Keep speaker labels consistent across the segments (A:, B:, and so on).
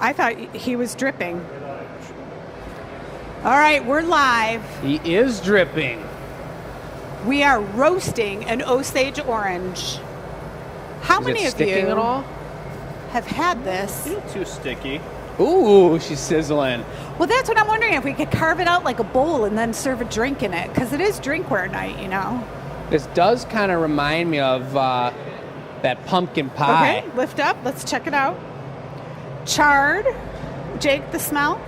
A: I thought he was dripping. All right, we're live.
B: He is dripping.
A: We are roasting an Osage orange. How many of you
B: at all?
A: have had this?
C: It's too sticky.
B: Ooh, she's sizzling.
A: Well, that's what I'm wondering, if we could carve it out like a bowl and then serve a drink in it, because it is drinkware night, you know.
B: This does kind of remind me of that pumpkin pie.
A: Okay, lift up. Let's check it out. Charred. Jake, the smell?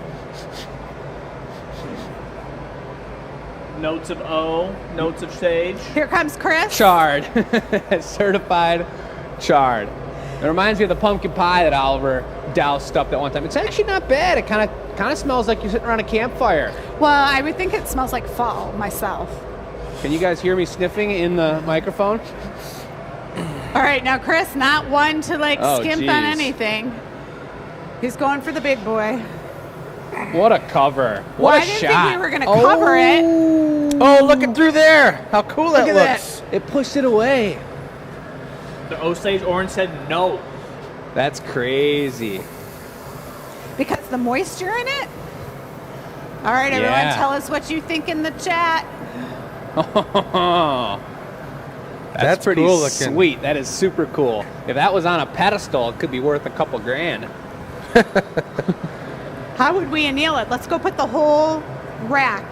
C: Notes of O, notes of sage.
A: Here comes Chris.
B: Charred. Certified charred. It reminds me of the pumpkin pie that Oliver doused up that one time. It's actually not bad. It kind of smells like you're sitting around a campfire.
A: Well, I would think it smells like fall myself.
B: Can you guys hear me sniffing in the microphone?
A: All right, now Chris, not one to skimp on
B: geez.
A: anything. He's going for the big boy.
B: What a cover. What a
A: I didn't
B: shot.
A: think we were going to cover it.
D: Oh, look it through there. How cool that
A: Look at
D: looks.
B: It pushed it away.
C: The Osage orange said no.
B: That's crazy.
A: Because the moisture in it? All right, everyone,
B: Yeah.
A: tell us what you think in the chat.
B: That's pretty
D: cool looking.
B: sweet. That is super cool. If that was on a pedestal, it could be worth a couple grand.
A: How would we anneal it? Let's go put the whole rack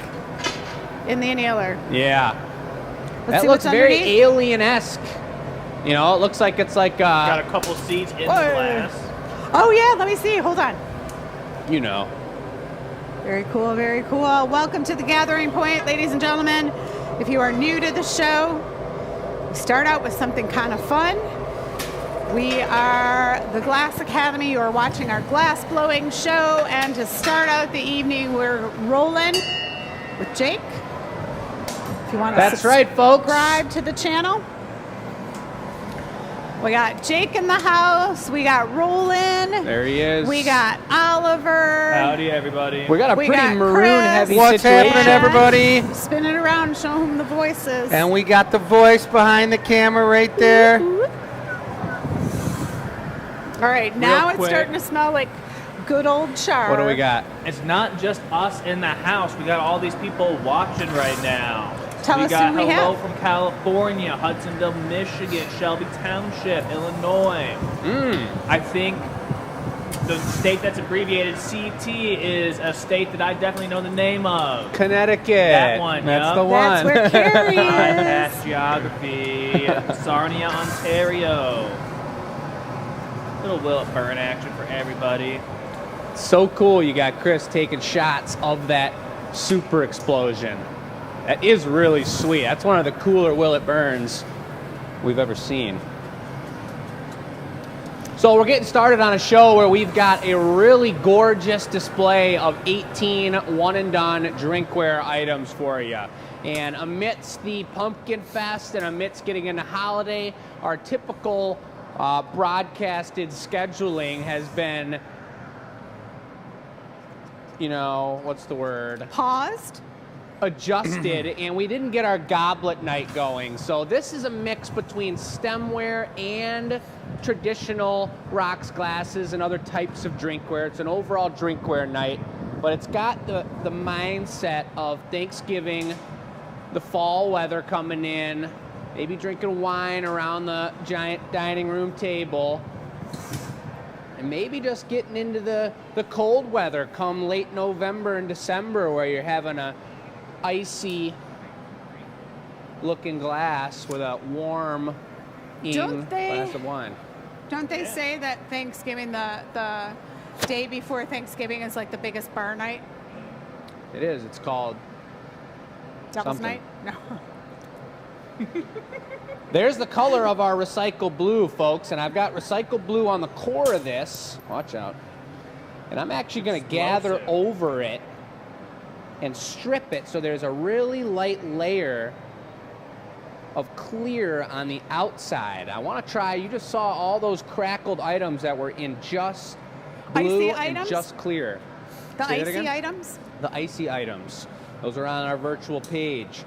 A: in the annealer.
B: Yeah.
A: Let's
B: That
A: see
B: looks
A: what's
B: very
A: underneath.
B: alien-esque. You know, it looks like it's like,
C: Got a couple seeds in the glass.
A: Oh, yeah, let me see. Hold on.
B: you know.
A: Very cool, very cool. Welcome to the Gathering Point, ladies and gentlemen. If you are new to the show, we start out with something kind of fun. We are the Glass Academy. You are watching our glass blowing show, and to start out the evening, we're rolling with Jake. If you want to
B: That's right, folks.
A: subscribe to the channel. We got Jake in the house. We got Roland.
B: There he is.
A: We got Oliver.
C: Howdy, everybody.
B: We got a
A: We
B: pretty
A: got
B: maroon-heavy
D: What's
B: situation.
D: happening, everybody?
A: Spin it around, show them the voices.
D: And we got the voice behind the camera right there.
A: All right, now
C: Real
A: it's
C: quick.
A: starting to smell like good old char.
B: What do we got?
C: It's not just us in the house. We got all these people watching right now.
A: Tell
C: we
A: us
C: got
A: who we
C: hello
A: have.
C: from California, Hudsonville, Michigan, Shelby Township, Illinois. I think the state that's abbreviated CT is a state that I definitely know the name of.
B: Connecticut.
C: That one,
B: That's
C: yup.
B: the
A: That's
B: one.
A: where Carrie
C: I
A: is.
C: passed geography. Sarnia, Ontario. Little Willet Burn action for everybody.
B: So cool you got Chris taking shots of that super explosion. That is really sweet. That's one of the cooler Willet Burns we've ever seen. So we're getting started on a show where we've got a really gorgeous display of 18 one-and-done drinkware items for you. And amidst the Pumpkin Fest and amidst getting into holiday, our typical broadcasted scheduling has been, you know, what's the word?
A: Paused.
B: Adjusted, and we didn't get our goblet night going. So this is a mix between stemware and traditional rocks, glasses, and other types of drinkware. It's an overall drinkware night, but it's got the mindset of Thanksgiving, the fall weather coming in, maybe drinking wine around the giant dining room table, and maybe just getting into the cold weather come late November and December, where you're having a icy looking glass with a warm glass of wine.
A: Don't they say that Thanksgiving, the day before Thanksgiving, is like the biggest bar night?
B: It is. It's called
A: Devil's
B: something.
A: Night? No.
B: There's the color of our recycled blue, folks, and I've got recycled blue on the core of this. Watch out. And I'm actually going to gather
C: Explosive.
B: over it and strip it so there's a really light layer of clear on the outside. I want to try, you just saw all those crackled items that were in just blue
A: Icy
B: and
A: items?
B: just clear.
A: The
B: Say that
A: icy
B: again?
A: items?
B: The icy items. Those are on our virtual page.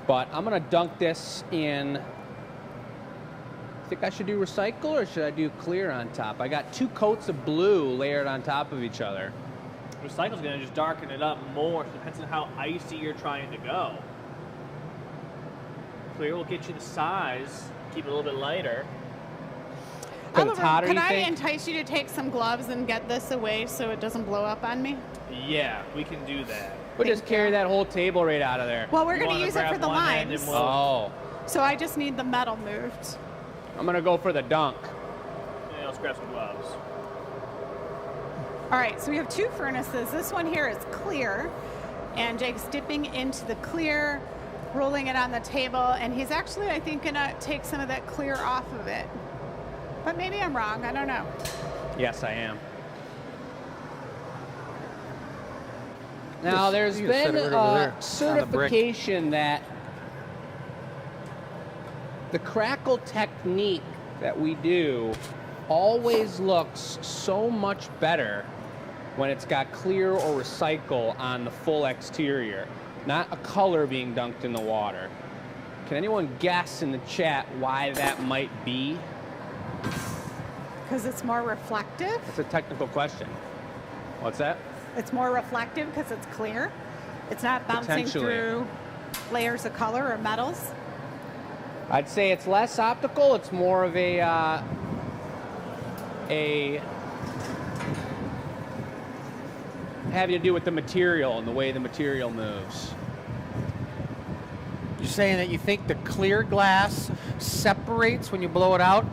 B: But I'm going to dunk this in Think I should do recycle or should I do clear on top? I got 2 coats of blue layered on top of each other.
C: Recycle's gonna just darken it up more. So it depends on how icy you're trying to go. Clear will get you the size, keep it a little bit lighter.
B: Because it's hotter,
A: Can
B: you
A: I
B: think?
A: entice you to take some gloves and get this away so it doesn't blow up on me?
C: Yeah, we can do that.
B: We'll just carry that whole table right out of there.
A: Well, we're
C: You
A: going to
C: wanna
A: use it for
C: grab
A: the
C: one end
A: limes.
C: and we'll-
B: Oh,
A: So I just need the metal moved.
B: I'm going to go for the dunk.
C: Yeah, let's grab some gloves.
A: All right, so we have 2 furnaces. This one here is clear, and Jake's dipping into the clear, rolling it on the table, and he's actually, I think, gonna take some of that clear off of it. But maybe I'm wrong, I don't know.
B: Yes, I am. Now, there's
D: You can set
B: been
D: it right over there, on the brick.
B: certification that the crackle technique that we do always looks so much better when it's got clear or recycle on the full exterior, not a color being dunked in the water. Can anyone guess in the chat why that might be?
A: Because it's more reflective.
B: It's a technical question. What's that?
A: It's more reflective because it's clear. It's not bouncing
B: Potentially.
A: through layers of color or metals.
B: I'd say it's less optical. It's more of a having to do with the material and the way the material moves.
D: You're saying that you think the clear glass separates when you blow it out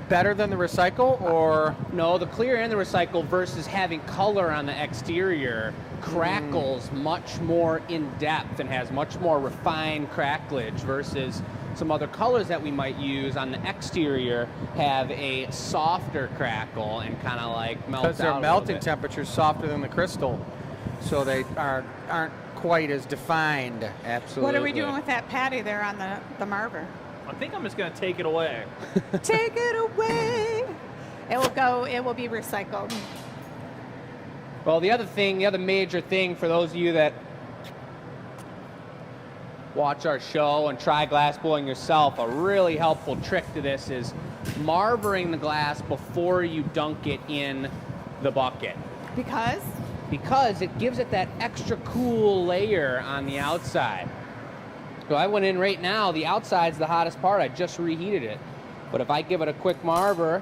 D: better than the recycle, or?
B: No, the clear and the recycle versus having color on the exterior crackles much more in depth and has much more refined cracklage versus some other colors that we might use on the exterior have a softer crackle and kind of like melt out
D: Because their
B: a little
D: melting
B: bit.
D: temperature is softer than the crystal, so they aren't quite as defined.
B: Absolutely.
A: What are we doing with that patty there on the marver?
C: I think I'm just gonna take it away.
A: Take it away. It will be recycled.
B: Well, the other major thing for those of you that watch our show and try glass blowing yourself, a really helpful trick to this is marvering the glass before you dunk it in the bucket. Because it gives it that extra cool layer on the outside. So I went in right now, the outside's the hottest part, I just reheated it. But if I give it a quick marver,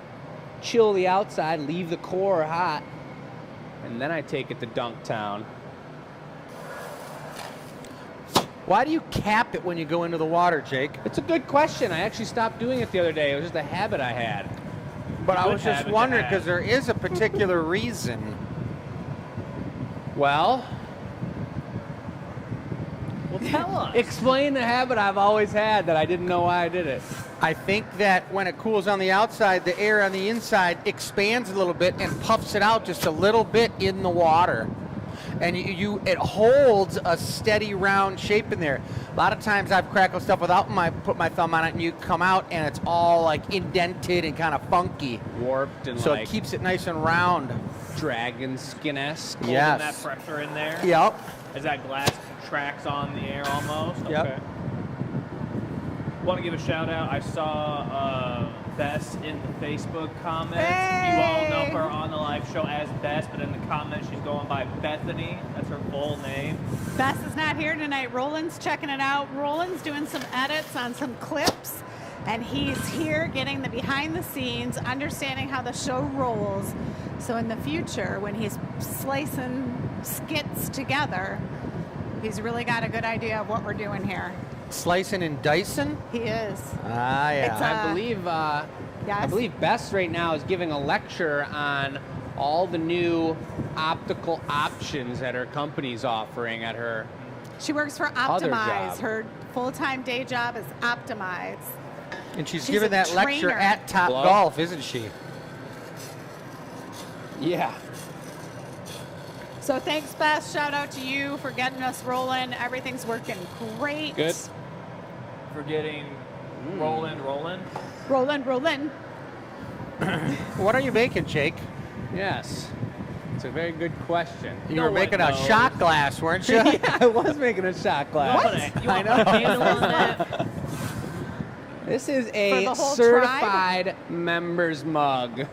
B: chill the outside, leave the core hot, and then I take it to Dunk Town.
D: Why do you cap it when you go into the water, Jake?
B: It's a good question. I actually stopped doing it the other day. It was just a habit I had.
D: But I
C: Good
D: was just
C: habit to
D: wondering,
C: have.
D: because there is a particular reason.
B: Well,
C: Well, tell us.
B: explain the habit I've always had that I didn't know why I did it.
D: I think that when it cools on the outside, the air on the inside expands a little bit and puffs it out just a little bit in the water. And it holds a steady round shape in there. A lot of times I've crackled stuff without put my thumb on it, and you come out and it's all like indented and kind of funky.
B: Warped and
D: So
B: like
D: it keeps it nice and round.
B: dragon skin-esque.
D: Yeah.
C: Holding
D: Yes.
C: that pressure in there.
D: Yep.
C: As that glass contracts on the air almost.
D: Yep.
C: Okay. Want to give a shout out. I saw Bess in the Facebook comments. You all know her on the live show as Bess, but in the comments she's going by Bethany. That's her full name.
A: Bess is not here tonight. Roland's checking it out. Roland's doing some edits on some clips, and he's here getting the behind the scenes, understanding how the show rolls. So in the future, when he's slicing skits together, he's really got a good idea of what we're doing here.
D: Slicing and dicing?
A: He is.
D: Ah, yeah.
A: It's
B: I
A: Yes?
B: believe Bess right now is giving a lecture on all the new optical options that her company's offering at her.
A: She works for
B: Other
A: Optimize.
B: job.
A: Her full-time day job is Optimize.
D: And she's
A: She's
D: giving
A: a
D: that lecture
A: trainer.
D: at Top
B: Hello?
D: Golf, isn't she?
B: Yeah.
A: So thanks, Bess. Shout out to you for getting us rolling. Everything's working great.
B: Good.
C: For getting rolling.
A: Rolling.
D: What are you making, Jake?
B: Yes. It's a very good question.
D: You
C: No
D: were
C: one
D: making a
C: knows.
D: shot glass, weren't you?
B: Yeah, I was making a shot glass.
C: You want a handle on that?
B: This is
A: For
B: a
A: the whole
B: certified members mug.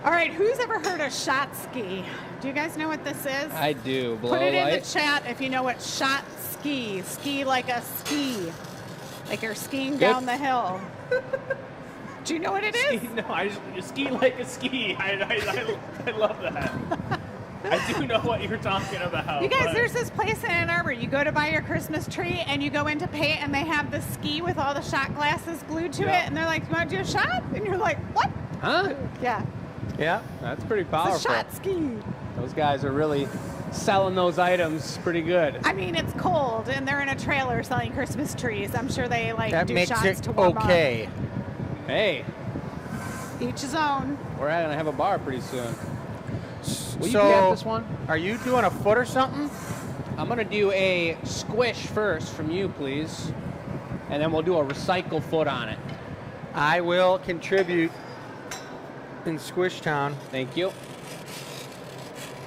A: All right, who's ever heard of shot ski? Do you guys know what this is?
B: I do. Blow
A: Put it in the
B: light.
A: chat if you know what shot ski. Ski like a ski. Like you're skiing down the hill. Do you know what it is?
C: No, I just ski like a ski. I love that. I do know what you're talking about.
A: You guys,
C: but-
A: there's this place in Ann Arbor. You go to buy your Christmas tree and you go in to pay it and they have the ski with all the shot glasses glued to
C: Yeah.
A: it. And they're like, you want to do a shot? And you're like, what?
B: Huh?
A: Yeah,
D: Yeah.
B: That's pretty
A: it's
B: powerful.
A: a shot ski.
B: Those guys are really selling those items pretty good.
A: I mean, it's cold and they're in a trailer selling Christmas trees. I'm sure they like
D: That
A: do
D: makes
A: shots
D: it
A: to warm
D: okay.
B: Hey,
A: up. Each his own.
B: we're gonna have a bar pretty soon. Will you
D: So,
B: get this one?
D: are you doing a foot or something?
B: I'm gonna do a squish first from you, please, and then we'll do a recycle foot on it.
D: I will contribute in Squish Town.
B: Thank you.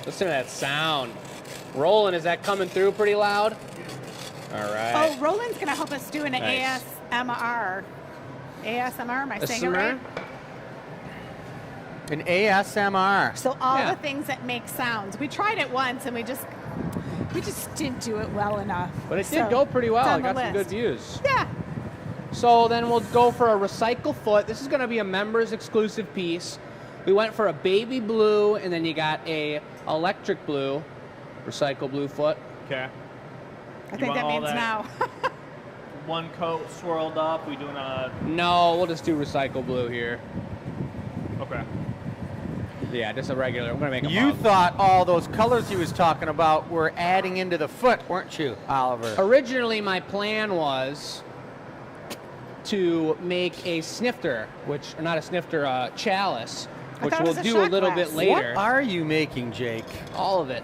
B: Listen to that sound. Roland, is that coming through pretty loud? All right.
A: Oh, Roland's going to help us do an
B: Nice.
A: ASMR. ASMR, am I saying it right?
D: An ASMR.
A: So all
B: Yeah.
A: the things that make sounds. We tried it once and we just didn't do it well enough.
B: But it
A: So,
B: did go pretty
A: it's
B: well.
A: on
B: I
A: the
B: got some good
A: list.
B: views.
A: Yeah.
B: So then we'll go for a recycle foot. This is going to be a members exclusive piece. We went for a baby blue, and then you got a electric blue, recycle blue foot.
C: Okay.
A: I think
C: want
A: that
C: all
A: means
C: that?
A: now.
C: One coat swirled up. We doing a.
B: No, we'll just do recycle blue here.
C: Okay.
B: Yeah, just a regular. I'm going to make a
D: You
B: mug.
D: thought all those colors he was talking about were adding into the foot, weren't you, Oliver?
B: Originally, my plan was to make a snifter, or not a snifter, chalice, which
A: thought it
B: we'll
A: was a
B: do a
A: shot
B: little
A: glass.
B: bit later.
D: What are you making, Jake?
B: All of it.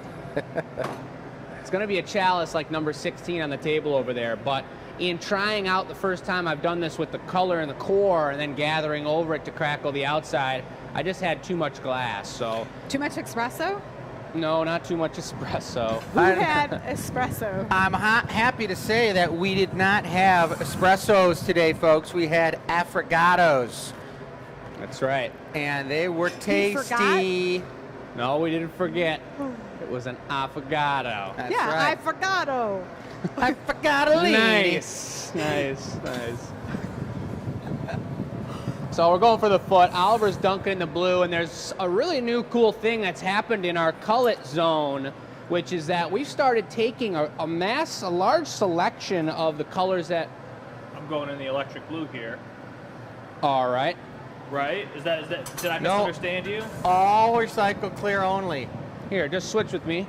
B: It's going to be a chalice like number 16 on the table over there, but in trying out the first time I've done this with the color and the core and then gathering over it to crackle the outside, I just had too much glass, so
A: Too much espresso?
B: no, not too much espresso.
A: Who had espresso?
D: I'm happy to say that we did not have espressos today, folks. We had affogatos,
B: That's right.
D: and they were tasty.
B: No, we didn't forget. It was an affogato.
D: That's
A: Yeah,
D: right.
A: I forgot.
D: I forgot a lady.
B: Nice. So we're going for the foot. Oliver's dunking in the blue, and there's a really new cool thing that's happened in our cullet zone, which is that we've started taking a large selection of the colors that.
C: I'm going in the electric blue here.
B: All right.
C: Right? Is that? Did I
D: No.
C: misunderstand you?
D: All recycled clear only.
B: Here, just switch with me,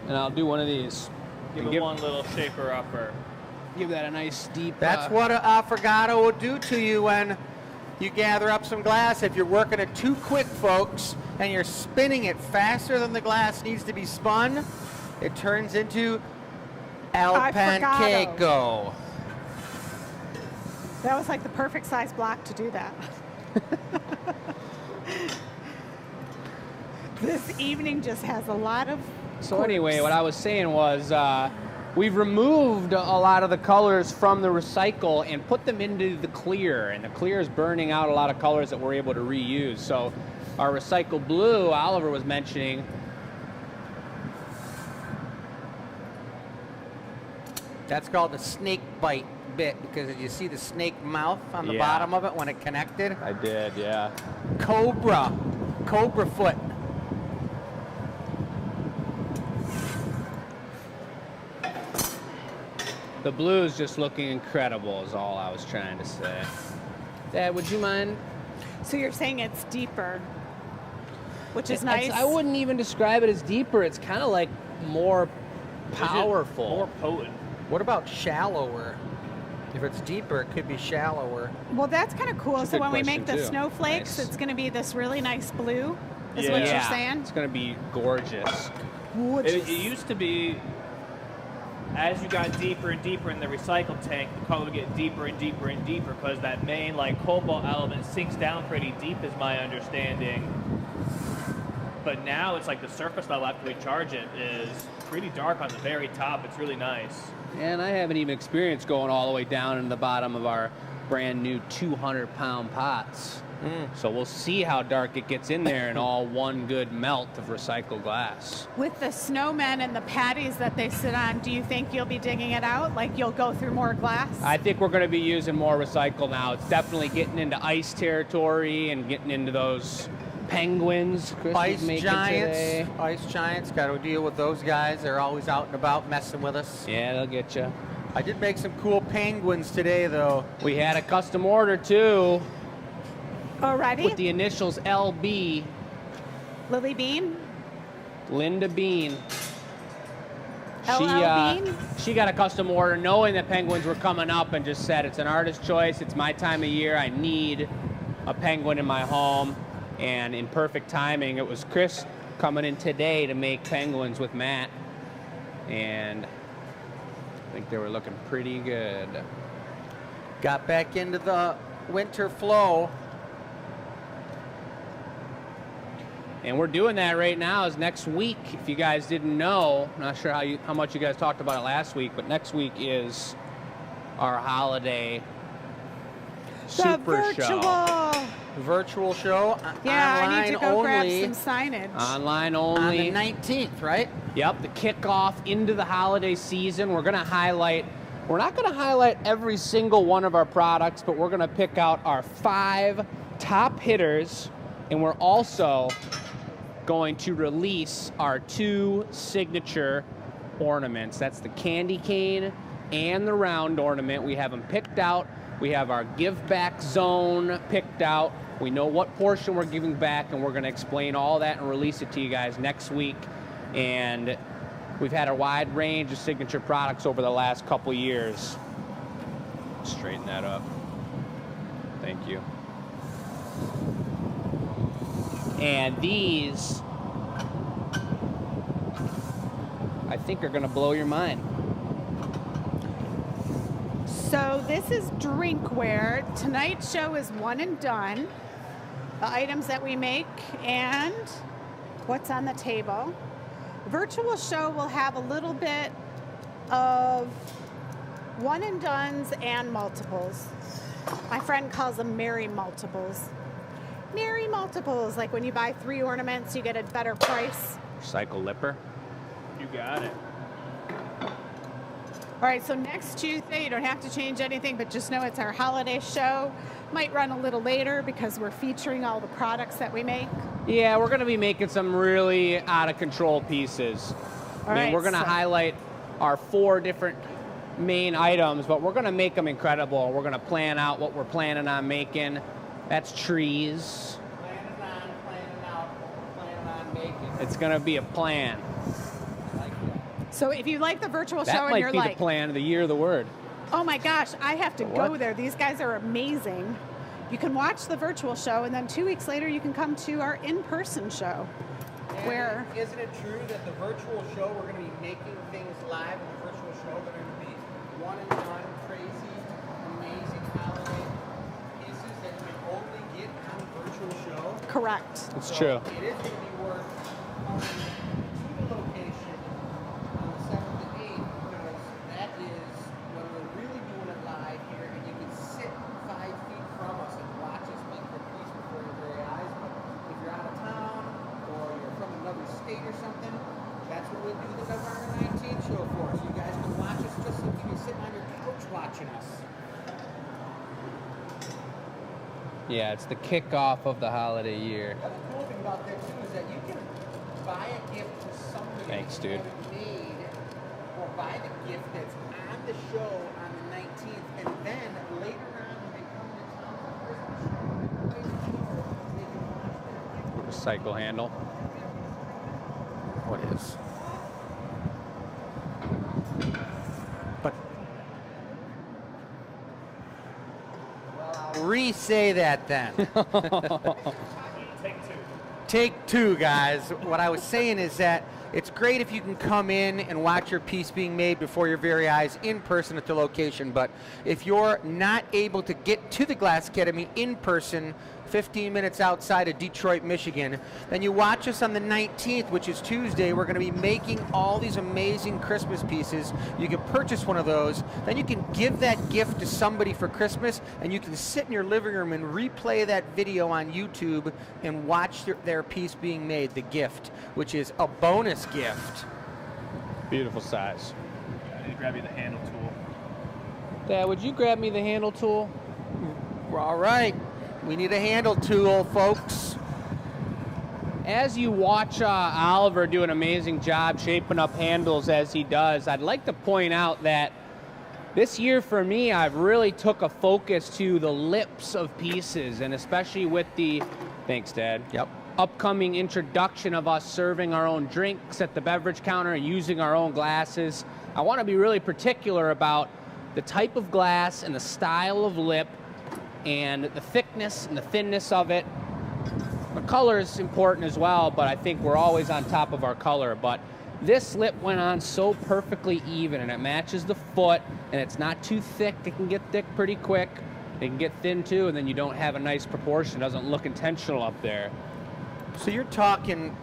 B: and I'll do one of these.
C: Give
B: And
C: it one little shaker upper.
B: Give that a nice deep.
D: That's what an affogato will do to you when you gather up some glass. If you're working it too quick, folks, and you're spinning it faster than the glass needs to be spun, it turns into El
A: Affogato.
D: Panqueco.
A: That was like the perfect size block to do that. This evening just has a lot of.
B: So anyway, what I was saying was we've removed a lot of the colors from the recycle and put them into the clear, and the clear is burning out a lot of colors that we're able to reuse. So our recycle blue, Oliver was mentioning,
D: That's called the snake bite bit because you see the snake mouth on the
B: Yeah.
D: bottom of it when it connected?
B: I did, yeah.
D: Cobra foot.
B: The blue is just looking incredible is all I was trying to say. Dad, would you mind?
A: So you're saying it's deeper, which is nice.
B: I wouldn't even describe it as deeper. It's kind of like more powerful.
C: More potent.
D: What about shallower? If it's deeper, it could be shallower.
A: Well, that's kind of cool.
B: That's a
A: So
B: good
A: when we make the
B: question, too.
A: snowflakes,
B: Nice.
A: it's going to be this really nice blue. Is what you're
B: Yeah,
A: saying?
B: it's going to be gorgeous.
C: It used to be, as you got deeper and deeper in the recycle tank, the color would get deeper and deeper and deeper because that main cobalt element sinks down pretty deep, is my understanding. But now it's like the surface level after we charge it is pretty dark on the very top. It's really nice.
B: And I haven't even experienced going all the way down in the bottom of our brand new 200-pound pots. So we'll see how dark it gets in there and all one good melt of recycled glass.
A: With the snowmen and the patties that they sit on, do you think you'll be digging it out? Like you'll go through more glass?
B: I think we're going to be using more recycle now. It's definitely getting into ice territory and getting into those penguins. Chris
D: Ice
B: is making
D: giants.
B: today.
D: Ice giants. Got to deal with those guys. They're always out and about messing with us.
B: Yeah, they'll get you.
D: I did make some cool penguins today, though.
B: We had a custom order too
A: Already?
B: with the initials LB.
A: Lily Bean?
B: Linda Bean.
A: LL Bean?
B: She got a custom order knowing that penguins were coming up and just said, it's an artist choice. It's my time of year. I need a penguin in my home. And in perfect timing, it was Chris coming in today to make penguins with Matt. And I think they were looking pretty good.
D: Got back into the winter flow.
B: And we're doing that right now is next week. If you guys didn't know, I'm not sure how much you guys talked about it last week, but next week is our holiday super show.
D: Virtual show.
A: Yeah,
D: online
A: I need to go grab
D: only.
A: some signage.
B: Online
D: On
B: only.
D: the 19th, right?
B: Yep, the kickoff into the holiday season. We're not going to highlight every single one of our products, but we're going to pick out our 5 top hitters, and we're also going to release our 2 signature ornaments. That's the candy cane and the round ornament. We have them picked out. We have our give back zone picked out. We know what portion we're giving back, and we're going to explain all that and release it to you guys next week. And we've had a wide range of signature products over the last couple years. Straighten that up. Thank you. And these, I think, are going to blow your mind.
A: So this is drinkware. Tonight's show is one and done. The items that we make and what's on the table. Virtual show will have a little bit of one and dones and multiples. My friend calls them merry multiples. Merry multiples, like when you buy 3 ornaments, you get a better price.
B: Recycle lipper.
C: You got it.
A: All right, so next Tuesday, you don't have to change anything, but just know it's our holiday show. Might run a little later because we're featuring all the products that we make.
B: Yeah, we're going to be making some really out-of-control pieces.
A: All right,
B: we're going to highlight our 4 different main items, but we're going to make them incredible. We're going to plan out what we're planning on making. That's trees.
D: Planning out what we're planning on making.
B: It's going to be a plan.
A: So if you like the virtual show
B: That
A: and
B: might
A: you're
B: be
A: like,
B: the plan of the year of the word.
A: oh my gosh, I have to go
B: What?
A: there. These guys are amazing. You can watch the virtual show, and then 2 weeks later, you can come to our in-person show. Where?
D: Isn't it true that the virtual show, we're going to be making things live in the virtual show that are going to be one and done, crazy, amazing holiday pieces that you can only get on the virtual show?
A: Correct.
B: It's true.
D: It is going to be worth coming to the location on the 7th and 8th because that is when we're really doing it live here, and you can sit 5 feet from us and watch us make the piece before your very eyes. But if you're out of town or you're from another state or something, that's what we'll do the November 19th show for. So you guys can watch us just like you're sitting on your couch watching us.
B: Yeah, it's the kickoff of the holiday year.
D: The cool thing about that too is that you can buy a gift to somebody
B: Thanks,
D: that you
B: dude.
D: haven't made, or buy the gift that's on the show on the 19th, and then later on when they come to town for Christmas show, they can watch that gift.
B: Recycle handle.
D: What is? But well, I'll re-say that then.
C: Take 2.
D: Take 2, guys. What I was saying is that It's great if you can come in and watch your piece being made before your very eyes in person at the location, but if you're not able to get to the Glass Academy in person 15 minutes outside of Detroit, Michigan, then you watch us on the 19th, which is Tuesday. We're going to be making all these amazing Christmas pieces. You can purchase one of those, then you can give that gift to somebody for Christmas, and you can sit in your living room and replay that video on YouTube and watch their piece being made, the gift, which is a bonus gift.
B: Beautiful size.
C: I need to grab you the handle tool.
B: Dad, would you grab me the handle tool?
D: All right. We need a handle tool, folks.
B: As you watch Oliver do an amazing job shaping up handles as he does, I'd like to point out that this year for me, I've really took a focus to the lips of pieces, and especially with the, thanks Dad, upcoming introduction of us serving our own drinks at the beverage counter and using our own glasses. I want to be really particular about the type of glass and the style of lip and the thickness and the thinness of it. The color is important as well, but I think we're always on top of our color. But this lip went on so perfectly even, and it matches the foot, and it's not too thick. It can get thick pretty quick. It can get thin too, and then you don't have a nice proportion. It doesn't look intentional up there.
D: So you're talking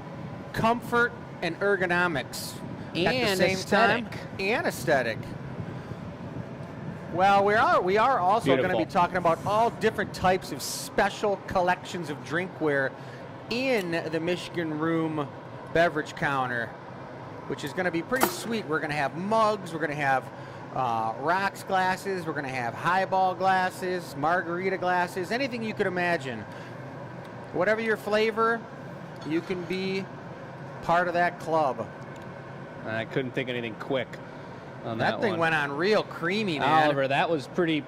D: comfort and ergonomics
B: And
D: at the same
B: aesthetic.
D: time, and aesthetic. Well, we are also going to
B: Beautiful.
D: be talking about all different types of special collections of drinkware in the Michigan Room beverage counter, which is going to be pretty sweet. We're going to have mugs, we're going to have rocks glasses, we're going to have highball glasses, margarita glasses, anything you could imagine. Whatever your flavor, you can be part of that club.
B: I couldn't think of anything quick on that
D: thing
B: one.
D: went on real creamy, man.
B: Oliver, that was pretty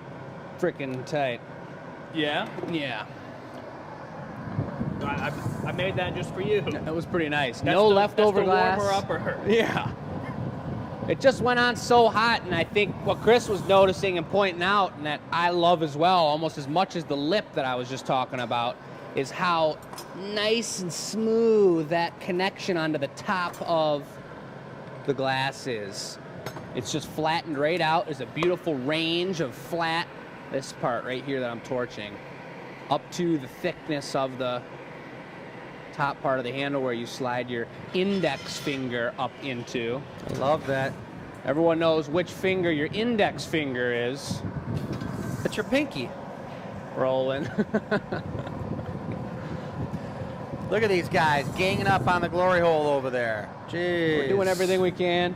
B: freaking tight.
C: Yeah?
B: Yeah,
C: I made that just for you.
B: that was pretty nice.
C: That's
B: No
C: the-
B: leftover
C: that's the
B: glass.
C: warmer upper.
B: Yeah. It just went on so hot, and I think what Chris was noticing and pointing out, and that I love as well, almost as much as the lip that I was just talking about, is how nice and smooth that connection onto the top of the glass is. It's just flattened right out. There's a beautiful range of flat, this part right here that I'm torching, up to the thickness of the top part of the handle where you slide your index finger up into.
D: I love that.
B: Everyone knows which finger your index finger is.
D: It's your pinky.
B: Rolling.
D: Look at these guys ganging up on the glory hole over there. Jeez.
B: We're doing everything we can.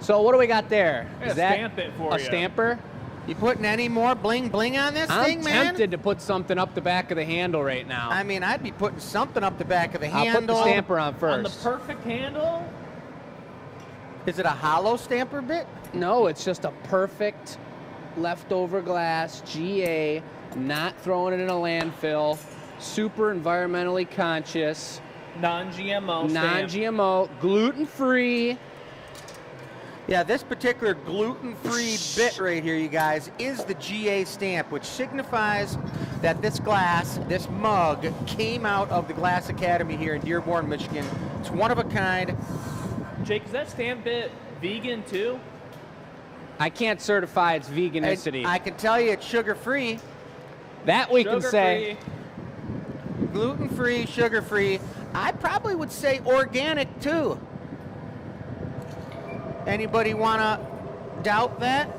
B: So what do we got there?
C: I got a stamp it for
B: a
C: you.
B: stamper?
D: You putting any more bling bling on this thing,
B: I'm
D: man?
B: tempted to put something up the back of the handle right now.
D: I mean, I'd be putting something up the back of the
B: I'll
D: handle.
B: put the stamper on
C: On the
B: first.
C: perfect handle?
D: Is it a hollow stamper bit?
B: No, it's just a perfect leftover glass, GA, not throwing it in a landfill, super environmentally conscious,
C: Non-GMO stamp.
B: non-GMO, gluten-free.
D: Yeah, this particular gluten-free bit right here, you guys, is the GA stamp, which signifies that this glass, this mug, came out of the Glass Academy here in Dearborn, Michigan. It's one of a kind.
C: Jake, is that stamp bit vegan too?
B: I can't certify its veganicity.
D: I can tell you it's sugar-free,
B: That we can say.
C: Sugar-free.
D: gluten-free, sugar-free. I probably would say organic, too. Anybody want to doubt that?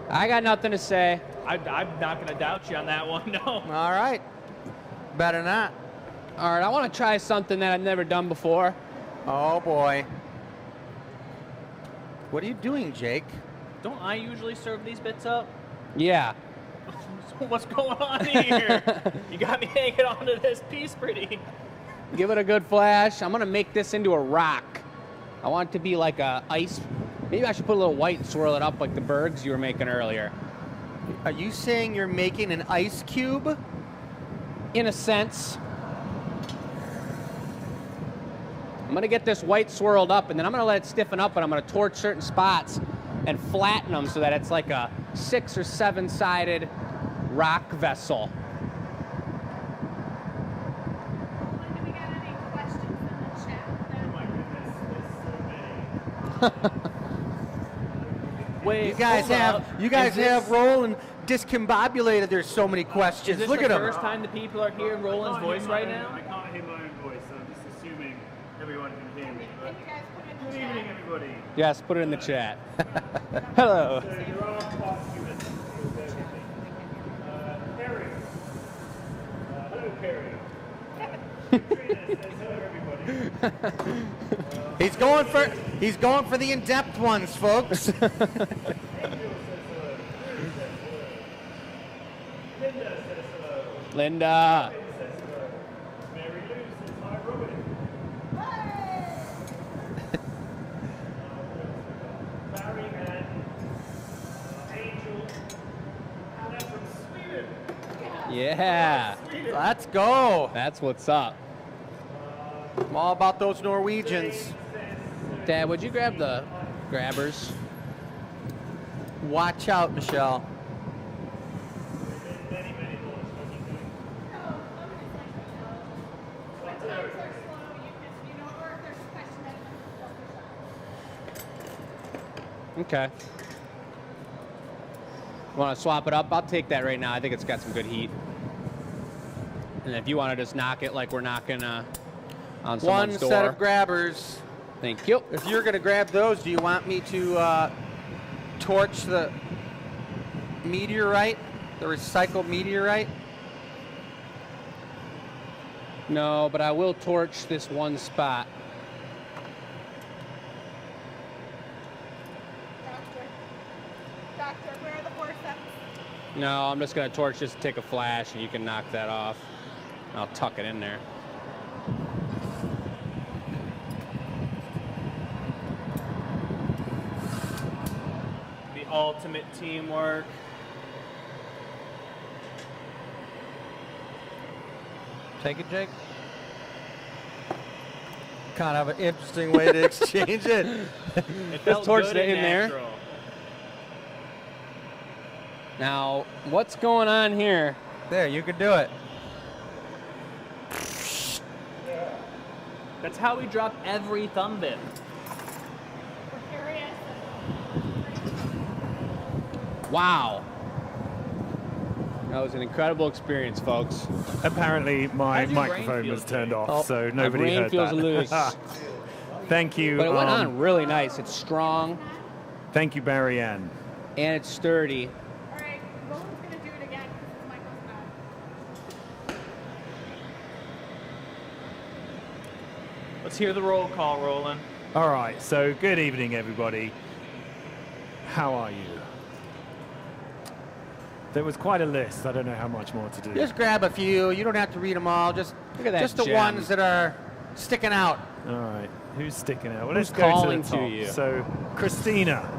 B: I got nothing to say.
C: I'm not going to doubt you on that one, no.
D: All right. Better not.
B: All right, I want to try something that I've never done before.
D: Oh, boy. What are you doing, Jake?
C: Don't I usually serve these bits up?
B: Yeah.
C: So what's going on here? You got me hanging onto this piece pretty.
B: Give it a good flash. I'm going to make this into a rock. I want it to be like a ice. Maybe I should put a little white and swirl it up like the bergs you were making earlier.
D: Are you saying you're making an ice cube?
B: In a sense. I'm going to get this white swirled up, and then I'm going to let it stiffen up, and I'm going to torch certain spots and flatten them so that it's like a 6 or 7-sided rock vessel.
C: Wait,
D: You guys have Roland discombobulated. There's so many questions.
C: Is this
D: Look
C: the
D: at him.
C: first time that people are hearing Roland's voice right now?
E: I can't hear my own voice, so I'm just assuming everyone can hear me. But
A: Can you guys put it in the
E: good
A: chat?
E: evening, everybody.
B: Yes, put it in the chat. Hello.
E: So there are quite a few messages here, bear with me. Perry. Hello, Perry. Katrina says hello, everybody.
D: He's going for the in-depth ones, folks.
E: Angel says hello. Drew says hello. Linda says hello.
B: Linda.
E: Ben says hello. Mary Lou says hi, Robin. Barry and Angel. Anna from Sweden.
B: Yeah.
D: Let's go.
B: That's what's up.
D: I'm all about those Norwegians.
B: Dad, would you grab the grabbers?
D: Watch out, Michelle.
E: Many, many more.
B: Okay. Want to swap it up? I'll take that right now. I think it's got some good heat. And if you want to just knock it like we're knocking on
D: One
B: someone's door.
D: set of grabbers.
B: Thank you.
D: If you're going to grab those, do you want me to torch the meteorite, the recycled meteorite?
B: No, but I will torch this one spot.
A: Doctor, where are the forceps?
B: No, I'm just going to torch this to take a flash, and you can knock that off. I'll tuck it in there.
C: The ultimate teamwork.
D: Take it, Jake. Kind of an interesting way to exchange it.
C: It felt
B: torch
C: good
B: it
C: and
B: in there.
C: natural.
B: Now, what's going on here?
D: There, you can do it.
C: That's how we drop every thumb bit.
A: Precarious.
B: Wow. That was an incredible experience, folks.
E: Apparently, my
C: How's your brain
E: microphone
C: feel
E: was
C: today?
E: turned off,
B: Oh,
E: so
B: my
E: nobody
B: brain
E: heard
B: feels
E: that.
B: loose.
E: Thank you.
B: But it went on really nice. It's strong
E: Thank you, Barry Ann.
B: and it's sturdy.
A: All right, Roland's going to do it again because his mic was bad.
C: Let's hear the roll call, Roland.
E: All right, so good evening, everybody. How are you? There was quite a list. I don't know how much more to do.
D: Just grab a few. You don't have to read them all. Just
B: Look at that
D: just the
B: gem.
D: ones that are sticking out.
E: All right, who's sticking out? Well,
B: Who's
E: let's go
B: calling
E: to the
B: to
E: top.
B: you?
E: So, Christina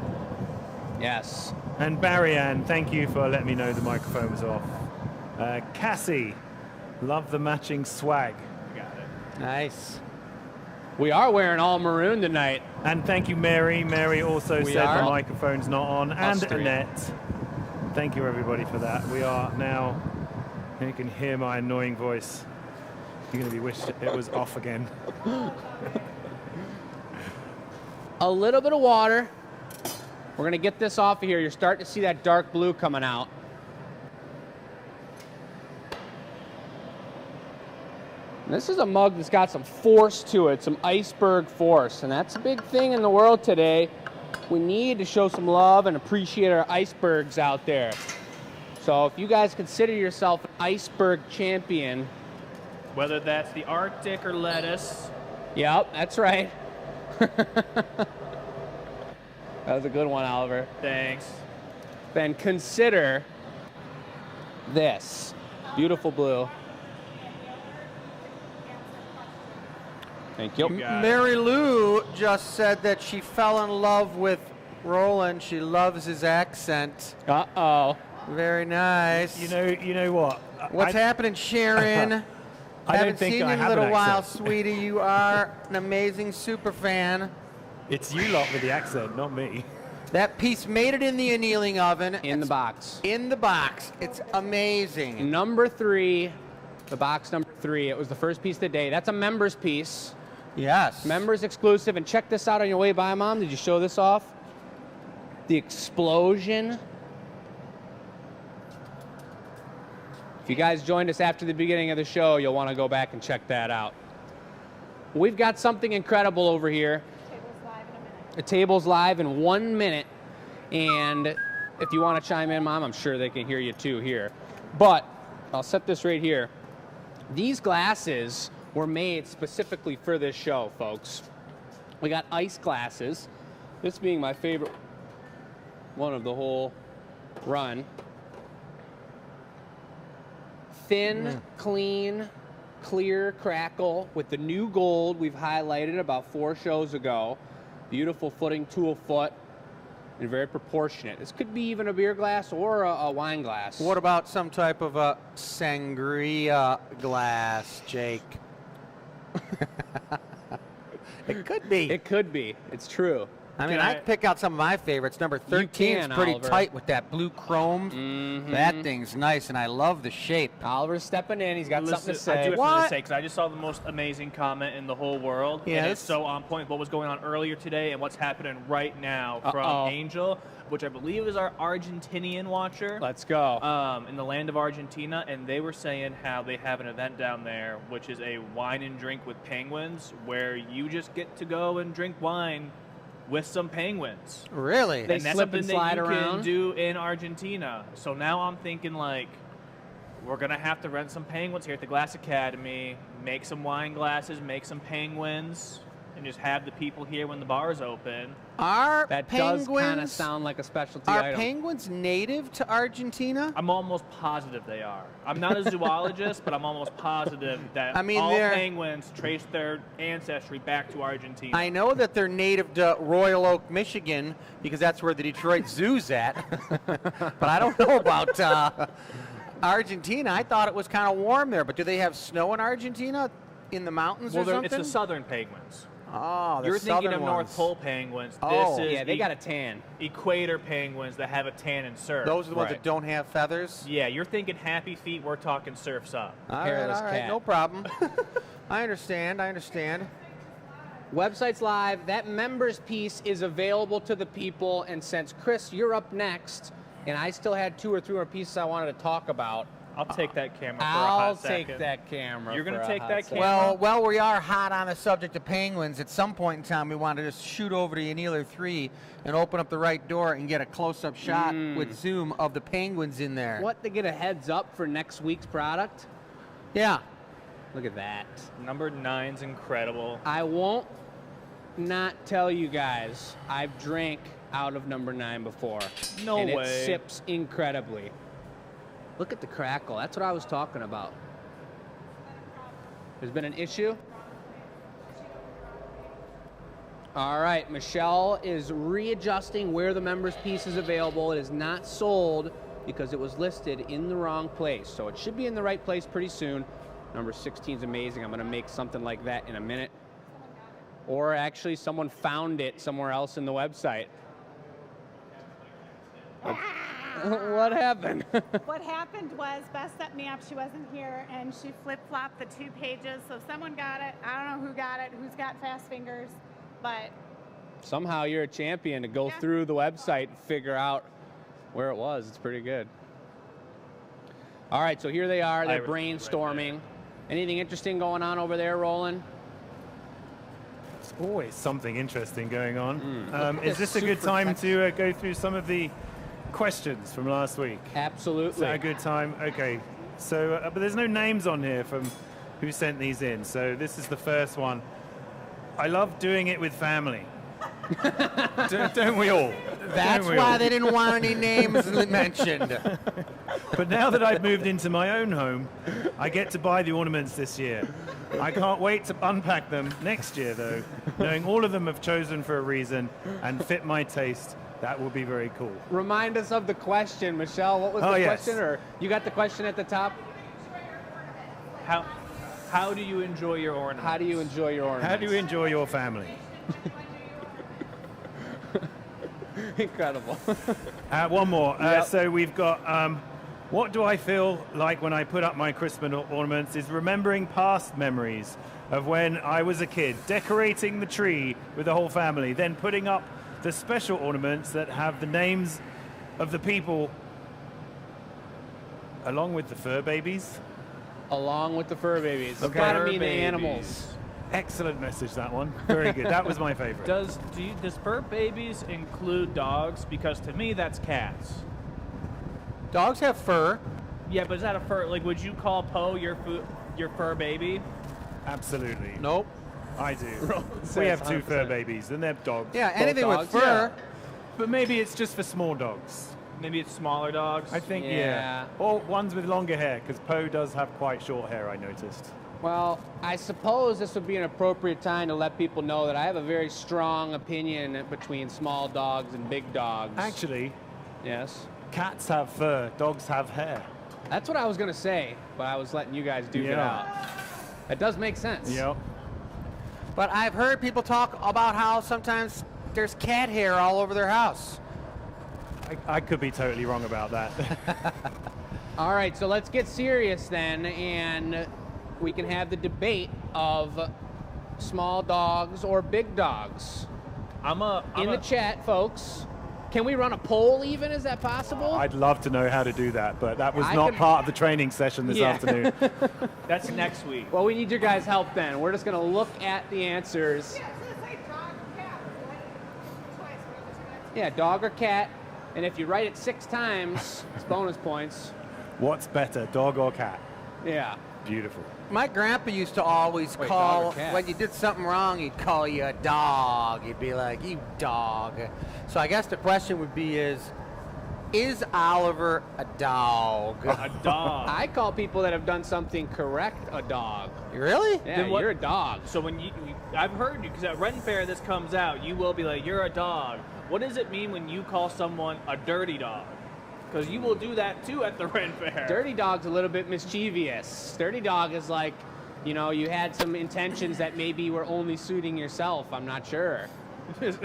B: Yes.
E: and Barry Ann, thank you for letting me know the microphone was off. Cassie, love the matching swag.
C: Got it.
D: Nice.
B: We are wearing all maroon tonight.
E: And thank you, Mary. Mary also
B: We
E: said
B: are.
E: the microphone's not on.
B: Us
E: And
B: three.
E: Annette. Thank you, everybody, for that. We are now, you can hear my annoying voice. You're going to be wished it was off again.
B: A little bit of water. We're going to get this off of here. You're starting to see that dark blue coming out. And this is a mug that's got some force to it, some iceberg force. And that's a big thing in the world today. We need to show some love and appreciate our icebergs out there. So if you guys consider yourself an iceberg champion,
C: Whether that's the Arctic or lettuce.
B: yep, that's right. That was a good one, Oliver.
C: Thanks.
B: Then consider this. Beautiful blue. Thank you.
C: got it.
D: Mary Lou just said that she fell in love with Roland. She loves his accent.
B: Uh-oh.
D: Very nice.
E: You know what?
D: What's happening, Sharon?
E: I
D: Haven't
E: don't think
D: seen
E: I
D: you in a
E: have an
D: little while,
E: accent.
D: sweetie. You are an amazing super fan.
E: It's you lot with the accent, not me.
D: That piece made it in the annealing oven.
B: In the
D: It's
B: box.
D: in the box. It's amazing.
B: Number 3, the box number 3. It was the first piece of the day. That's a member's piece.
D: Yes.
B: Members exclusive. And check this out on your way by, Mom. Did you show this off? The explosion. If you guys joined us after the beginning of the show, you'll want to go back and check that out. We've got something incredible over here.
A: Table's live in a minute.
B: The table's live in 1 minute. And if you want to chime in, Mom, I'm sure they can hear you too here. But I'll set this right here. These glasses were made specifically for this show, folks. We got ice glasses. This being my favorite one of the whole run. Thin, clean, clear crackle with the new gold we've highlighted about 4 shows ago. Beautiful footing tool foot and very proportionate. This could be even a beer glass or a wine glass.
D: What about some type of a sangria glass, Jake? It could be.
B: It could be. It's true.
D: I mean,
C: Can
D: I'd pick out some of my favorites. Number 13 is
B: can,
D: pretty
B: Oliver.
D: tight with that blue chrome. That thing's nice, and I love the shape.
B: Oliver's stepping in. He's got something to
C: I
B: say.
C: do have
D: What?
C: something to say because I just saw the most amazing comment in the whole world. And
D: Yes.
C: it's so on point with what was going on earlier today and what's happening right now from Angel, which I believe is our Argentinian watcher.
B: Let's go.
C: In the land of Argentina, and they were saying how they have an event down there, which is a wine and drink with penguins, where you just get to go and drink wine with some penguins.
D: Really?
B: They
C: And that's
B: slip
C: something
B: and
C: that
B: slide
C: you
B: around?
C: can do in Argentina. So now I'm thinking, like, we're going to have to rent some penguins here at the Glass Academy, make some wine glasses, make some penguins, and just have the people here when the bar's open.
D: Are
B: That does kind of
D: penguins
B: sound like a specialty
D: are
B: item.
D: penguins native to Argentina?
C: I'm almost positive they are. I'm not a zoologist, but I'm almost positive that
D: I mean,
C: all
D: they're-
C: penguins trace their ancestry back to Argentina.
D: I know that they're native to Royal Oak, Michigan, because that's where the Detroit Zoo's at. But I don't know about Argentina. I thought it was kind of warm there, but do they have snow in Argentina? In the mountains
C: Well,
D: or something?
C: it's the southern penguins.
D: Oh, the
C: You're thinking
D: southern
C: of
D: ones.
C: North Pole penguins.
D: Oh.
C: This is
B: Yeah, they got a tan.
C: equator penguins that have a tan and surf.
D: Those are the ones
B: Right.
D: that don't have feathers?
C: Yeah, you're thinking happy feet. We're talking surfs up.
B: Hairless
D: all right,
B: cat.
D: no problem. I understand.
B: Website's live. That members piece is available to the people. And since Chris, you're up next, and I still had 2 or 3 more pieces I wanted to talk about,
C: I'll take that camera for a
B: I'll
C: hot second.
B: take that camera.
C: You're gonna
B: for a
C: take
B: hot
C: that
B: second.
C: camera?
D: Well, we are hot on the subject of penguins. At some point in time, we want to just shoot over to Yaneeler 3 and open up the right door and get a close-up shot with zoom of the penguins in there.
B: What, to get a heads up for next week's product?
D: Yeah.
B: Look at that.
C: Number 9's incredible.
B: I won't not tell you guys, I've drank out of number 9 before.
C: No
B: and
C: way.
B: it sips incredibly. Look at the crackle. That's what I was talking about. There's been an issue. All right, Michelle is readjusting where the members piece is available. It is not sold because it was listed in the wrong place. So it should be in the right place pretty soon. Number 16 is amazing. I'm going to make something like that in a minute. Or actually, someone found it somewhere else in the website. What happened?
A: What happened was Bess set me up. She wasn't here, and she flip-flopped the 2 pages. So someone got it. I don't know who got it, who's got fast fingers, but
B: Somehow you're a champion to go through the website and figure out where it was. It's pretty good. All right, so here they are. They're brainstorming. Anything interesting going on over there, Roland?
E: There's always something interesting going on.
B: Look at
E: Is
B: this
E: this a good
B: super
E: time to go through some of the questions from last week? Is
B: Absolutely.
E: that a good time? Okay. So, but there's no names on here from who sent these in. So this is the first one. I love doing it with family. don't we all?
D: That's
E: Don't we
D: why
E: all?
D: they didn't want any names mentioned.
E: But now that I've moved into my own home, I get to buy the ornaments this year. I can't wait to unpack them next year, though, knowing all of them have chosen for a reason and fit my taste. That will be very cool.
B: Remind us of the question, Michelle. What was
E: Oh,
B: the
E: yes.
B: question? Or you got the question at the top?
C: How do you enjoy your ornaments?
B: How do you enjoy your ornaments?
E: How do you enjoy your family?
B: Incredible.
E: One more.
B: Yep.
E: So we've got What do I feel like when I put up my Christmas ornaments is remembering past memories of when I was a kid, decorating the tree with the whole family, then putting up the special ornaments that have the names of the people along with the fur babies.
B: Along with the fur babies.
E: Okay.
B: Gotta
C: Fur
B: mean the
C: babies.
B: animals.
E: Excellent message, that one. Very good. That was my favorite.
C: Does fur babies include dogs? Because to me, that's cats.
D: Dogs have fur.
C: Yeah, but is that a fur? Like, would you call Poe your fur baby?
E: Absolutely.
D: Nope.
E: I do. We
B: says
E: have 2 fur
B: 100%.
E: babies, and they're dogs.
D: Yeah, anything with
B: dogs,
D: fur.
E: But maybe it's just for small dogs.
C: Maybe it's smaller dogs.
E: I think,
B: Yeah.
E: Or ones with longer hair, because Poe does have quite short hair, I noticed.
B: Well, I suppose this would be an appropriate time to let people know that I have a very strong opinion between small dogs and big dogs.
E: Actually,
B: Yes.
E: cats have fur, dogs have hair.
B: That's what I was going to say, but I was letting you guys duke it
E: Yeah.
B: out. That does make sense.
E: Yep.
D: But I've heard people talk about how sometimes there's cat hair all over their house.
E: I could be totally wrong about that.
B: All right, so let's get serious then, and we can have the debate of small dogs or big dogs.
C: I'm
B: In the chat, folks. Can we run a poll even? Is that possible?
E: I'd love to know how to do that, but that was
B: I
E: not
B: could-
E: part of the training session this
B: Yeah.
E: afternoon.
C: That's next week.
B: Well, we need your guys' help then. We're just going to look at the answers.
A: Yeah, so it's like dog or cat. Twice.
B: Yeah, dog or cat. And if you write it 6 times, it's bonus points.
E: What's better, dog or cat?
B: Yeah.
E: Beautiful.
D: My grandpa used to always
B: Wait,
D: call,
B: dog or cat?
D: when you did something wrong, he'd call you a dog. He'd be like, you dog. So I guess the question would be is Oliver a dog?
C: A dog.
B: I call people that have done something correct a dog.
D: Really?
B: Yeah,
C: Then what-
B: you're a dog.
C: So when I've heard you, because at Ren Fair this comes out, you will be like, you're a dog. What does it mean when you call someone a dirty dog? Because you will do that too at the Ren Fair.
B: Dirty dog's a little bit mischievous. Dirty dog is like, you know, you had some intentions that maybe were only suiting yourself. I'm not sure.
C: There's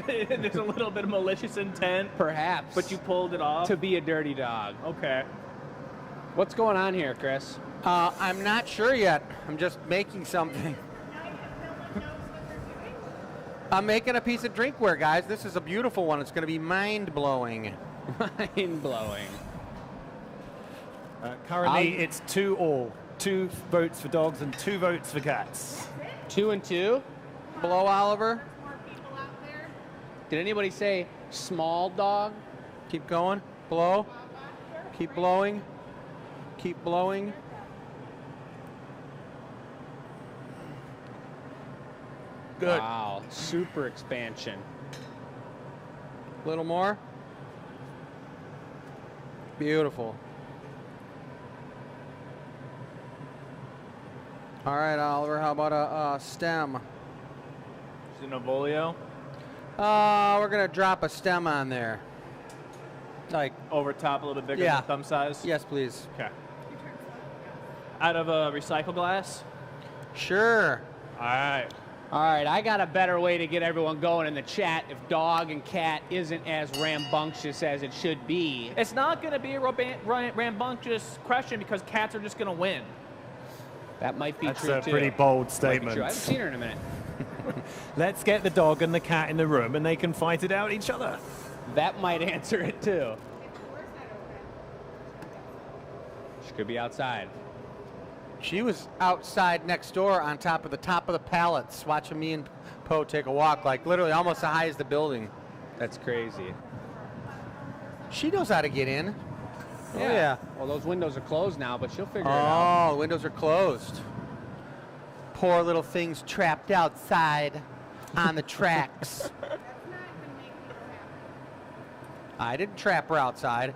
C: a little bit of malicious intent,
B: Perhaps.
C: but you pulled it off.
B: to be a dirty dog.
C: Okay.
B: What's going on here, Chris?
D: I'm not sure yet. I'm just making something. I'm making a piece of drinkware, guys. This is a beautiful one. It's going to be mind-blowing.
B: Mind blowing.
E: Currently, it's 2 all. 2 votes for dogs and 2 votes for cats.
B: 2 and 2.
D: Blow, Oliver.
A: More people out there.
B: Did anybody say small dog?
D: Keep going. Blow. Keep blowing. Keep blowing. Good.
B: Wow. Super expansion.
D: A little more. Beautiful. All right, Oliver, how about a stem?
C: Is it an Avolio?
D: We're going to drop a stem on there. Like,
C: Over top, a little bit bigger
D: Yeah.
C: than thumb size?
D: yes, please.
C: Okay. Out of a recycle glass?
D: Sure.
C: All right.
B: All right, I got a better way to get everyone going in the chat if dog and cat isn't as rambunctious as it should be.
C: It's not going to be a rambunctious question because cats are just going to win.
B: That might be
E: That's
B: true
E: a
B: too.
E: pretty bold
B: Might be
E: statement.
B: true. I haven't seen her in a minute.
E: Let's get the dog and the cat in the room and they can fight it out each other.
B: That might answer it too. She could be outside.
D: She was outside next door on top of the pallets watching me and Poe take a walk, like literally almost as high as the building.
B: That's crazy.
D: She knows how to get in. Oh, yeah.
B: Well, those windows are closed now, but she'll figure it out.
D: Oh, the windows are closed. Poor little things trapped outside on the tracks. I didn't trap her outside.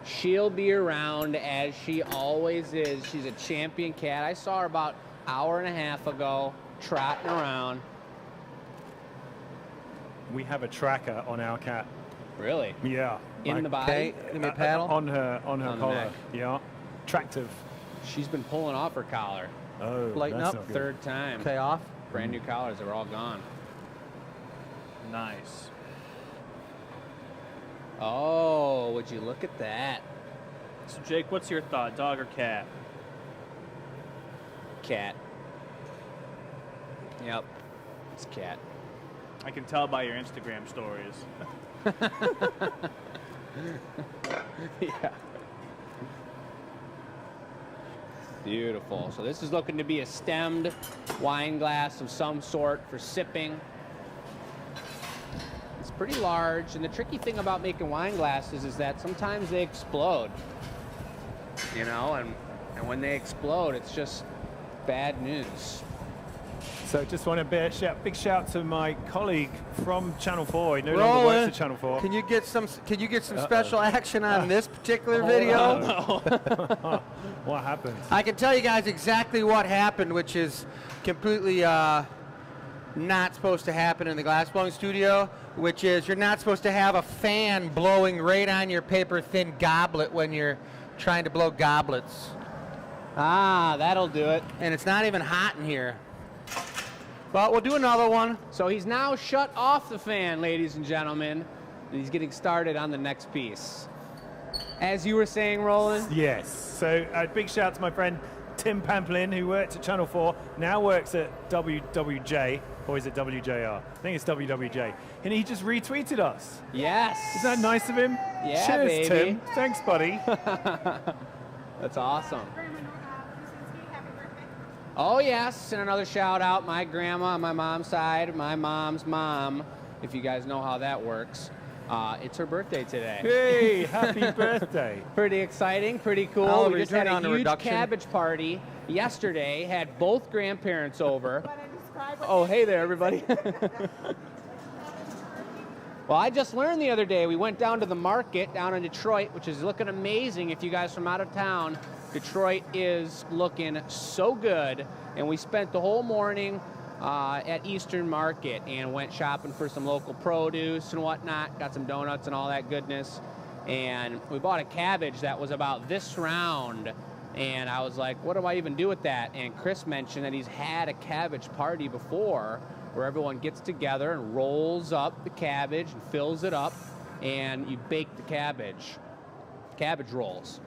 B: She'll be around as she always is. She's a champion cat. I saw her about an hour and a half ago, trotting around.
E: We have a tracker on our cat.
B: Really?
E: Yeah.
B: In the body?
D: Okay, give me a paddle.
E: On her
B: On the
E: collar.
B: neck.
E: Yeah. Attractive.
B: She's been pulling off her collar.
E: Oh,
D: Lighten
E: that's
D: up.
E: not good.
B: Third time.
D: Okay, off.
B: Brand new collars are all gone.
C: Nice.
B: Oh, would you look at that?
C: So Jake, what's your thought, dog or cat?
B: Cat. Yep. It's cat.
C: I can tell by your Instagram stories.
B: Yeah. Beautiful. So this is looking to be a stemmed wine glass of some sort for sipping. It's pretty large, and the tricky thing about making wine glasses is that sometimes they explode. You know, and when they explode, it's just bad news.
E: So just want to big shout to my colleague from Channel 4. He no longer works at Channel 4.
D: Can you get some special action on this particular video?
E: What happened?
D: I can tell you guys exactly what happened, which is completely not supposed to happen in the glass blowing studio, which is you're not supposed to have a fan blowing right on your paper thin goblet when you're trying to blow goblets.
B: Ah, that'll do it.
D: And it's not even hot in here. But we'll do another one.
B: So he's now shut off the fan, ladies and gentlemen. And he's getting started on the next piece. As you were saying, Roland?
E: Yes. So a big shout to my friend Tim Pamplin, who worked at Channel 4, now works at WWJ, or is it WJR? I think it's WWJ. And he just retweeted us.
B: Yes.
E: Is that nice of him?
B: Yeah,
E: Cheers,
B: baby.
E: Tim. Thanks, buddy.
B: That's awesome. Oh, yes, and another shout out, my grandma on my mom's side, my mom's mom, if you guys know how that works. It's her birthday today.
E: Hey, happy birthday.
B: Pretty exciting, pretty cool.
D: Oliver,
B: We just
D: you
B: had
D: turned
B: a
D: on the
B: huge
D: reduction.
B: cabbage party yesterday, had both grandparents over. Oh, hey there, everybody. Well, I just learned the other day, we went down to the market down in Detroit, which is looking amazing. If you guys from out of town, Detroit is looking so good. And we spent the whole morning at Eastern Market and went shopping for some local produce and whatnot. Got some donuts and all that goodness. And we bought a cabbage that was about this round. And I was like, what do I even do with that? And Chris mentioned that he's had a cabbage party before where everyone gets together and rolls up the cabbage and fills it up, and you bake the cabbage rolls.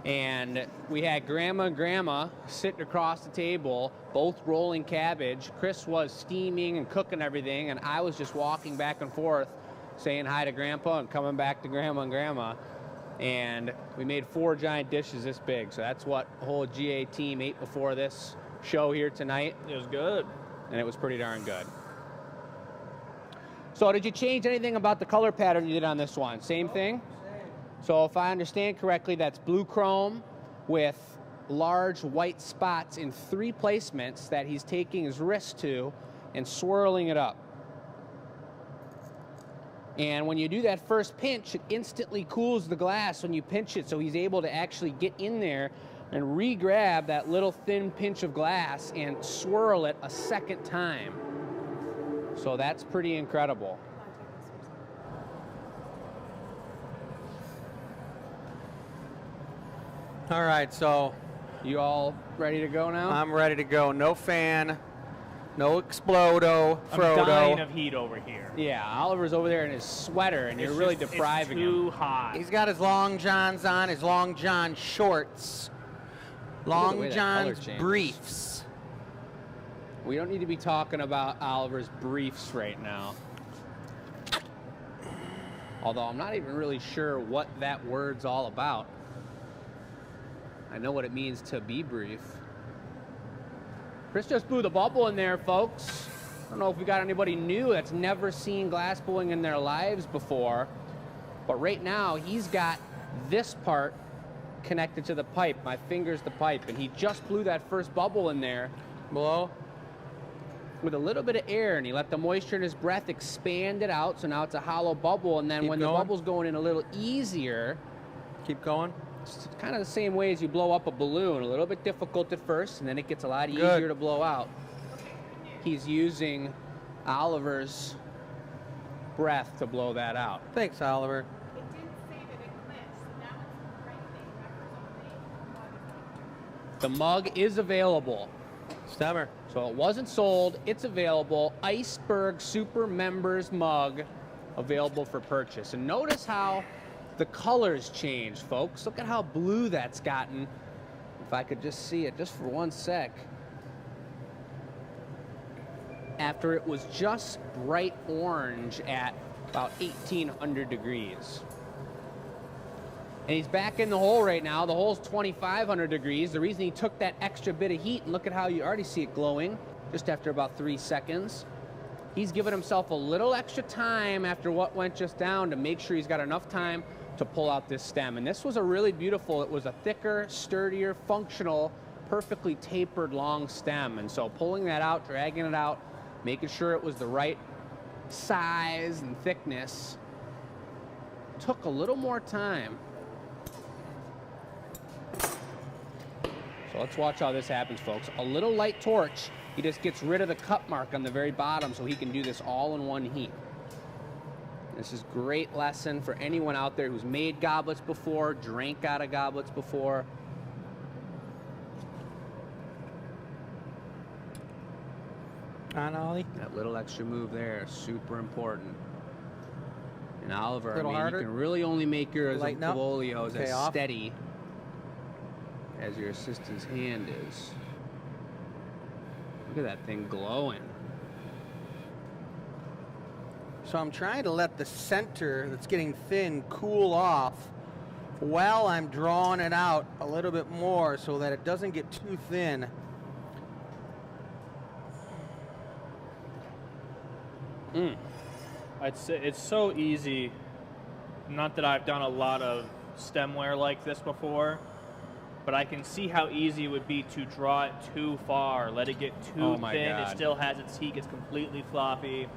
B: And we had Grandma and Grandma sitting across the table, both rolling cabbage. Chris was steaming and cooking everything, and I was just walking back and forth, saying hi to Grandpa and coming back to Grandma and Grandma. And we made 4 giant dishes this big, so that's what the whole GA team ate before this show here tonight.
C: It was good.
B: And it was pretty darn good. So did you change anything about the color pattern you did on this one? Same thing? So if I understand correctly, that's blue chrome with large white spots in 3 placements that he's taking his wrist to and swirling it up. And when you do that first pinch, it instantly cools the glass when you pinch it, so he's able to actually get in there and re-grab that little thin pinch of glass and swirl it a second time. So that's pretty incredible.
D: All right, so
B: You all ready to go now?
D: I'm ready to go. No fan, no explodo,
C: I'm
D: Frodo.
C: dying of heat over here.
B: Yeah, Oliver's over there in his sweater, and you're
C: It's
B: really
C: just-
B: depriving
C: it's too
B: him.
C: hot.
D: He's got his long johns on, his long john shorts,
B: the
D: long
B: way that color
D: johns
B: changes.
D: briefs.
B: We don't need to be talking about Oliver's briefs right now. Although I'm not even really sure what that word's all about. I know what it means to be brief. Chris just blew the bubble in there, folks. I don't know if we got anybody new that's never seen glass blowing in their lives before. But right now, he's got this part connected to the pipe. My finger's the pipe. And he just blew that first bubble in there.
D: Blow.
B: With a little bit of air, and he let the moisture in his breath expand it out, so now it's a hollow bubble. And then
D: Keep
B: when
D: going.
B: the bubble's going in a little easier,
D: Keep going.
B: it's kind of the same way as you blow up a balloon. A little bit difficult at first, and then it gets a lot
D: Good.
B: easier to blow out. He's using Oliver's breath to blow that out.
D: Thanks, Oliver.
A: It didn't say that it clinched, so now it's the right thing.
B: The mug is available.
D: Stemmer.
B: So it wasn't sold, it's available. Iceberg Super Members mug available for purchase. And notice how the colors change, folks. Look at how blue that's gotten. If I could just see it just for 1 sec. After it was just bright orange at about 1800 degrees. And he's back in the hole right now. The hole's 2500 degrees. The reason he took that extra bit of heat, and look at how you already see it glowing just after about 3 seconds. He's given himself a little extra time after what went just down to make sure he's got enough time to pull out this stem. And this was a really beautiful, it was a thicker, sturdier, functional, perfectly tapered long stem. And so pulling that out, dragging it out, making sure it was the right size and thickness took a little more time. So let's watch how this happens, folks. A little light torch, he just gets rid of the cut mark on the very bottom so he can do this all in one heat. This is a great lesson for anyone out there who's made goblets before, drank out of goblets before.
D: On Ollie.
B: That little extra move there, super important. And Oliver, I
D: Little
B: mean,
D: harder.
B: you can really only make your
D: Lighten up.
B: Zavolios
D: Okay,
B: as
D: off.
B: steady as your assistant's hand is. Look at that thing glowing.
D: So I'm trying to let the center that's getting thin cool off while I'm drawing it out a little bit more so that it doesn't get too thin.
C: I'd say it's so easy. Not that I've done a lot of stemware like this before, but I can see how easy it would be to draw it too far, let it get too
B: Oh my
C: thin.
B: God.
C: It still has its heat, it's completely floppy.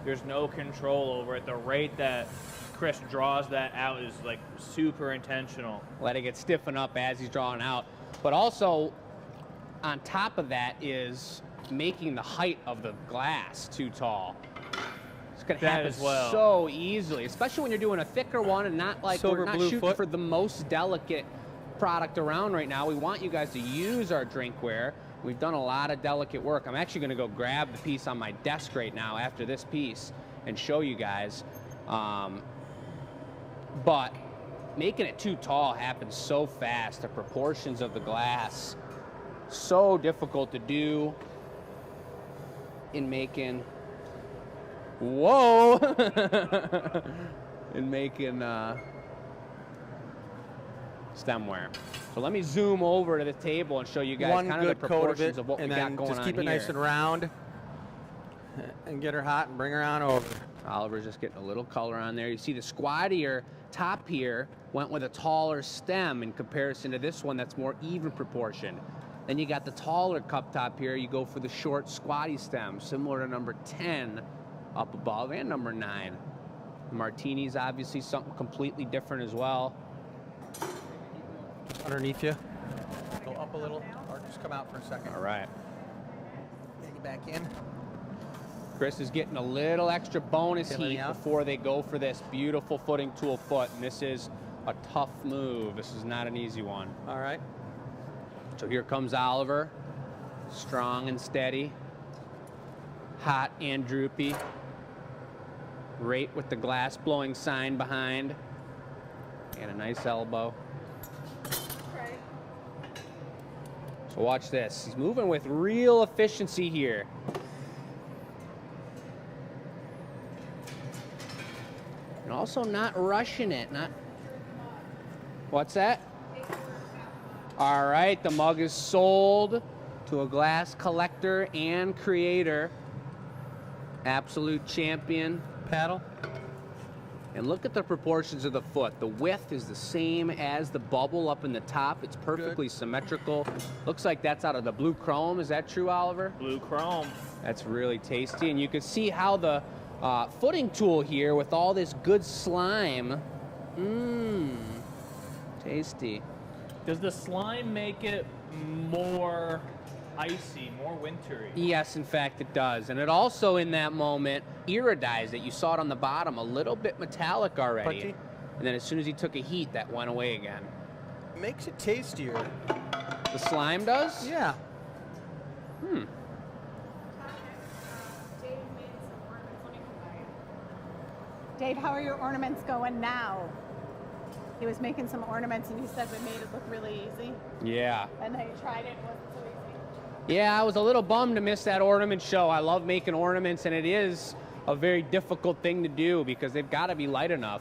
C: There's no control over it. The rate that Chris draws that out is like super intentional.
B: Letting it stiffen up as he's drawing out. But also, on top of that is making the height of the glass too tall. It's going to
C: That
B: happen
C: as well.
B: so easily, especially when you're doing a thicker one and not like
D: Silver
B: we're not
D: blue
B: shooting
D: foot.
B: for the most delicate product around right now. We want you guys to use our drinkware. We've done a lot of delicate work. I'm actually going to go grab the piece on my desk right now after this piece and show you guys. But making it too tall happens so fast. The proportions of the glass, so difficult to do in making, whoa, in making stemware. So let me zoom over to the table and show you guys
D: One
B: kind of the
D: good coat of
B: proportions
D: it,
B: of what we
D: and
B: got
D: then
B: going
D: just
B: on
D: keep it
B: here.
D: nice and round and get her hot and bring her on over.
B: Oliver's just getting a little color on there. You see the squattier top here went with a taller stem in comparison to this one that's more even proportioned. Then you got the taller cup top here. You go for the short squatty stem, similar to number 10 up above and number 9. The martini's obviously something completely different as well.
D: Underneath you. Go up a little or just come out for a second.
B: All right.
D: Get you back in.
B: Chris is getting a little extra bonus
D: Okay, let me
B: heat
D: out.
B: before they go for this beautiful footing tool foot. And this is a tough move. This is not an easy one.
D: All right.
B: So here comes Oliver, strong and steady, hot and droopy, right with the glass blowing sign behind, and a nice elbow. So watch this. He's moving with real efficiency here. And also not rushing it. Not. What's that? All right, the mug is sold to a glass collector and creator. Absolute champion.
D: Paddle.
B: And look at the proportions of the foot. The width is the same as the bubble up in the top. It's perfectly symmetrical. Looks like that's out of the blue chrome. Is that true, Oliver?
C: Blue chrome.
B: That's really tasty. And you can see how the footing tool here with all this good slime. Tasty.
C: Does the slime make it more icy, more wintry?
B: Yes, in fact, it does. And it also, in that moment, iridized it. You saw it on the bottom, a little bit metallic already.
D: Punchy.
B: And then as soon as he took a heat, that went away again.
D: Makes it tastier.
B: The slime does?
D: Yeah.
A: Dave, how are your ornaments going now? He was making some ornaments, and he said they made it look really easy.
B: Yeah.
A: And then he tried it, and it wasn't so easy.
B: Yeah, I was a little bummed to miss that ornament show. I love making ornaments, and it is a very difficult thing to do because they've got to be light enough.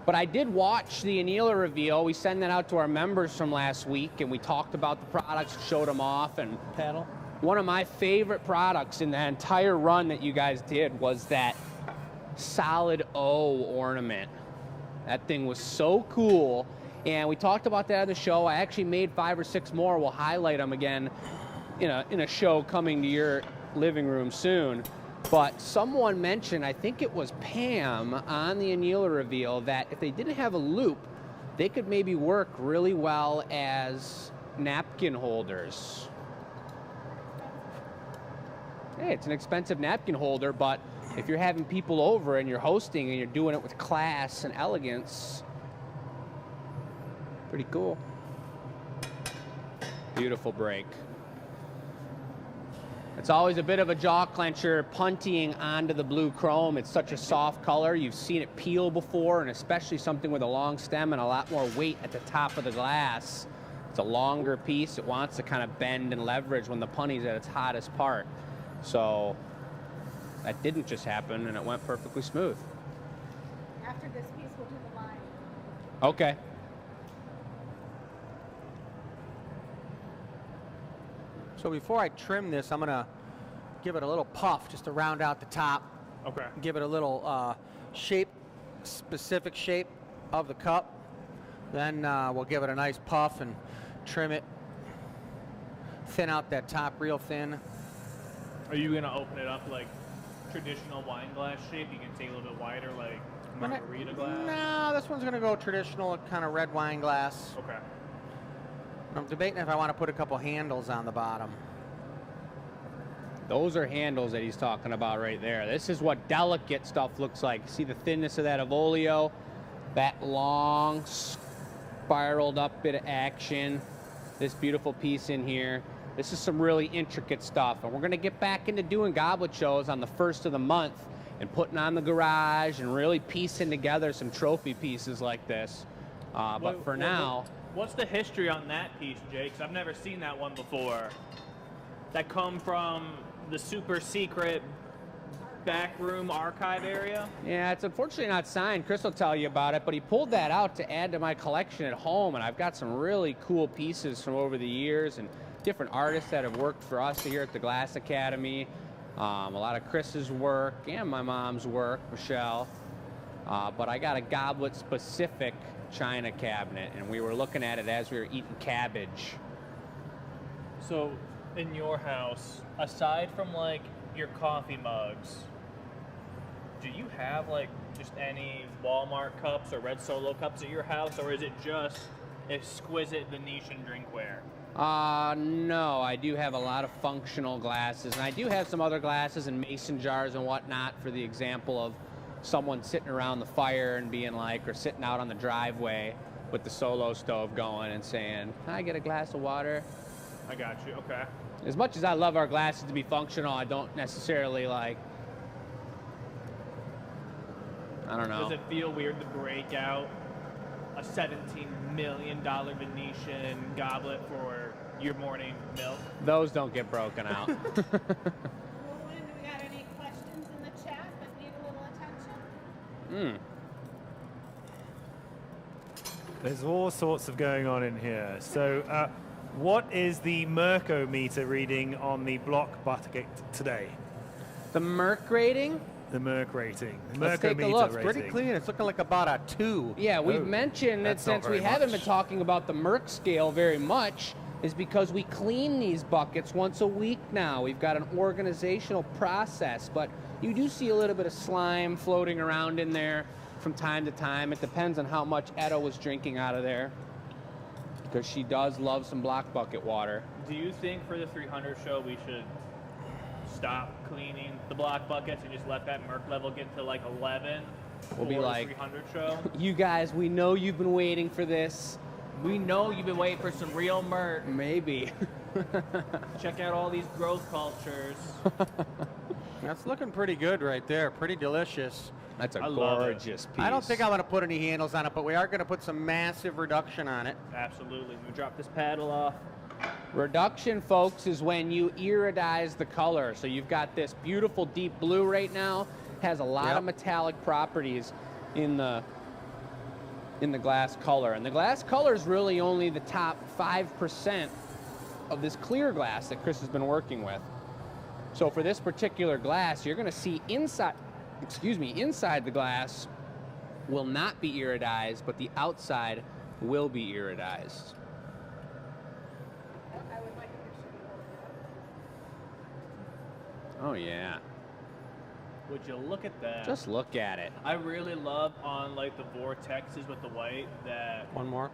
B: But I did watch the annealer reveal. We sent that out to our members from last week, and we talked about the products, showed them off, and
C: Paddle.
B: one of my favorite products in the entire run that you guys did was that solid O ornament. That thing was so cool, and we talked about that at the show. I actually made 5 or 6 more. We'll highlight them again in a show coming to your living room soon. But someone mentioned, I think it was Pam on the annealer reveal, that if they didn't have a loop, they could maybe work really well as napkin holders. Hey, it's an expensive napkin holder, but if you're having people over and you're hosting and you're doing it with class and elegance, pretty cool. Beautiful break. It's always a bit of a jaw clencher punting onto the blue chrome. It's such a soft color. You've seen it peel before, and especially something with a long stem and a lot more weight at the top of the glass. It's a longer piece. It wants to kind of bend and leverage when the punty's at its hottest part. So that didn't just happen, and it went perfectly smooth.
A: After this piece, we'll do the line.
B: Okay.
D: So before I trim this, I'm gonna give it a little puff just to round out the top.
C: Okay.
D: Give it a little shape, specific shape of the cup. Then we'll give it a nice puff and trim it. Thin out that top real thin.
C: Are you gonna open it up like traditional wine glass shape? You can take a little bit wider, like margarita glass.
D: No, this one's gonna go traditional, kind of red wine glass.
C: Okay.
D: I'm debating if I want to put a couple handles on the bottom.
B: Those are handles that he's talking about right there. This is what delicate stuff looks like. See the thinness of that Avolio? That long, spiraled up bit of action. This beautiful piece in here. This is some really intricate stuff. And we're going to get back into doing goblet shows on the 1st of the month and putting on the garage and really piecing together some trophy pieces like this. But for now...
C: What's the history on that piece, Jake? 'Cause I've never seen that one before. That come from the super secret backroom archive area?
B: Yeah, it's unfortunately not signed. Chris will tell you about it, but he pulled that out to add to my collection at home, and I've got some really cool pieces from over the years and different artists that have worked for us here at the Glass Academy. A lot of Chris's work and my mom's work, Michelle. But I got a goblet-specific china cabinet, and we were looking at it as we were eating cabbage.
C: So, in your house, aside from like your coffee mugs, do you have like just any Walmart cups or red Solo cups at your house, or is it just exquisite Venetian drinkware?
B: No, I do have a lot of functional glasses, and I do have some other glasses and mason jars and whatnot for the example of someone sitting around the fire and being like, or sitting out on the driveway with the Solo stove going and saying, can I get a glass of water?
C: I got you, okay.
B: As much as I love our glasses to be functional, I don't necessarily like, I don't know.
C: Does it feel weird to break out a $17 million Venetian goblet for your morning milk?
B: Those don't get broken out.
A: Well, Lynn, do we got any questions in the chat that need a little attention?
E: There's all sorts of going on in here. So, what is the Mercometer reading on the block bucket today?
B: The Merc rating?
E: The Merc rating. The
B: Let's take a look.
D: It's
E: rating.
D: pretty clean. It's looking like about a 2.
B: Yeah, we've
E: Oh,
B: mentioned it
E: that's not
B: since we
E: very
B: haven't
E: much.
B: been talking about the Merc scale very much, is because we clean these buckets once a week now. We've got an organizational process, but you do see a little bit of slime floating around in there from time to time. It depends on how much Etta was drinking out of there, because she does love some block bucket water.
C: Do you think for the 300 show we should stop cleaning the block buckets and just let that merc level get to like 11?
B: We'll be
C: for the
B: like,
C: 300 show?
B: You guys, we know you've been waiting for this.
C: We know you've been waiting for some real merc.
B: Maybe.
C: Check out all these growth cultures.
D: That's looking pretty good right there. Pretty delicious.
B: That's a
C: I love it.
B: gorgeous piece.
D: I don't think I'm going to put any handles on it, but we are going to put some massive reduction on it.
C: Absolutely. We drop this paddle off.
B: Reduction, folks, is when you iridize the color. So you've got this beautiful deep blue right now. Has a lot of metallic properties in the glass color. And the glass color is really only the top 5% of this clear glass that Chris has been working with. So for this particular glass, you're going to see inside the glass will not be iridized, but the outside will be iridized.
A: I would like a picture of
B: Oh yeah,
C: Would you look at that?
B: just look at it.
C: I really love on like the vortexes with the white that
D: One more.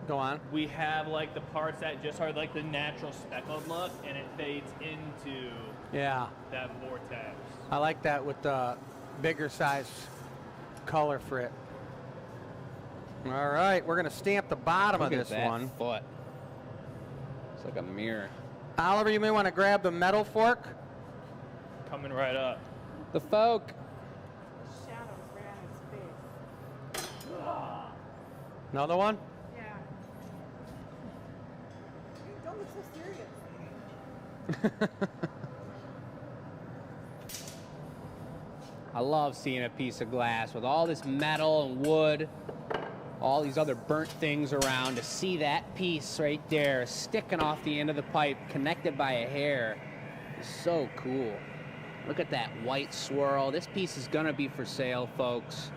D: Go on.
C: we have like the parts that just are like the natural speckled look, and it fades into
D: Yeah.
C: that vortex.
D: I like that with the bigger size color for it. All right, we're going to stamp the bottom
B: Look
D: of
B: at
D: this
B: that
D: one.
B: foot. It's like a mirror.
D: Oliver, you may want to grab the metal fork.
C: Coming right up.
B: The folk.
A: shadows right on his face.
D: Another one.
A: Yeah. Don't look so serious.
B: I love seeing a piece of glass with all this metal and wood, all these other burnt things around. To see that piece right there sticking off the end of the pipe, connected by a hair, is so cool. Look at that white swirl. This piece is gonna be for sale, folks.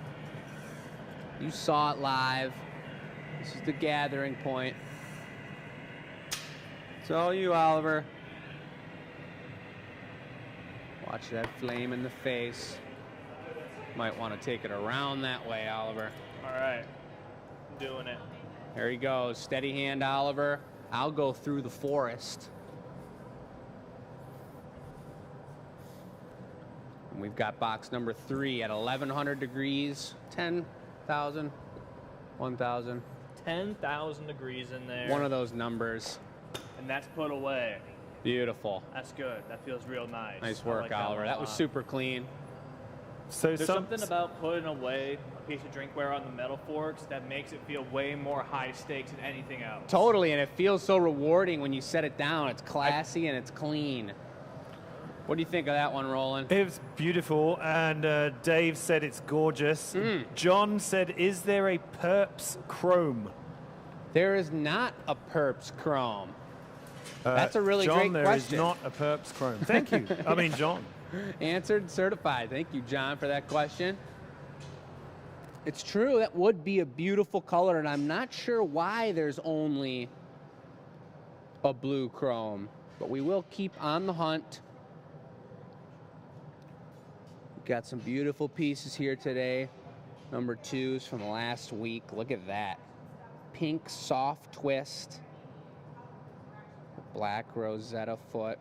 B: You saw it live. This is the gathering point.
D: It's all you, Oliver.
B: Watch that flame in the face. Might want to take it around that way, Oliver.
C: All right. I'm doing it.
B: There he goes. Steady hand, Oliver. I'll go through the forest. And we've got box number 3 at 1100 degrees, 10,000, 1,000.
C: 10,000 degrees in there.
B: One of those numbers.
C: And that's put away.
B: Beautiful.
C: That's good. That feels real nice.
B: Nice
C: I
B: work,
C: like that
B: Oliver.
C: one a
B: That was
C: lot.
B: super clean.
E: So
C: There's something about putting away a piece of drinkware on the metal forks that makes it feel way more high stakes than anything else.
B: Totally, and it feels so rewarding when you set it down. It's classy and it's clean. What do you think of that one, Roland?
E: It was beautiful, and Dave said it's gorgeous. John said, "Is there a Perps Chrome?"
B: There is not a Perps Chrome. That's a really
E: John,
B: great
E: there
B: question.
E: is not a Perps Chrome. Thank you. I mean, John.
B: Answered, certified. Thank you, John, for that question. It's true, that would be a beautiful color, and I'm not sure why there's only a blue chrome, but we will keep on the hunt. Got some beautiful pieces here today. Number 2s from last week. Look at that. Pink soft twist. Black Rosetta foot.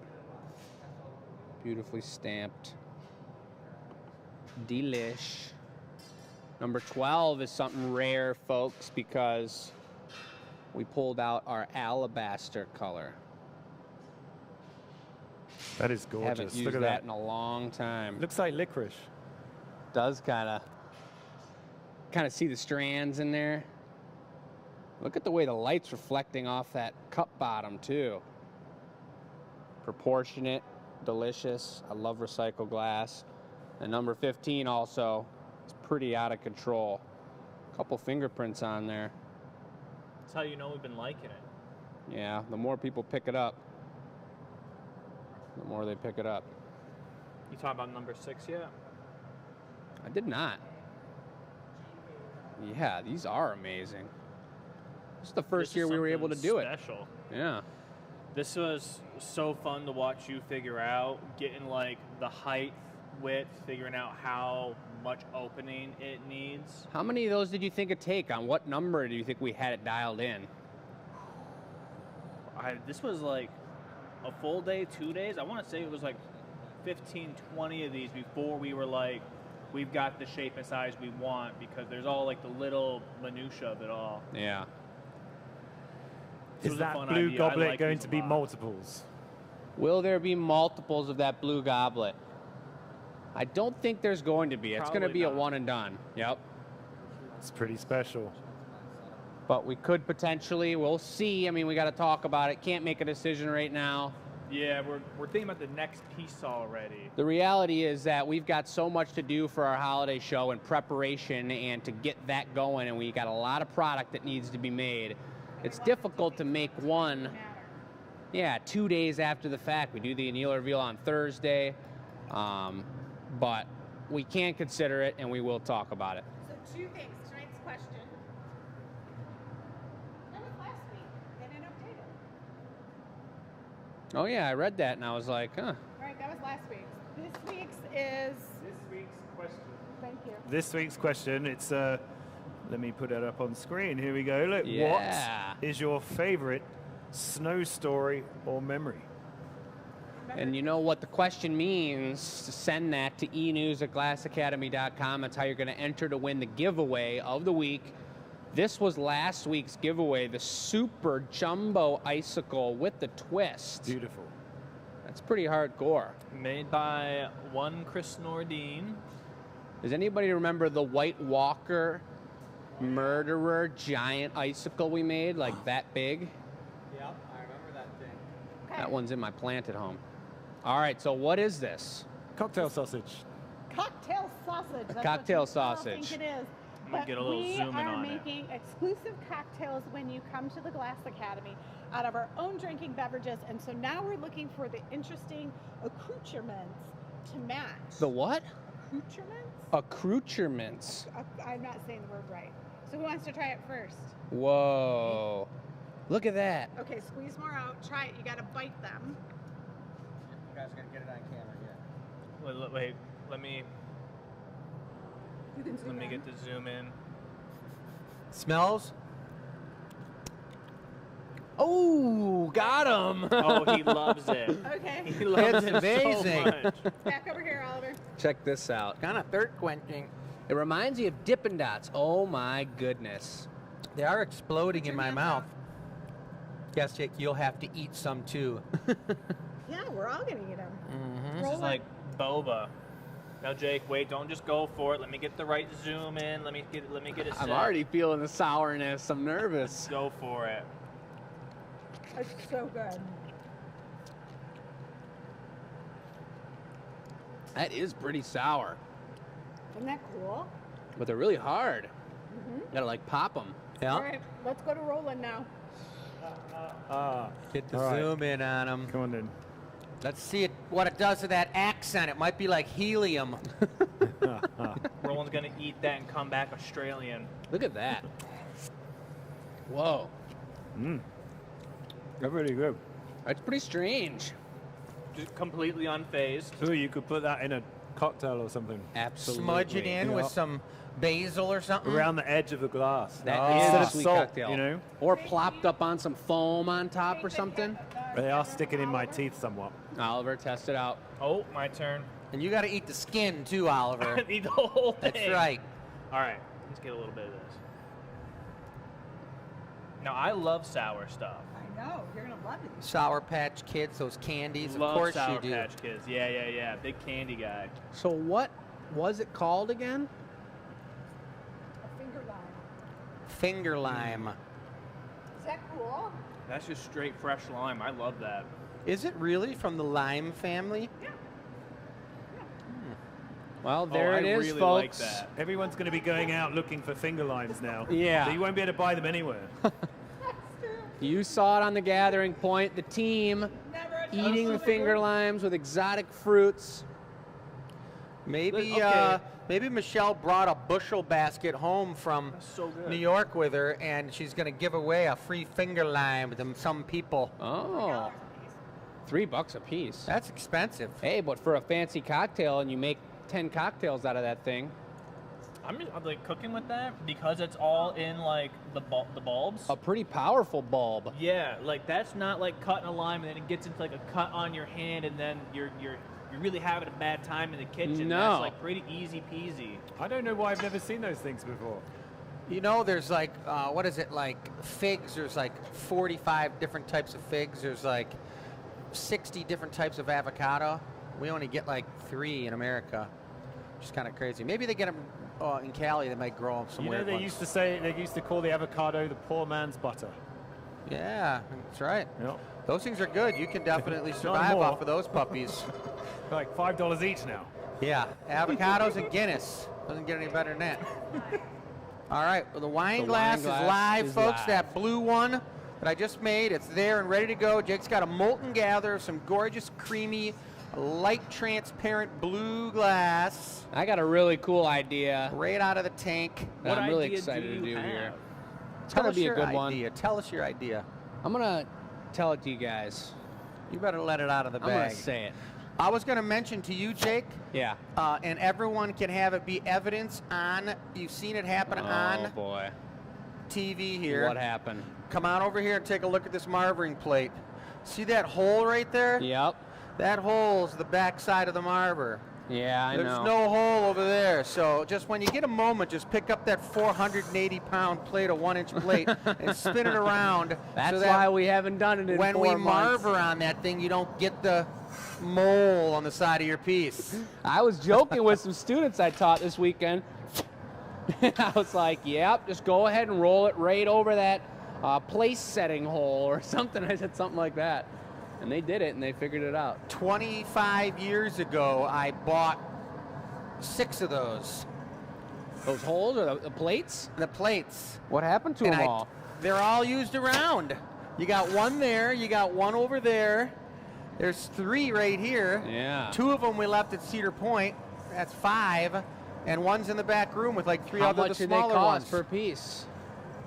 B: Beautifully stamped. Delish. Number 12 is something rare, folks, because we pulled out our alabaster color.
E: That is gorgeous.
B: Haven't used
E: Look at
B: that
E: that.
B: in a long time.
E: Looks like licorice.
B: Does kind of see the strands in there. Look at the way the light's reflecting off that cup bottom too. Proportionate, delicious. I love recycled glass. And number 15 also, it's pretty out of control. Couple fingerprints on there.
C: That's how you know we've been liking it.
B: Yeah, the more people pick it up, the more they pick it up.
C: You talking about number 6 yet?
B: I did not. Yeah, these are amazing. This is the first
C: This is
B: year we were able to
C: something
B: do it.
C: special.
B: Yeah.
C: This was so fun to watch you figure out, getting like the height, width, figuring out how much opening it needs.
B: How many of those did you think it'd take? On what number do you think we had it dialed in?
C: This was like a full day, 2 days. I want to say it was like 15, 20 of these before we were like, we've got the shape and size we want, because there's all like the little minutia of it all.
B: Yeah.
C: This
E: Is
C: was a
E: that
C: fun
E: blue
C: idea. I
E: goblet
C: like
E: going
C: these
E: to
C: a
E: be
C: lot.
E: multiples?
B: Will there be multiples of that blue goblet? I don't think there's going to be. It's going to
C: Probably
B: be a
C: not.
B: one and done. Yep.
E: It's pretty special.
B: But we could potentially, we'll see. I mean, we got to talk about it. Can't make a decision right now.
C: Yeah, we're thinking about the next piece already.
B: The reality is that we've got so much to do for our holiday show and preparation and to get that going, and we got a lot of product that needs to be made. It's difficult to make one, 2 days after the fact. We do the anneal reveal on Thursday, but we can consider it, and we will talk about it.
A: So 2 things. Tonight's question. That was last week. They didn't update it.
B: Oh, yeah, I read that, and I was like, huh.
A: All right, that was last week's. This week's is.
E: This week's question.
A: Thank you.
E: This week's question, it's, let me put it up on screen. Here we go. Look,
B: Yeah.
E: what is your favorite snow story or memory?
B: And you know what the question means? Send that to enews@glassacademy.com. That's how you're going to enter to win the giveaway of the week. This was last week's giveaway, the Super Jumbo Icicle with the twist.
E: Beautiful.
B: That's pretty hardcore.
C: Made by one Chris Nordine.
B: Does anybody remember the White Walker Murderer giant icicle we made, like that big?
D: Yep, I remember that thing.
A: Okay.
B: That one's in my plant at home. All right, so what is this?
E: Cocktail sausage.
A: Cocktail sausage. That's
B: Cocktail
A: what you all
B: sausage.
A: think it is.
C: I'm gonna
A: But
C: get a little
A: we
C: zoom in
A: are
C: on it.
A: making exclusive cocktails when you come to the Glass Academy out of our own drinking beverages, and so now we're looking for the interesting accoutrements to match.
B: The what?
A: Accoutrements?
B: Accoutrements.
A: I'm not saying the word right. So who wants to try it first?
B: Whoa. Look at that.
A: Okay, squeeze more out. Try it. You got to bite them.
D: You guys are gonna get it on camera, yeah.
C: Wait, let me
A: You can zoom in.
C: get the zoom in.
D: Smells?
B: Oh, got him.
C: Oh, he loves it.
A: Okay.
C: He loves
D: It's
C: it
D: amazing.
C: so much.
A: Back over here, Oliver.
B: Check this out.
D: Kind of thirst quenching.
B: It reminds me of Dippin' Dots. Oh my goodness.
D: They are exploding in my
A: hands
D: mouth. Yes, Jake, you'll have to eat some too.
A: Yeah, we're all going to eat them.
C: This is like boba. Now, Jake, wait! Don't just go for it. Let me get the right zoom in. Let me get it.
B: I'm
C: set.
B: already feeling the sourness. I'm nervous.
C: Go for it.
A: It's so good.
B: That is pretty sour,
A: Isn't that cool?
B: but they're really hard. Gotta like pop them.
D: Yeah.
A: All right, let's go to Roland now.
D: Get the
E: All right.
D: zoom in on them.
E: Come on then.
D: Let's see what it does to that accent. It might be like helium.
C: Roland's gonna eat that and come back Australian.
B: Look at that. Whoa.
E: They're really good.
B: That's pretty strange.
C: Just completely unfazed.
E: Ooh, you could put that in a cocktail or something.
B: Absolutely.
D: Smudge it in
E: Yeah.
D: with some basil or something.
E: Around the edge of the glass.
B: That is
E: Instead
B: a
E: of
B: sweet
E: salt,
B: cocktail.
E: you know?
B: Or plopped up on some foam on top or something.
E: They are sticking in my teeth somewhat.
B: Oliver, test it out.
C: Oh, my turn.
D: And you got to eat the skin too, Oliver.
C: Eat the whole thing.
D: That's right.
C: All right, let's get a little bit of this. Now, I love sour stuff.
A: I know, you're going to love it.
D: Sour Patch Kids, those candies.
C: Love
D: of course
C: Sour
D: you do.
C: Patch Kids. Yeah. Big candy guy.
B: So what was it called again?
A: A finger lime.
D: Finger lime.
A: Is that cool?
C: That's just straight fresh lime. I love that.
D: Is it really from the lime family?
B: Well, there
C: I
B: it is,
C: really like
B: folks.
C: that.
E: Everyone's going to be going out looking for finger limes now.
B: Yeah.
E: So you won't be able to buy them anywhere.
B: You saw it on the gathering point. The team
A: Never
B: eating the finger limes with exotic fruits.
D: Maybe
C: Okay.
D: maybe Michelle brought a bushel basket home from
C: That's so good.
D: New York with her, and she's going to give away a free finger lime to some people.
B: Oh, $3 a piece.
D: That's expensive.
B: Hey, but for a fancy cocktail and you make 10 cocktails out of that thing,
C: I'm like cooking with that because it's all in like the bulbs.
B: a pretty powerful bulb.
C: Yeah, like that's not like cutting a lime and then it gets into like a cut on your hand and then you're really having a bad time in the kitchen.
B: No.
C: That's like pretty easy peasy.
E: I don't know why I've never seen those things before.
D: You know, there's like, what is it, like figs? There's like 45 different types of figs. There's like 60 different types of avocado. We only get like 3 in America. which is kind of crazy. Maybe they get them in Cali. They might grow them
E: You
D: somewhere.
E: know, they used to call the avocado the poor man's butter.
D: Yeah, that's right.
E: Yep.
D: Those things are good. You can definitely survive
E: more.
D: off of those puppies.
E: Like $5 each now.
D: Yeah, avocados and Guinness. Doesn't get any better than that. All right, well, the wine glass is live, folks.
B: live.
D: That blue one that I just made, it's there and ready to go. Jake's got a molten gather of some gorgeous, creamy, light transparent blue glass
B: I got a really cool idea
D: right out of the tank.
B: that
C: What
B: I'm really
C: idea
B: excited
C: do
B: to
C: you
B: do
C: have?
B: here. It's
D: Tell
B: gonna
D: us
B: be a
D: your
B: good one.
D: idea. Tell us your idea.
B: I'm gonna tell it to you guys.
D: You better let it out of the
B: I'm
D: bag.
B: gonna say it.
D: I was going to mention to you, Jake,
B: Yeah.
D: and everyone can have it be evidence on, you've seen it happen
B: Oh
D: on
B: boy.
D: TV here.
B: What happened?
D: Come on over here and take a look at this marvering plate. See that hole right there?
B: Yep.
D: That hole's the back side of the marver.
B: Yeah, I
D: There's
B: know.
D: no hole over there. So just when you get a moment, just pick up that 480-pound plate, a 1-inch plate, and spin it around.
B: That's
D: so that
B: why we haven't done it in
D: when
B: 4
D: we
B: months.
D: marver on that thing, you don't get the mole on the side of your piece.
B: I was joking with some students I taught this weekend. I was like, yep, just go ahead and roll it right over that place setting hole or something. I said something like that. And they did it, and they figured it out.
D: 25 years ago, I bought 6 of those.
B: Those holes or the plates?
D: The plates.
B: What happened to
D: And
B: them all?
D: they're all used around. You got one there, you got one over there. There's 3 right here.
B: Yeah.
D: 2 of them we left at Cedar Point. That's 5. And one's in the back room with like 3
B: How
D: other
B: much
D: the
B: did they
D: smaller
B: cost
D: ones.
B: per piece?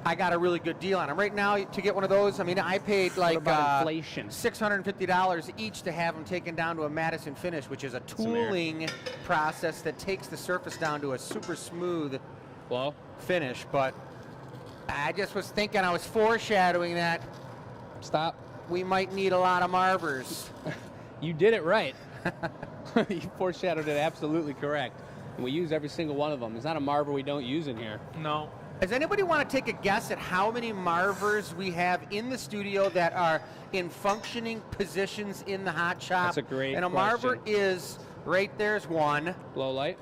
D: I got a really good deal on them. Right now, to get one of those, I mean, I paid like
B: about inflation?
D: $650 each to have them taken down to a Madison finish, which is a tooling process that takes the surface down to a super smooth
B: Well,
D: finish. But I just was thinking, I was foreshadowing that
B: stop.
D: we might need a lot of marvers.
B: You did it right. You foreshadowed it absolutely correct. And we use every single one of them. It's not a marver we don't use in here.
C: No.
D: Does anybody want to take a guess at how many marvers we have in the studio that are in functioning positions in the hot shop?
B: That's a great
D: And a marver is, right there's one.
B: Low light.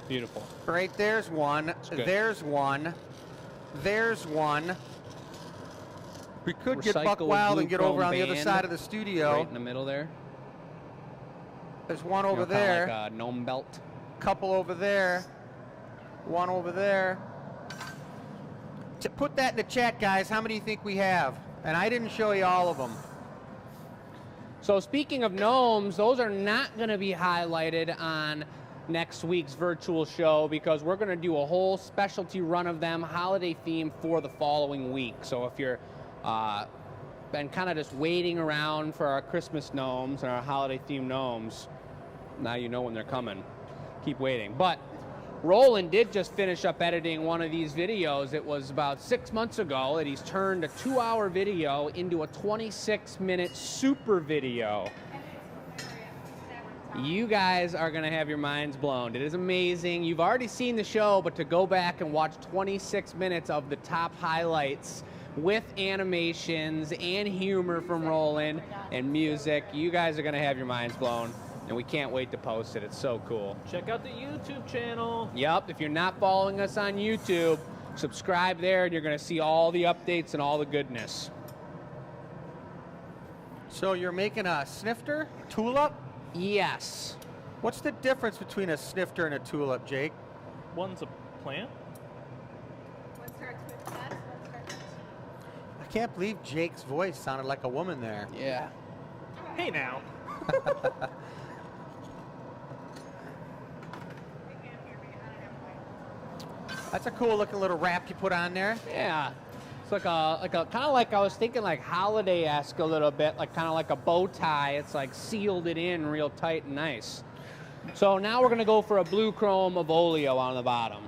B: Beautiful.
D: Right there's one.
B: good.
D: There's one. There's one. We could get buck
B: Recycled
D: wild
B: blue
D: and get over
B: chrome
D: on the other
B: band
D: side of the studio.
B: Right in the middle there.
D: There's one
B: You
D: over
B: know, kinda
D: there.
B: like a gnome belt.
D: Couple over there. One over there. Put that in the chat, guys. How many do you think we have? And I didn't show you all of them.
B: So speaking of gnomes, those are not going to be highlighted on next week's virtual show because we're going to do a whole specialty run of them, holiday theme, for the following week. So if you're been kind of just waiting around for our Christmas gnomes and our holiday themed gnomes, now you know when they're coming. Keep waiting. But Roland did just finish up editing one of these videos. It was about 6 months ago that he's turned a 2-hour video into a 26-minute super video. You guys are going to have your minds blown. It is amazing. You've already seen the show, but to go back and watch 26 minutes of the top highlights with animations and humor from Roland and music, you guys are going to have your minds blown. And we can't wait to post it. It's so cool.
C: Check out the YouTube channel.
B: Yep, if you're not following us on YouTube, subscribe there and you're going to see all the updates and all the goodness.
D: So you're making a snifter tulip?
B: Yes.
D: What's the difference between a snifter and a tulip, Jake?
C: One's a plant.
A: One starts with S, one starts with T.
D: I can't believe Jake's voice sounded like a woman there.
B: Yeah.
C: Hey now.
A: They can't hear me. I don't have a mic.
D: That's a cool looking little wrap you put on there.
B: Yeah. It's like a kind of like I was thinking like holiday-esque a little bit, like kind of like a bow tie. It's like sealed it in real tight and nice. So now we're gonna go for a blue chrome of oleo on the bottom.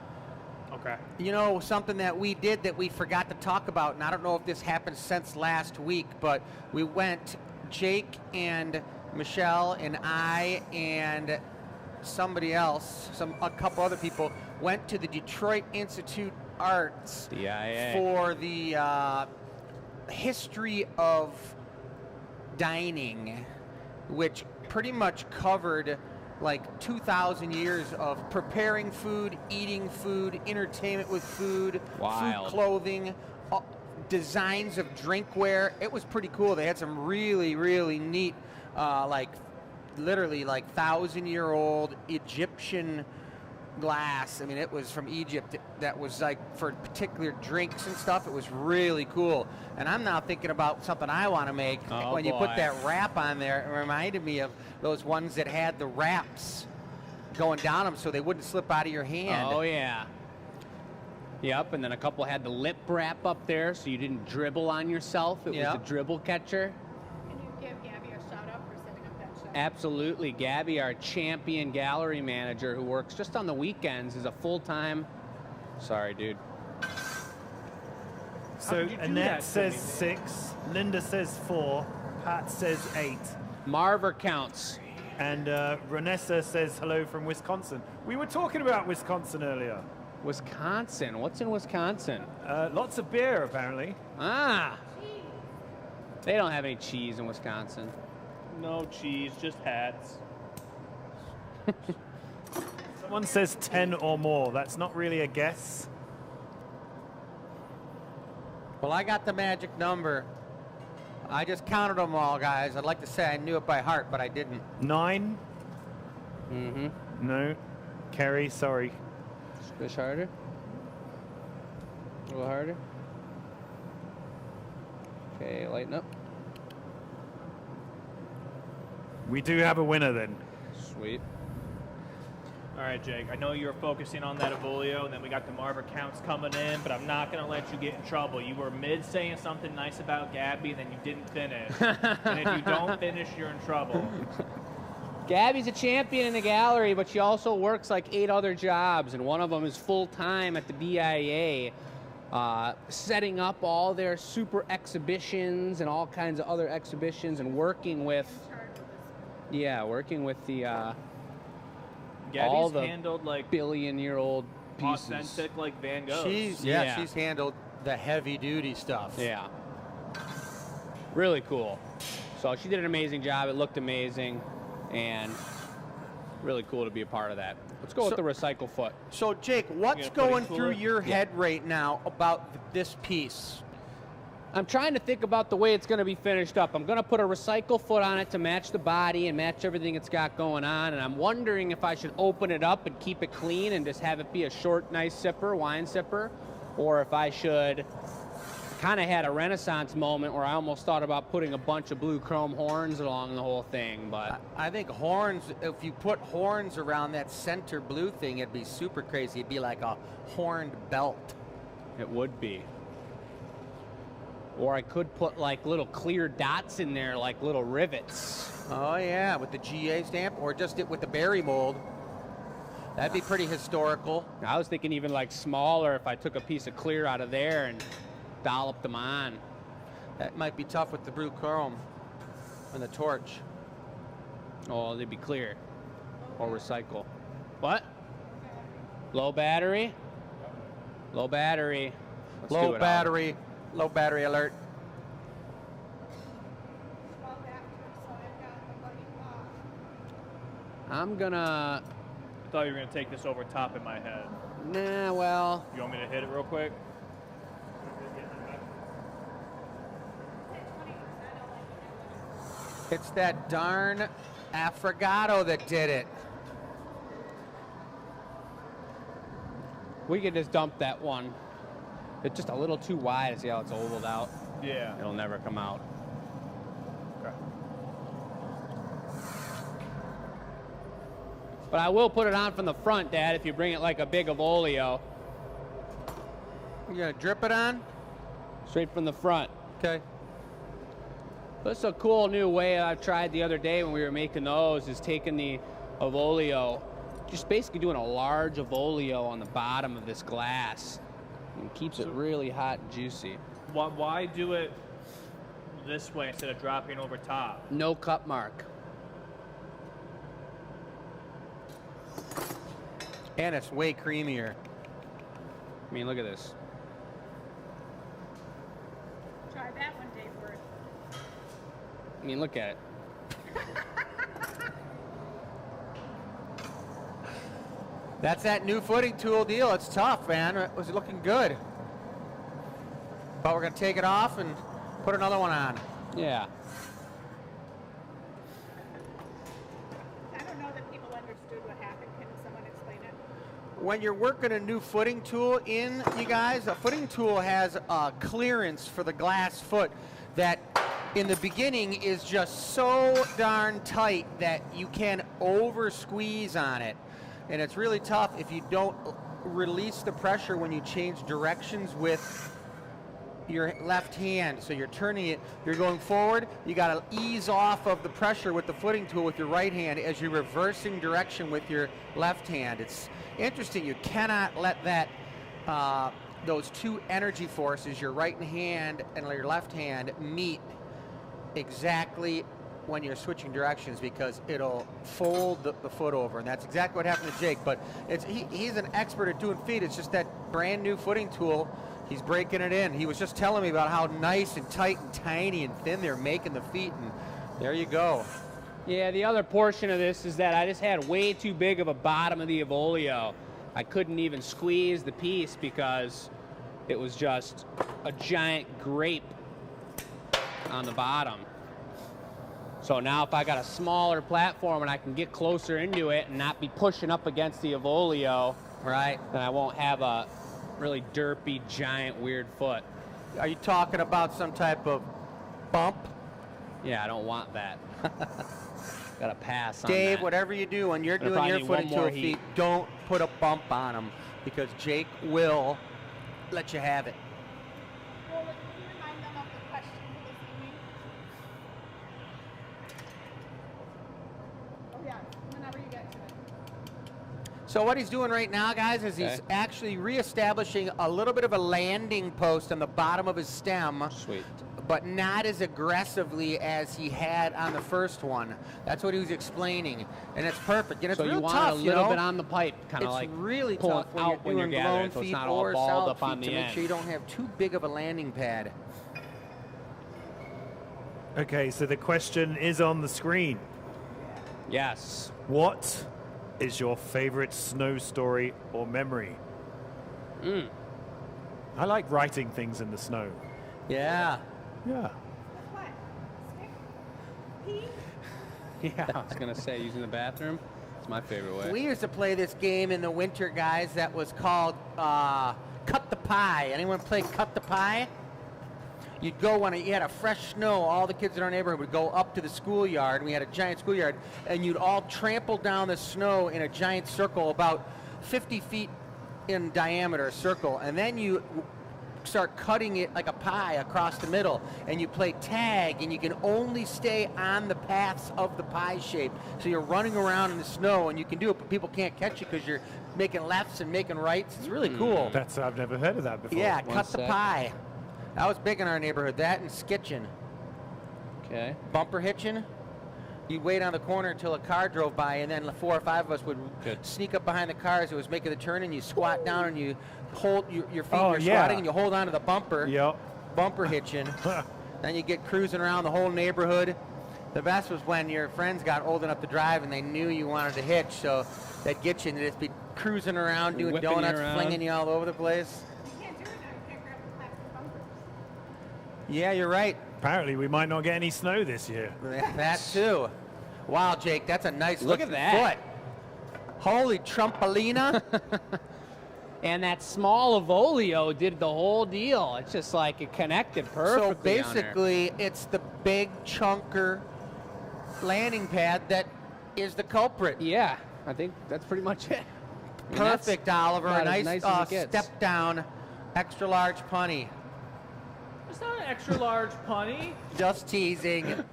C: Okay.
D: You know, something that we did that we forgot to talk about, and I don't know if this happened since last week, but we went, Jake and Michelle and I and somebody else, a couple other people, went to the Detroit Institute Arts
B: DIA.
D: for the history of dining, which pretty much covered like 2,000 years of preparing food, eating food, entertainment with food,
B: Wild.
D: food, clothing, designs of drinkware. It was pretty cool. They had some really, really neat, literally 1,000-year-old Egyptian glass. I mean, it was from Egypt. That was like for particular drinks and stuff. It was really cool. And I'm now thinking about something I want to make.
B: Oh,
D: when you put
B: boy.
D: that wrap on there, it reminded me of those ones that had the wraps going down them so they wouldn't slip out of your hand.
B: Oh, yeah. Yep, and then a couple had the lip wrap up there so you didn't dribble on yourself. It was
D: Yep.
B: a dribble catcher.
A: Can you give Gabby a shout out for setting up that show?
B: Absolutely. Gabby, our champion gallery manager who works just on the weekends, is a full-time... Sorry, dude.
E: So
C: could you do
E: Annette
C: that to
E: says
C: me?
E: 6, Linda says 4, Pat says 8,
B: Marver counts.
E: and Renessa says hello from Wisconsin. We were talking about Wisconsin earlier.
B: Wisconsin. What's in Wisconsin?
E: Lots of beer, apparently.
B: Ah! They don't have any cheese in Wisconsin.
C: No cheese, just hats.
E: Someone says 10 or more. That's not really a guess.
D: Well, I got the magic number. I just counted them all, guys. I'd like to say I knew it by heart, but I didn't.
E: 9?
B: Mm-hmm.
E: No. Kerry, sorry.
B: Push harder. A little harder. Okay, lighten up.
E: We do have a winner then.
B: Sweet.
C: All right, Jake, I know you were focusing on that Evolio, and then we got the Marver counts coming in, but I'm not going to let you get in trouble. You were mid saying something nice about Gabby, and then you didn't finish. And if you don't finish, you're in trouble.
B: Gabby's a champion in the gallery, but she also works like 8 other jobs, and one of them is full-time at the BIA, setting up all their super exhibitions and all kinds of other exhibitions and working with, working with the
C: Gabby's
B: all the
C: handled like
B: billion-year-old pieces.
C: authentic like Van Gogh.
D: She's handled the heavy-duty stuff.
B: Yeah. Really cool. So she did an amazing job. It looked amazing. And really cool to be a part of that. Let's go with the recycle foot.
D: So, Jake, what's
C: You gonna put
D: going
C: it
D: through
C: cooler?
D: your head right now about this piece?
B: I'm trying to think about the way it's going to be finished up. I'm going to put a recycle foot on it to match the body and match everything it's got going on. And I'm wondering if I should open it up and keep it clean and just have it be a short, nice sipper, wine sipper, or if I should... Kind of had a renaissance moment where I almost thought about putting a bunch of blue chrome horns along the whole thing, but
D: I think horns, if you put horns around that center blue thing, it'd be super crazy. It'd be like a horned belt.
B: it would be. Or I could put like little clear dots in there, like little rivets.
D: Oh, yeah, with the GA stamp, or just it with the berry mold. That'd be pretty historical.
B: I was thinking even like smaller if I took a piece of clear out of there and dolloped them on.
D: That might be tough with the blue chrome and the torch.
B: Oh, they'd be clear. Or recycle. What? Low battery? Low battery. Let's do
D: Low
B: it all.
D: battery alert.
B: I'm gonna...
C: I thought you were going to take this over top in my head.
B: Nah, well...
C: You want me to hit it real quick?
D: It's that darn Affogato that did it.
B: We could just dump that one. It's just a little too wide. See how it's ovaled out?
C: Yeah.
B: It'll never come out.
C: Okay.
B: But I will put it on from the front, Dad, if you bring it like a big Evolio.
D: You gonna drip it on?
B: Straight from the front.
D: Okay.
B: That's a cool new way I've tried the other day when we were making those, is taking the Evolio, just basically doing a large Evolio on the bottom of this glass. And keeps it really hot and juicy.
C: Why do it this way instead of dropping over top?
B: No cut mark.
D: And it's way creamier.
B: I mean, look at this.
A: Try that one, Dave Worth.
B: I mean, look at it.
D: That's that new footing tool deal. It's tough, man. It was looking good. But we're going to take it off and put another one on.
B: Yeah.
A: I don't know that people understood what happened. Can someone explain it?
D: When you're working a new footing tool in, you guys, a footing tool has a clearance for the glass foot that in the beginning is just so darn tight that you can over squeeze on it. And it's really tough if you don't release the pressure when you change directions with your left hand. So you're turning it, you're going forward, you got to ease off of the pressure with the footing tool with your right hand as you're reversing direction with your left hand. It's interesting, you cannot let that those two energy forces, your right hand and your left hand, meet exactly when you're switching directions, because it'll fold the foot over, and that's exactly what happened to Jake. But he's an expert at doing feet. It's just that brand new footing tool, he's breaking it in. He was just telling me about how nice and tight and tiny and thin they're making the feet, and there you go.
B: Yeah, the other portion of this is that I just had way too big of a bottom of the Evolio. I couldn't even squeeze the piece because it was just a giant grape on the bottom. So now if I got a smaller platform and I can get closer into it and not be pushing up against the Evolio,
D: Right.
B: then I won't have a really derpy, giant, weird foot.
D: Are you talking about some type of bump?
B: Yeah, I don't want that. Got to pass on
D: Dave,
B: that.
D: whatever you do when you're
B: Gonna
D: doing your
B: probably need one
D: footing
B: more
D: tool
B: heat.
D: feet, don't put a bump on them, because Jake will let you have it.
A: Well, can you remind them of the question for this evening? Oh, yeah, whenever you get to it.
D: So what he's doing right now, guys, is he's
B: Okay.
D: actually reestablishing a little bit of a landing post on the bottom of his stem,
B: Sweet.
D: but not as aggressively as he had on the first one. That's what he was explaining, and it's perfect. And it's
B: So
D: real
B: you want
D: tough,
B: it a little
D: you know?
B: bit on the pipe, kind of
D: It's
B: like
D: really
B: pulling
D: tough when
B: out
D: you're
B: when you're
D: doing
B: gathering,
D: blown
B: so it's
D: feet
B: not all
D: or
B: balled
D: solid
B: up on
D: feet
B: the
D: to make
B: end.
D: sure you don't have too big of a landing pad.
E: Okay, so the question is on the screen.
B: Yes.
E: What is your favorite snow story or memory? I like writing things in the snow.
D: Yeah.
E: Yeah.
A: What? Stick? Pee?
B: Yeah, I was going to say using the bathroom. It's my favorite way.
D: We used to play this game in the winter, guys, that was called Cut the Pie. Anyone play Cut the Pie? You'd go when you had a fresh snow, all the kids in our neighborhood would go up to the schoolyard. We had a giant schoolyard, and you'd all trample down the snow in a giant circle about 50 feet in diameter circle, and then you start cutting it like a pie across the middle, and you play tag, and you can only stay on the paths of the pie shape. So you're running around in the snow, and you can do it, but people can't catch you because you're making lefts and making rights. It's really cool.
E: I've never heard of that before.
D: Yeah,
B: One
D: cut the
B: sec.
D: pie. That was big in our neighborhood. That and skitching.
B: Okay.
D: Bumper hitching. You'd wait on the corner until a car drove by, and then 4 or 5 of us would
B: Good.
D: sneak up behind the car as it was making the turn, and you squat down and you hold your feet,
E: Oh,
D: you're
E: yeah.
D: squatting, and you hold onto the bumper.
E: Yep.
D: Bumper hitching. Then you get cruising around the whole neighborhood. The best was when your friends got old enough to drive and they knew you wanted to hitch, so they'd get you and they'd just be cruising around, doing
B: Whipping you
D: donuts,
B: around.
D: flinging you all over the place.
A: You can't do it now. You can't grab the plastic bumpers.
D: Yeah, you're right.
E: Apparently, we might not get any snow this year.
D: That too. Wow, Jake, that's a nice
B: Look at
D: looking
B: that.
D: foot. Holy Trumpolina.
B: And that small Evolio did the whole deal. It's just like it connected perfectly.
D: So
B: on there.
D: basically, it's the big chunker landing pad that is the culprit.
B: Yeah, I think that's pretty much it. I mean, that's
D: Perfect, Oliver.
B: about
D: A
B: as
D: nice,
B: nice as it gets.
D: step down, extra large punny.
C: It's not an extra large punny.
D: Just teasing.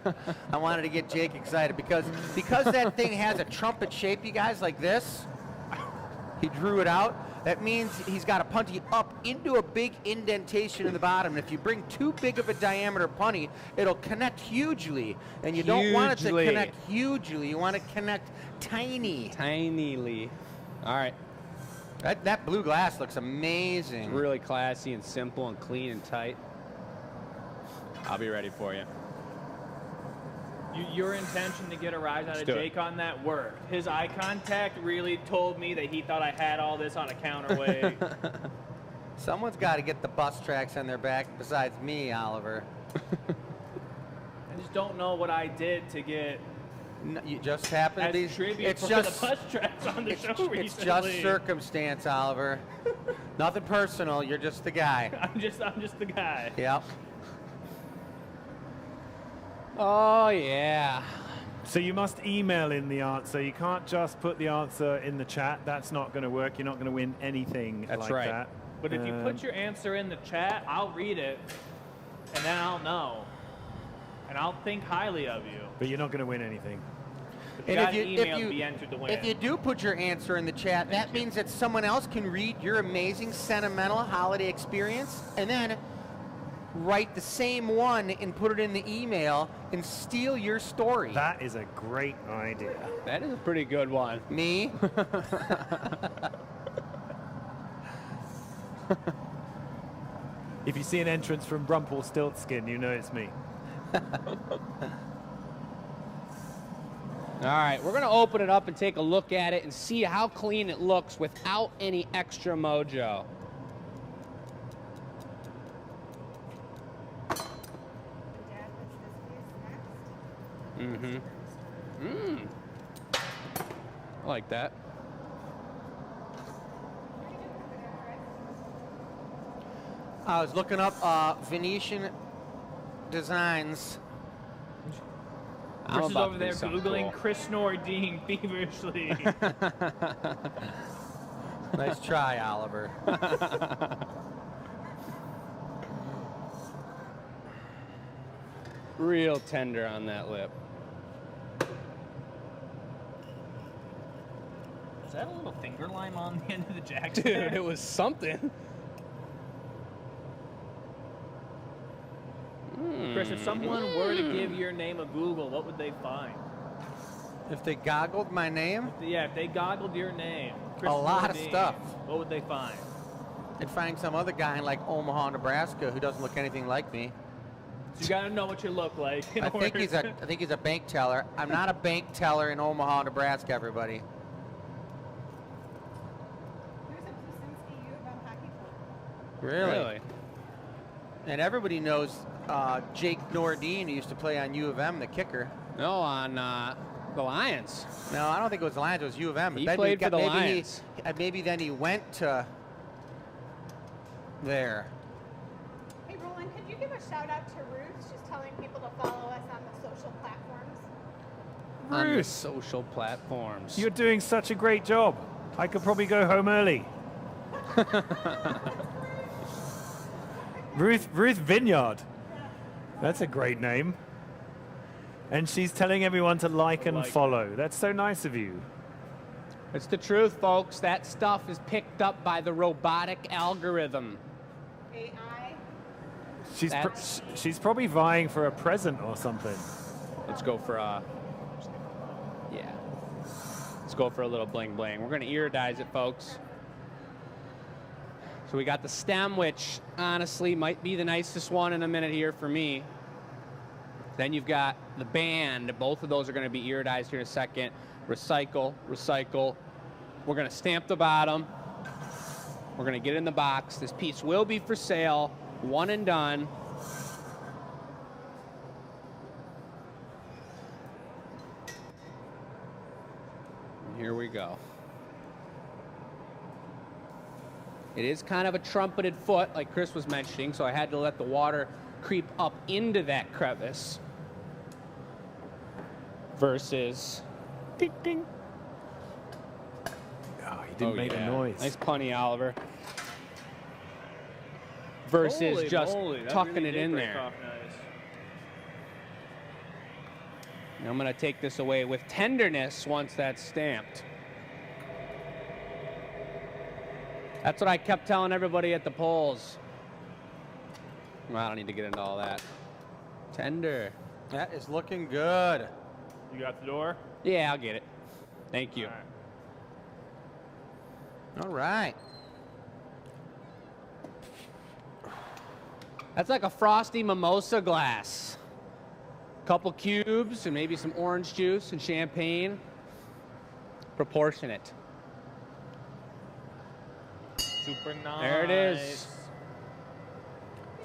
D: I wanted to get Jake excited because that thing has a trumpet shape, you guys, like this. He drew it out. That means he's got a punty up into a big indentation in the bottom. And if you bring too big of a diameter punty, it'll connect hugely. And you don't want it to
B: Hugely.
D: connect hugely. You want it to connect tiny.
B: Tinily. All right.
D: That blue glass looks amazing.
B: It's really classy and simple and clean and tight. I'll be ready for you.
C: Your intention to get a rise out of
B: do it.
C: Jake on that worked. His eye contact really told me that he thought I had all this on a counterweight.
D: Someone's got to get the bus tracks on their back besides me, Oliver.
C: I just don't know what I did to get
D: No, you just happen to be.
C: as tribute for the bus tracks on the show recently.
D: It's just circumstance, Oliver. Nothing personal. You're just the guy.
C: I'm just the guy.
D: Yep.
B: Oh, yeah.
E: So you must email in the answer. You can't just put the answer in the chat. That's not going to work. You're not going to win anything
B: That's
E: like
B: right.
E: that.
C: But if you put your answer in the chat, I'll read it, and then I'll know. And I'll think highly of you.
E: But you're not going to win anything.
C: You got an email to be entered to win.
D: If you do put your answer in the chat, that means that someone else can read your amazing sentimental holiday experience and then write the same one and put it in the email and steal your story.
E: That is a great idea.
B: That is a pretty good one.
D: Me?
E: If you see an entrance from Rumpelstiltskin, you know it's me.
B: All right, we're going to open it up and take a look at it and see how clean it looks without any extra mojo. Mm-hmm. I like that.
D: I was looking up Venetian designs.
B: I'm
C: Chris is
B: about
C: over
B: to
C: there
B: do something
C: Googling
B: cool.
C: Chris Nordine feverishly.
D: Nice try, Oliver.
B: Real tender on that lip.
C: Is that a little finger lime on the end of the jacket?
B: Dude,
C: there?
B: it was something.
C: Chris, if someone were to give your name a Google, what would they find?
D: If they goggled my name,
C: Yeah, if they goggled your name, Chris
D: A lot of
C: Nordine,
D: stuff.
C: What would they find?
D: I'd find some other guy in like Omaha, Nebraska who doesn't look anything like me.
C: So you gotta know what you look like.
D: I think he's a bank teller. I'm not a bank teller in Omaha, Nebraska, everybody.
A: There's a Kusinski U of M hockey club.
D: Really? And everybody knows Jake Nordine, who used to play on U of M, the kicker.
B: No, on the Lions.
D: No, I don't think it was the Lions. It was U of M.
B: He played for the Lions.
D: Maybe then he went to there.
A: Hey, Roland, could you give a shout out to Ruth? She's telling people to follow us on the social platforms.
B: On the
E: Ruth.
B: social platforms.
E: You're doing such a great job. I could probably go home early. Ruth Vineyard. That's a great name. And she's telling everyone to like and follow. That's so nice of you.
B: It's the truth, folks. That stuff is picked up by the robotic algorithm.
A: AI.
E: She's probably vying for a present or something.
B: Let's go for Let's go for a little bling bling. We're gonna iridize it, folks. So we got the stem, which honestly might be the nicest one in a minute here for me. Then you've got the band. Both of those are gonna be iridized here in a second. Recycle, recycle. We're gonna stamp the bottom. We're gonna get it in the box. This piece will be for sale, one and done. Here we go. It is kind of a trumpeted foot, like Chris was mentioning, so I had to let the water creep up into that crevice. Versus... Ding, ding.
E: Oh, you didn't make a noise.
B: Nice punny, Oliver. Versus
C: Holy
B: just
C: moly, that
B: tucking
C: really
B: it
C: did
B: in
C: break
B: there.
C: off nice.
B: And I'm going to take this away with tenderness once that's stamped. That's what I kept telling everybody at the polls. Well, I don't need to get into all that. Tender.
D: That is looking good.
C: You got the door?
B: Yeah, I'll get it. Thank you.
C: All right.
D: All right.
B: That's like a frosty mimosa glass. Couple cubes and maybe some orange juice and champagne. Proportionate.
C: Super nice.
B: There it is.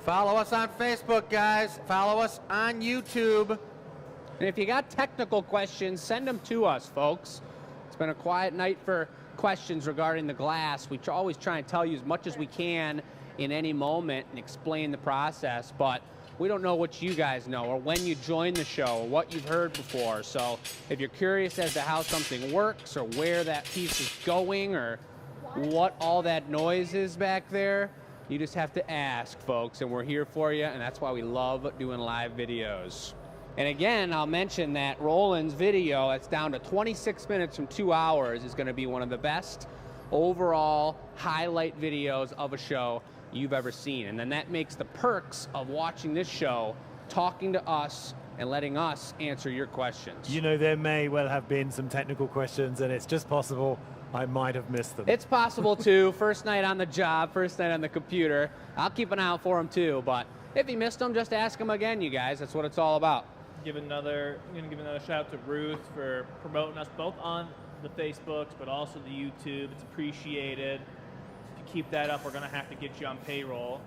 D: Follow us on Facebook, guys. Follow us on YouTube.
B: And if you got technical questions, send them to us, folks. It's been a quiet night for questions regarding the glass. We always try and tell you as much as we can in any moment and explain the process, but we don't know what you guys know or when you join the show or what you've heard before. So if you're curious as to how something works or where that piece is going or what all that noise is back there, you just have to ask, folks, and we're here for you, and that's why we love doing live videos. And again, I'll mention that Roland's video, that's down to 26 minutes from 2 hours, is going to be one of the best overall highlight videos of a show you've ever seen. And then that makes the perks of watching this show, talking to us, and letting us answer your questions.
E: You know, there may well have been some technical questions, and it's just possible I might have missed them.
B: It's possible, too. First night on the job, first night on the computer. I'll keep an eye out for them, too. But if you missed them, just ask them again, you guys. That's what it's all about.
C: I'm gonna give another shout out to Ruth for promoting us both on the Facebooks, but also the YouTube. It's appreciated. If you keep that up, we're gonna have to get you on payroll.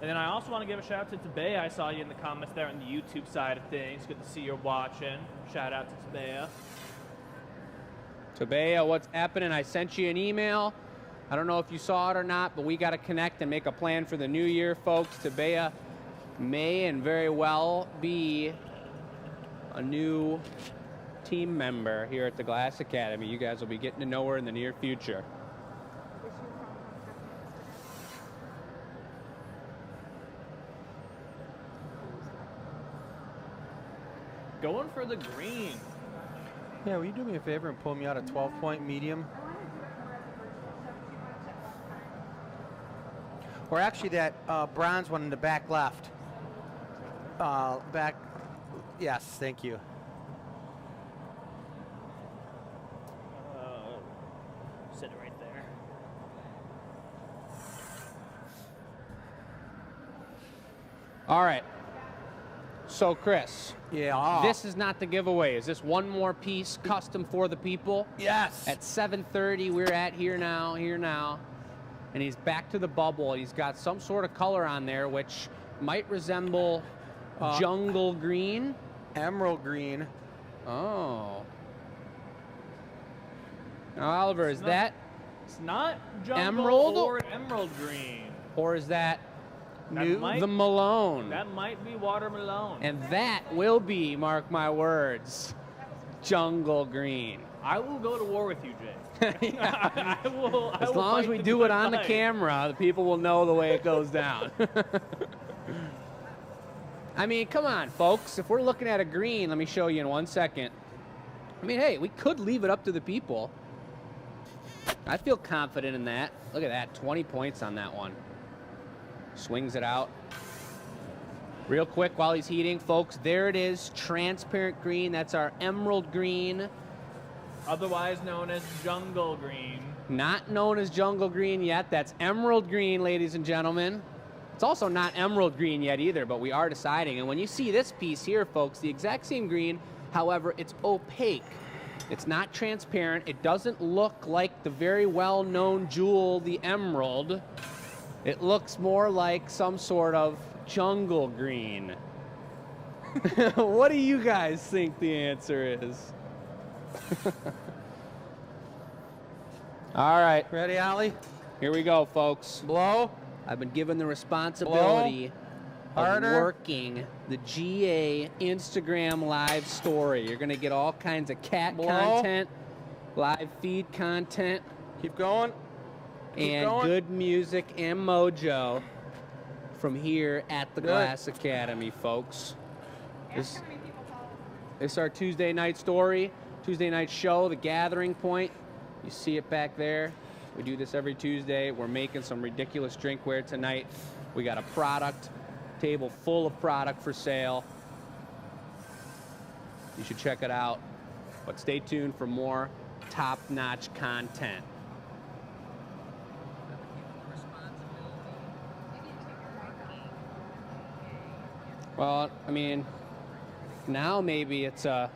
C: And then I also want to give a shout out to Tabea. I saw you in the comments there on the YouTube side of things. Good to see you're watching. Shout out to Tabea.
B: Tabea, what's happening? I sent you an email. I don't know if you saw it or not, but we got to connect and make a plan for the new year, folks. Tabea may and very well be a new team member here at the Glass Academy. You guys will be getting to know her in the near future.
C: Going for the green.
D: Yeah, will you do me a favor and pull me out a 12-point medium? Or actually that bronze one in the back left. Back, yes, thank you.
C: Sit it right there.
B: All right. So, Chris,
D: Yeah.
B: this is not the giveaway. Is this one more piece custom for the people?
D: Yes.
B: At 7:30, we're at here now, and he's back to the bubble. He's got some sort of color on there, which might resemble jungle green.
D: Emerald green.
B: Oh. Now, Oliver, is that,
C: It's not jungle
B: Emerald?
C: or emerald green.
B: or is that
C: That might-
B: the Malone?
C: That might be watermelon.
B: And that will be, mark my words, jungle green.
C: I will go to war with you, Jay. I will.
B: As long as we do it on the camera, the people will know the way it goes down. I mean, come on, folks. If we're looking at a green, let me show you in 1 second. I mean, hey, we could leave it up to the people. I feel confident in that. Look at that, 20 points on that one. Swings it out. Real quick while he's heating, folks, there it is, transparent green. That's our emerald green.
C: Otherwise known as jungle green.
B: Not known as jungle green yet. That's emerald green, ladies and gentlemen. It's also not emerald green yet either, but we are deciding. And when you see this piece here, folks, the exact same green, however, it's opaque. It's not transparent. It doesn't look like the very well-known jewel, the emerald. It looks more like some sort of jungle green. What do you guys think the answer is? All right,
D: Ready, Ollie?
B: here we go, folks.
D: Blow.
B: I've been given the responsibility of
D: Harder.
B: working the GA Instagram live story. You're going to get all kinds of cat
D: Blow.
B: content, live feed content,
D: Keep going.
B: and
D: going.
B: good music and mojo from here at the
D: Good.
B: Glass Academy, folks. This is our Tuesday night story, Tuesday night show, The Gathering Point. You see it back there. We do this every Tuesday. We're making some ridiculous drinkware tonight. We got a product table full of product for sale. You should check it out. But stay tuned for more top-notch content. Well, I mean, now maybe it's a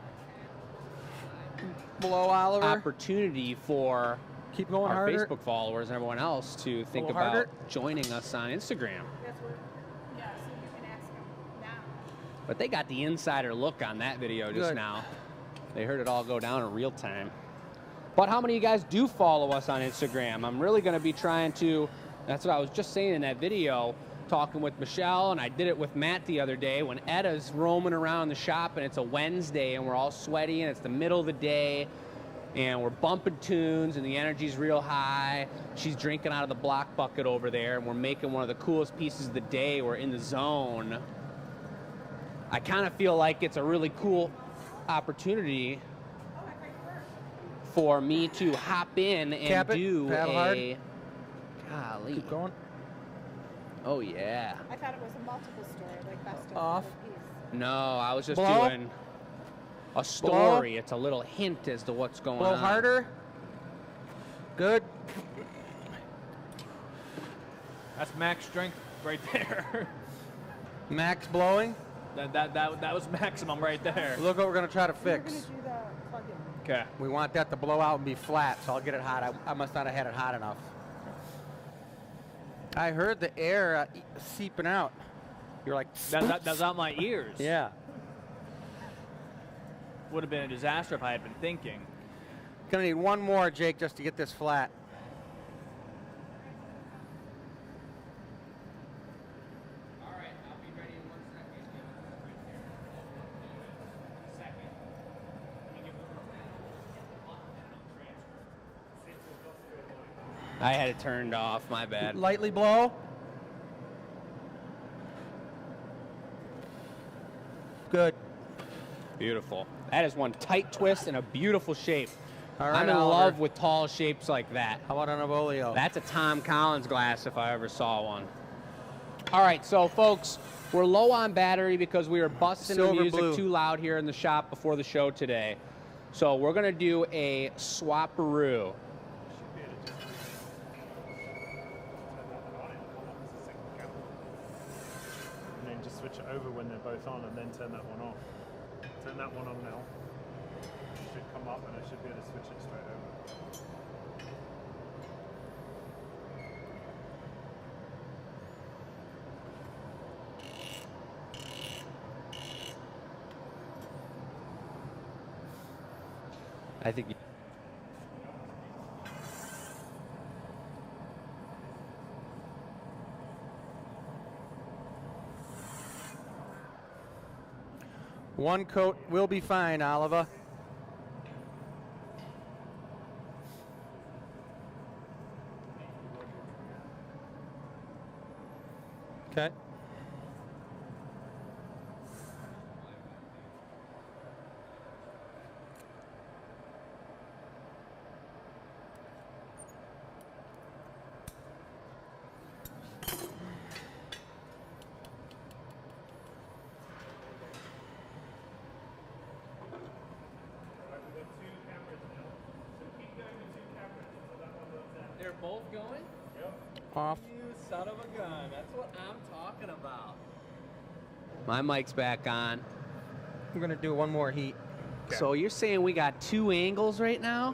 D: Blow, Oliver.
B: opportunity for
D: Keep going
B: our
D: harder.
B: Facebook followers and everyone else to think
D: little
B: about
D: harder.
B: joining us on Instagram.
A: That's what, yeah, so you can ask them now.
B: But they got the insider look on that video just
D: Good.
B: now. They heard it all go down in real time. But how many of you guys do follow us on Instagram? I'm really going to be trying to, that's what I was just saying in that video, talking with Michelle, and I did it with Matt the other day when Etta's roaming around the shop and it's a Wednesday and we're all sweaty and it's the middle of the day and we're bumping tunes and the energy's real high. She's drinking out of the block bucket over there and we're making one of the coolest pieces of the day. We're in the zone. I kind of feel like it's a really cool opportunity for me to hop in and
D: Cap it,
B: do
D: paddle
B: a... Golly.
D: Keep going.
B: Oh, yeah.
A: I thought it was a multiple story, like best of
D: Off.
A: the piece.
B: No, I was just
D: Blow.
B: doing a story. It's a little hint as to what's going
D: Blow
B: on.
D: harder. Good.
C: That's max strength right there.
D: Max blowing.
C: that was maximum right there.
D: Look what we're going to try to
A: We're
D: fix.
A: going to do the plug-in.
C: Okay.
D: We want that to blow out and be flat, so I'll get it hot. I must not have had it hot enough. I heard the air seeping out. You're like,
C: That's out my ears.
D: yeah.
C: Would have been a disaster if I had been thinking.
D: Gonna need one more, Jake, just to get this flat.
B: All right, I'll be ready in 1 second. I had it turned off, my bad.
D: Lightly blow. Good.
B: Beautiful. That is one tight twist and a beautiful shape.
D: All right,
B: I'm in
D: Oliver.
B: love with tall shapes like that.
D: How about an Avolio?
B: That's a Tom Collins glass if I ever saw one. All right, so folks, we're low on battery because we were busting the
D: Silver
B: music
D: blue.
B: too loud here in the shop before the show today. So we're gonna do a swap-a-roo.
E: And then just switch it over when they're both on and then turn that one off. Turn that one on now. It should come up and I should be able to switch it straight over.
B: I think.
D: One coat will be fine, Oliver. Okay.
B: They're both going?
D: Off.
B: You son of a gun. That's what I'm talking about. My mic's back on.
D: We're gonna do one more heat.
B: So you're saying we got two angles right now?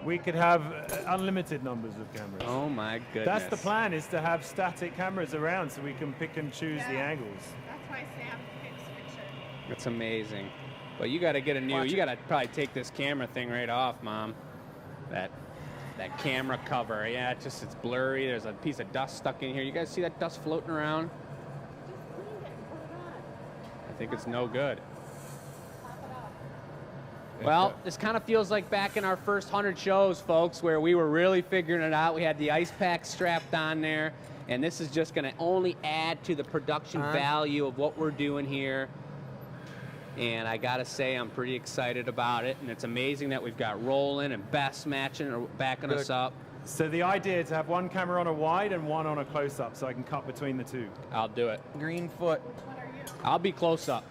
E: We could have unlimited numbers of cameras.
B: Oh my goodness.
E: That's the plan, is to have static cameras around so we can pick and choose the
A: Yeah.
E: angles.
A: That's why Sam picks picture.
B: That's amazing. But you got to get a new.
D: Watch
B: You
D: it.
B: got to probably take this camera thing right off, Mom. That camera cover. Yeah, it's blurry. There's a piece of dust stuck in here. You guys see that dust floating around?
A: Just cleaned it and put it on.
B: I think it's no good.
A: Pop it up.
B: Well, this kind of feels like back in our first 100 shows, folks, where we were really figuring it out. We had the ice pack strapped on there, and this is just going to only add to the production value of what we're doing here. And I got to say, I'm pretty excited about it, and it's amazing that we've got Roland and Bess matching or backing us
D: Good.
B: up.
E: So the idea is to have one camera on a wide and one on a close-up so I can cut between the two.
B: I'll do it.
D: Green foot.
A: Which one are you?
B: I'll be close up.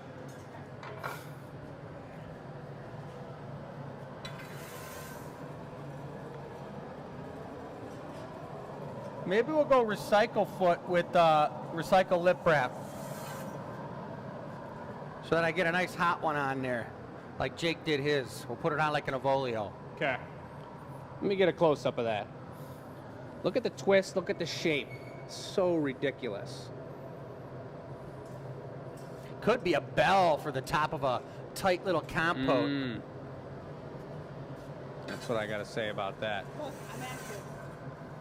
D: Maybe we'll go recycle foot with recycle lip wrap. So that I get a nice hot one on there, like Jake did his. We'll put it on like an Avolio.
C: Okay.
B: Let me get a close-up of that. Look at the twist, look at the shape. It's so ridiculous.
D: Could be a bell for the top of a tight little compote.
B: That's what I got to say about that.
A: Look, I'm active.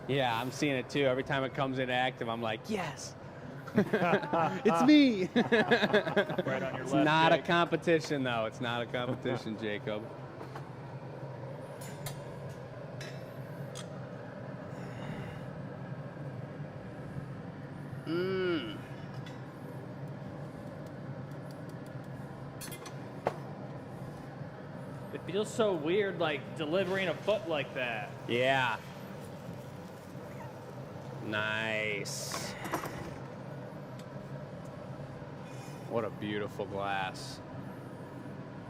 B: Yeah, I'm seeing it too. Every time it comes in active, I'm like, yes. It's me.
C: Right on your
B: It's
C: left,
B: not a
C: Jake.
B: competition, though. It's not a competition, Jacob.
C: It feels so weird, like, delivering a foot like that.
B: Yeah. Nice. What a beautiful glass.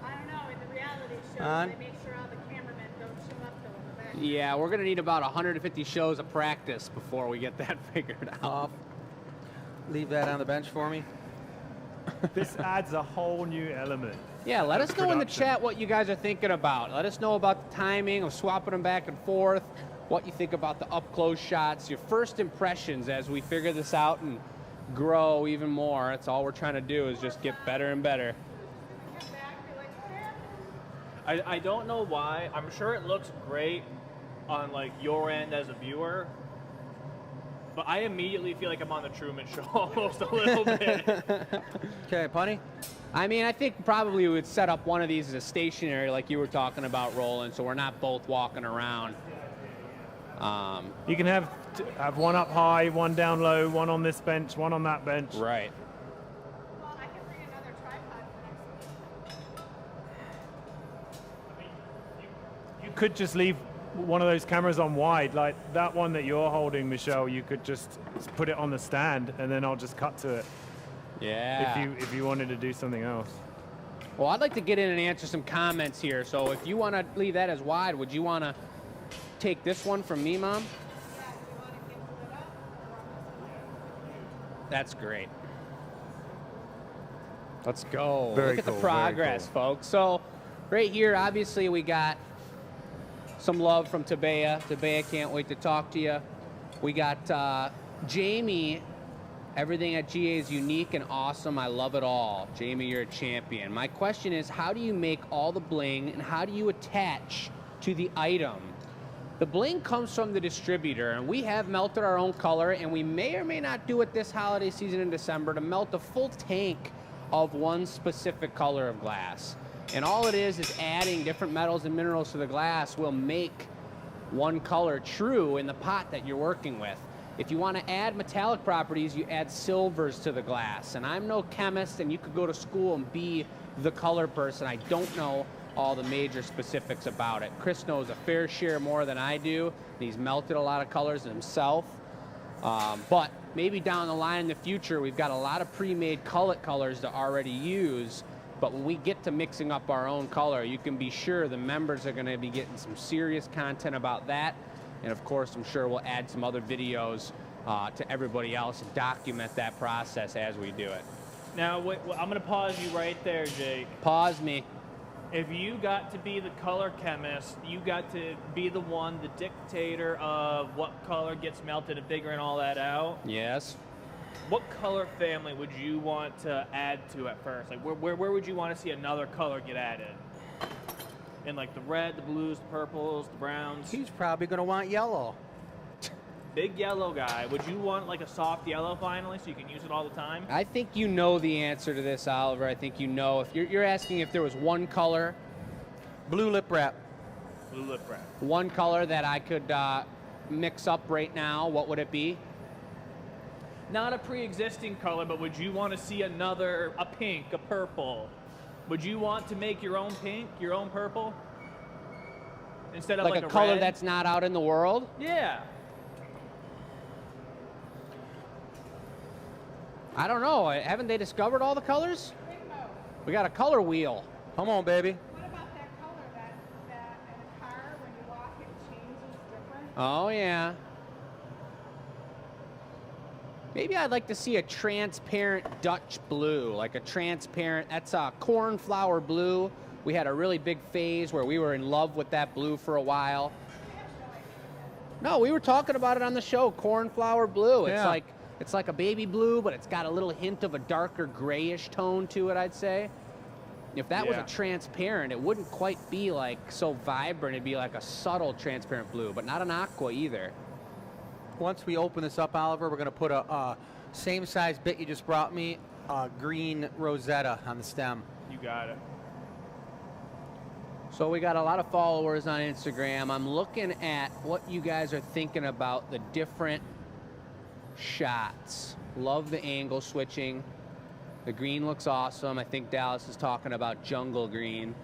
A: I don't know. In the reality show,
D: On.
A: they make sure all the cameramen don't show up till in the back.
B: Yeah, we're going to need about 150 shows of practice before we get that figured out.
D: Off. Leave that on the bench for me.
E: This adds a whole new element.
B: Yeah, let
E: of
B: us know in the
E: production.
B: chat what you guys are thinking about. Let us know about the timing of swapping them back and forth, what you think about the up-close shots, your first impressions as we figure this out and grow even more. That's all we're trying to do is just get better and better.
A: Come back, be like, what happened?
C: I don't know why. I'm sure it looks great on, like, your end as a viewer. But I immediately feel like I'm on the Truman Show almost a little bit.
D: Okay, Punny.
B: I mean, I think probably we would set up one of these as a stationary like you were talking about, Roland, so we're not both walking around.
E: You can have one up high, one down low, one on this bench, one on that bench.
B: Right.
A: Well, I can bring another tripod for next week.
E: You could just leave one of those cameras on wide, like that one that you're holding, Michelle. You could just put it on the stand, and then I'll just cut to it
B: Yeah.
E: if you wanted to do something else.
B: Well, I'd like to get in and answer some comments here. So if you want to leave that as wide, would you want to take this one from me, Mom?
A: Yeah, do you want to get it up?
B: That's great. Let's go.
E: Very
B: Look at
E: cool,
B: the
E: very
B: progress,
E: cool.
B: folks. So right here, obviously, we got some love from Tabea. Tabea, can't wait to talk to you. We got Jamie. Everything at GA is unique and awesome. I love it all. Jamie, you're a champion. My question is, how do you make all the bling and how do you attach to the item? The bling comes from the distributor, and we have melted our own color, and we may or may not do it this holiday season in December to melt a full tank of one specific color of glass. And all it is adding different metals and minerals to the glass will make one color true in the pot that you're working with. If you want to add metallic properties, you add silvers to the glass. And I'm no chemist, and you could go to school and be the color person. I don't know all the major specifics about it. Chris knows a fair share more than I do, and he's melted a lot of colors himself. But maybe down the line in the future, we've got a lot of pre-made cullet colors to already use. But when we get to mixing up our own color, you can be sure the members are going to be getting some serious content about that. And of course, I'm sure we'll add some other videos to everybody else and document that process as we do it.
C: Now, wait, I'm going to pause you right there, Jake.
B: Pause me.
C: If you got to be the color chemist, you got to be the one, the dictator of what color gets melted and figuring all that out.
B: Yes.
C: What color family would you want to add to at first? Like, where would you want to see another color get added? In like the red, the blues, the purples, the browns.
D: He's probably going to want yellow.
C: Big yellow guy. Would you want like a soft yellow finally so you can use it all the time?
B: I think you know the answer to this, Oliver. I think you know. If you're asking if there was one color,
D: Blue lip wrap.
C: Blue lip wrap.
B: one color that I could mix up right now, what would it be?
C: Not a pre-existing color, but would you want to see a pink, a purple? Would you want to make your own pink, your own purple? Instead of like
B: a color
C: red?
B: that's not out in the world?
C: Yeah.
B: I don't know. Haven't they discovered all the colors?
A: Bingo.
B: We got a color wheel.
D: Come on, baby.
A: What about that color that in a car, when you walk, it changes different?
B: Oh, yeah. Maybe I'd like to see a transparent Dutch blue, like a transparent, that's a cornflower blue. We had a really big phase where we were in love with that blue for a while. No, we were talking about it on the show, cornflower blue.
D: Yeah.
B: It's like a baby blue, but it's got a little hint of a darker grayish tone to it, I'd say. If that was a transparent, it wouldn't quite be like so vibrant. It'd be like a subtle transparent blue, but not an aqua either.
D: Once we open this up, Oliver, we're going to put a same size bit you just brought me, green rosetta on the stem.
C: You got it.
B: So we got a lot of followers on Instagram. I'm looking at what you guys are thinking about the different shots. Love the angle switching. The green looks awesome. I think Dallas is talking about jungle green.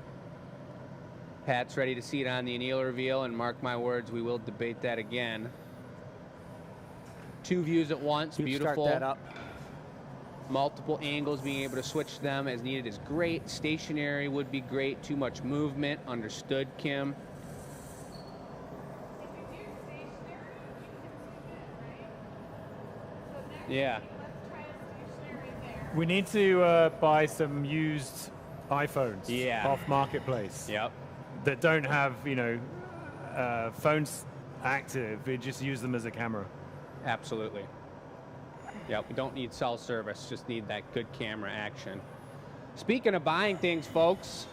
B: Pat's ready to see it on the anneal reveal, and mark my words, we will debate that again. 2 views at once, beautiful.
D: Start that up.
B: Multiple angles, being able to switch them as needed is great. Stationary would be great. Too much movement, understood, Kim. Yeah.
E: We need to buy some used iPhones off Marketplace.
B: Yep.
E: That don't have, phones active. We just use them as a camera.
B: Absolutely. Yep, we don't need cell service, just need that good camera action. Speaking of buying things, folks,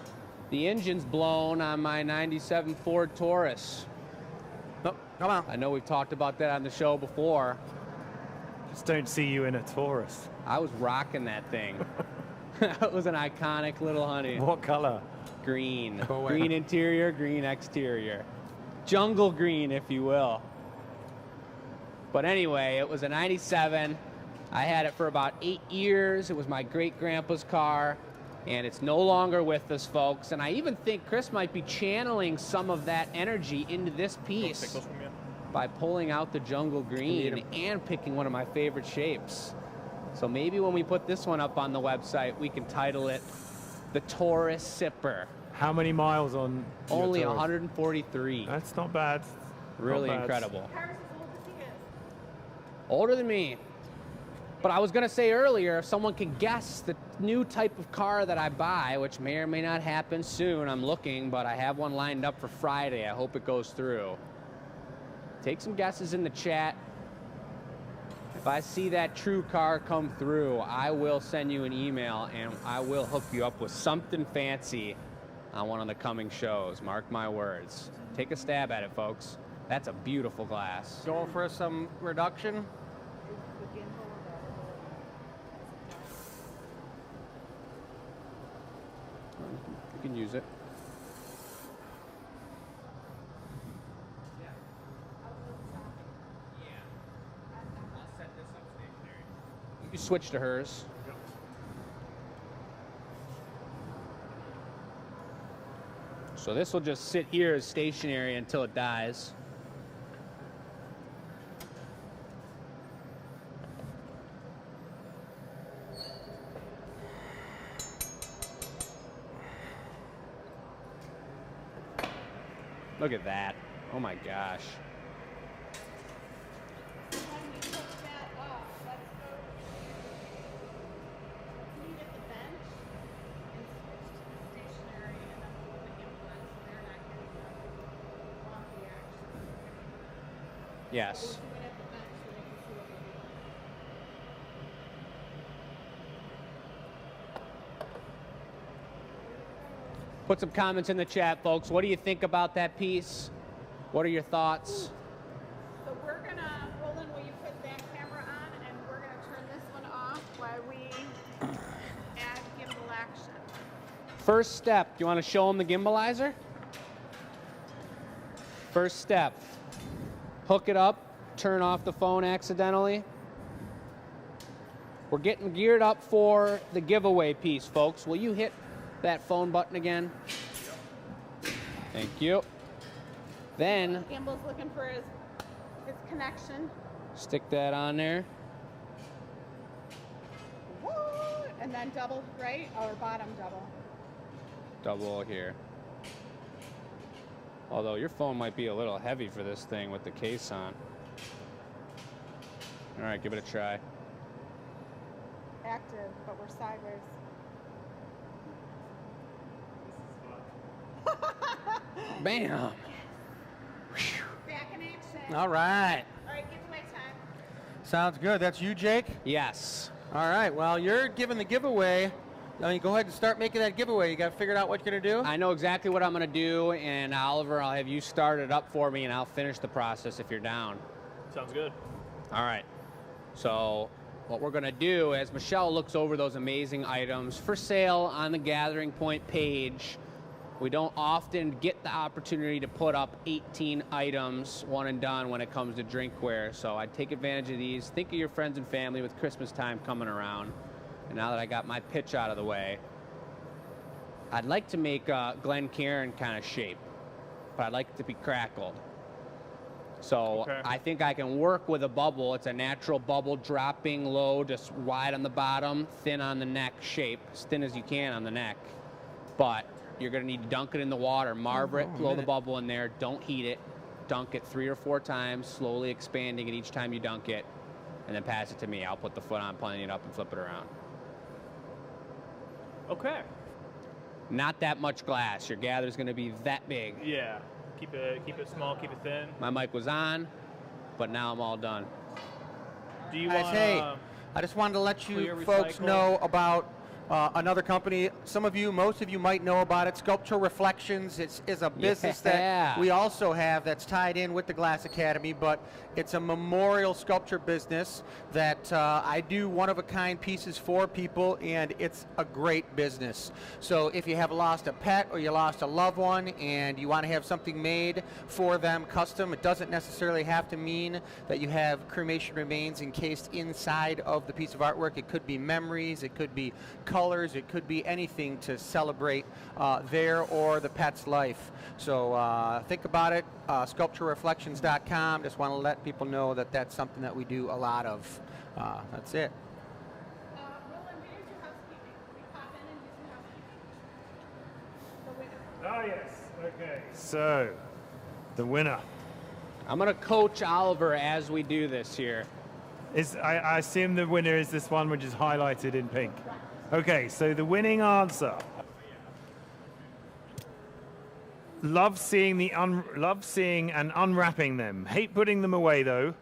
B: the engine's blown on my 97 Ford Taurus.
D: Oh, come on.
B: I know we've talked about that on the show before.
E: Just don't see you in a Taurus.
B: I was rocking that thing. It was an iconic little honey.
E: What color?
B: Green.
D: Go away.
B: Green interior, green exterior. Jungle green, if you will. But anyway, it was a 97. I had it for about 8 years. It was my great-grandpa's car, and it's no longer with us, folks. And I even think Chris might be channeling some of that energy into this piece by pulling out the jungle green and picking one of my favorite shapes. So maybe when we put this one up on the website, we can title it the Taurus Sipper.
E: How many miles on? your
B: Only
E: Taurus?
B: 143.
E: That's not bad.
B: Really
E: Not bad.
B: incredible.
A: Cars as old as he is.
B: Older than me. But I was going to say earlier, if someone can guess the new type of car that I buy, which may or may not happen soon, I'm looking, but I have one lined up for Friday. I hope it goes through. Take some guesses in the chat. If I see that true car come through, I will send you an email and I will hook you up with something fancy on one of the coming shows. Mark my words. Take a stab at it, folks. That's a beautiful glass.
D: Going for some reduction.
B: You can use it. You switch to hers. So this will just sit here as stationary until it dies. Look at that. Oh my gosh.
A: When we took that off, let's go. Let's meet at the bench and switch to the stationary and then we'll put the implements so they're not getting the wonky action.
B: Yes.
A: We'll do it at the bench so they can see what we're doing.
B: Put some comments in the chat, folks. What do you think about that piece? What are your thoughts?
A: So we're gonna, Roland, will you put that camera on and we're gonna turn this one off while we add gimbal action.
B: First step, you want to show them the gimbalizer? First step, hook it up, turn off the phone accidentally. We're getting geared up for the giveaway piece, folks. Will you hit that phone button again? Thank you. Then
A: Gimbal's looking for his connection.
B: stick that on there.
A: Woo! And then double, right? Or bottom double.
B: Double here. Although your phone might be a little heavy for this thing with the case on. All right, give it a try.
A: active, but we're sideways.
B: Bam.
A: Back in action.
D: All right.
A: All right, giveaway time.
D: Sounds good. That's you, Jake?
B: Yes.
D: All right. Well, you're giving the giveaway. I mean, go ahead and start making that giveaway. You got figured out what you're going to do?
B: I know exactly what I'm going to do, and Oliver, I'll have you start it up for me, and I'll finish the process if you're down.
C: Sounds good.
B: All right. So what we're going to do as Michelle looks over those amazing items for sale on the Gathering Point page, we don't often get the opportunity to put up 18 items, one and done, when it comes to drinkware. So I'd take advantage of these. Think of your friends and family with Christmas time coming around. And now that I got my pitch out of the way, I'd like to make a Glencairn kind of shape, but I'd like it to be crackled. So
C: Okay.
B: I think I can work with a bubble. It's a natural bubble, dropping low, just wide on the bottom, thin on the neck shape, as thin as you can on the neck. But you're gonna need to dunk it in the water, marver it, blow the bubble in there, don't heat it, dunk it 3 or 4 times, slowly expanding it each time you dunk it, and then pass it to me. I'll put the foot on, plane it up, and flip it around.
C: Okay.
B: Not that much glass. Your gather's gonna be that big.
C: Yeah. Keep it small, keep it thin.
B: My mic was on, but now I'm all done.
C: Do you
D: Guys,
C: want
D: hey, I just wanted to let you
C: clear
D: folks
C: recycle?
D: know about another company. Some of you, most of you might know about it. Sculptural Reflections. It's a business
B: Yeah.
D: that we also have that's tied in with the Glass Academy, but it's a memorial sculpture business that I do one-of-a-kind pieces for people, and it's a great business. So if you have lost a pet or you lost a loved one and you want to have something made for them custom, it doesn't necessarily have to mean that you have cremation remains encased inside of the piece of artwork. It could be memories, it could be colors, it could be anything to celebrate their or the pet's life. So think about it, sculpturereflections.com. Just want to let people know that that's something that we do a lot of. That's it.
A: Roland, we didn't do housekeeping. We pop in and do some housekeeping. The winner.
E: Oh, yes. Okay. So, the winner
B: I'm gonna coach Oliver as we do this here.
E: is, I assume the winner is this one which is highlighted in pink. Okay, so the winning answer. Love seeing and unwrapping them. Hate putting them away though.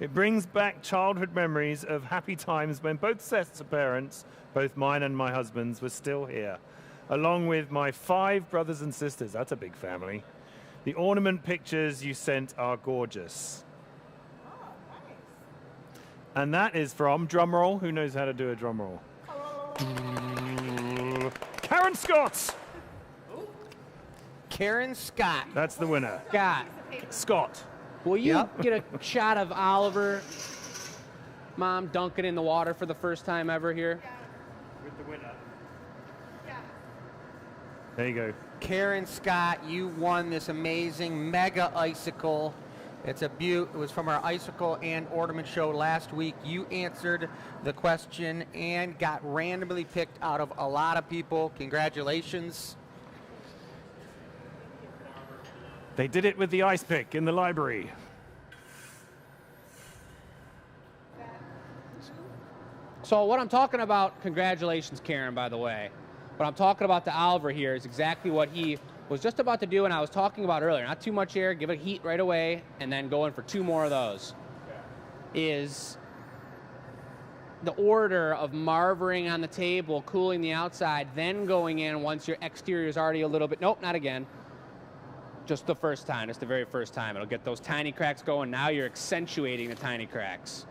E: It brings back childhood memories of happy times when both sets of parents, both mine and my husband's, were still here, along with my 5 brothers and sisters. That's a big family. The ornament pictures you sent are gorgeous.
A: Oh, nice.
E: And that is from, drum roll, who knows how to do a drum roll? Karen Scott!
D: Karen Scott.
E: That's the winner.
B: Scott,
E: Scott.
B: will you
D: Yep.
B: get a shot of Oliver, Mom, dunking in the water for the first time ever here?
E: With the winner.
A: Yeah.
E: There you go.
D: Karen Scott, you won this amazing mega icicle. It's a beaut. It was from our icicle and ornament show last week. You answered the question and got randomly picked out of a lot of people. Congratulations.
E: They did it with the ice pick in the library.
B: So what I'm talking about, congratulations, Karen, by the way. What I'm talking about to Oliver here is exactly what he was just about to do and I was talking about earlier. Not too much air, give it heat right away, and then go in for 2 more of those. Is the order of marvering on the table, cooling the outside, then going in once your exterior is already a little bit, nope, not again. Just the first time, just the very first time. It'll get those tiny cracks going. Now you're accentuating the tiny cracks.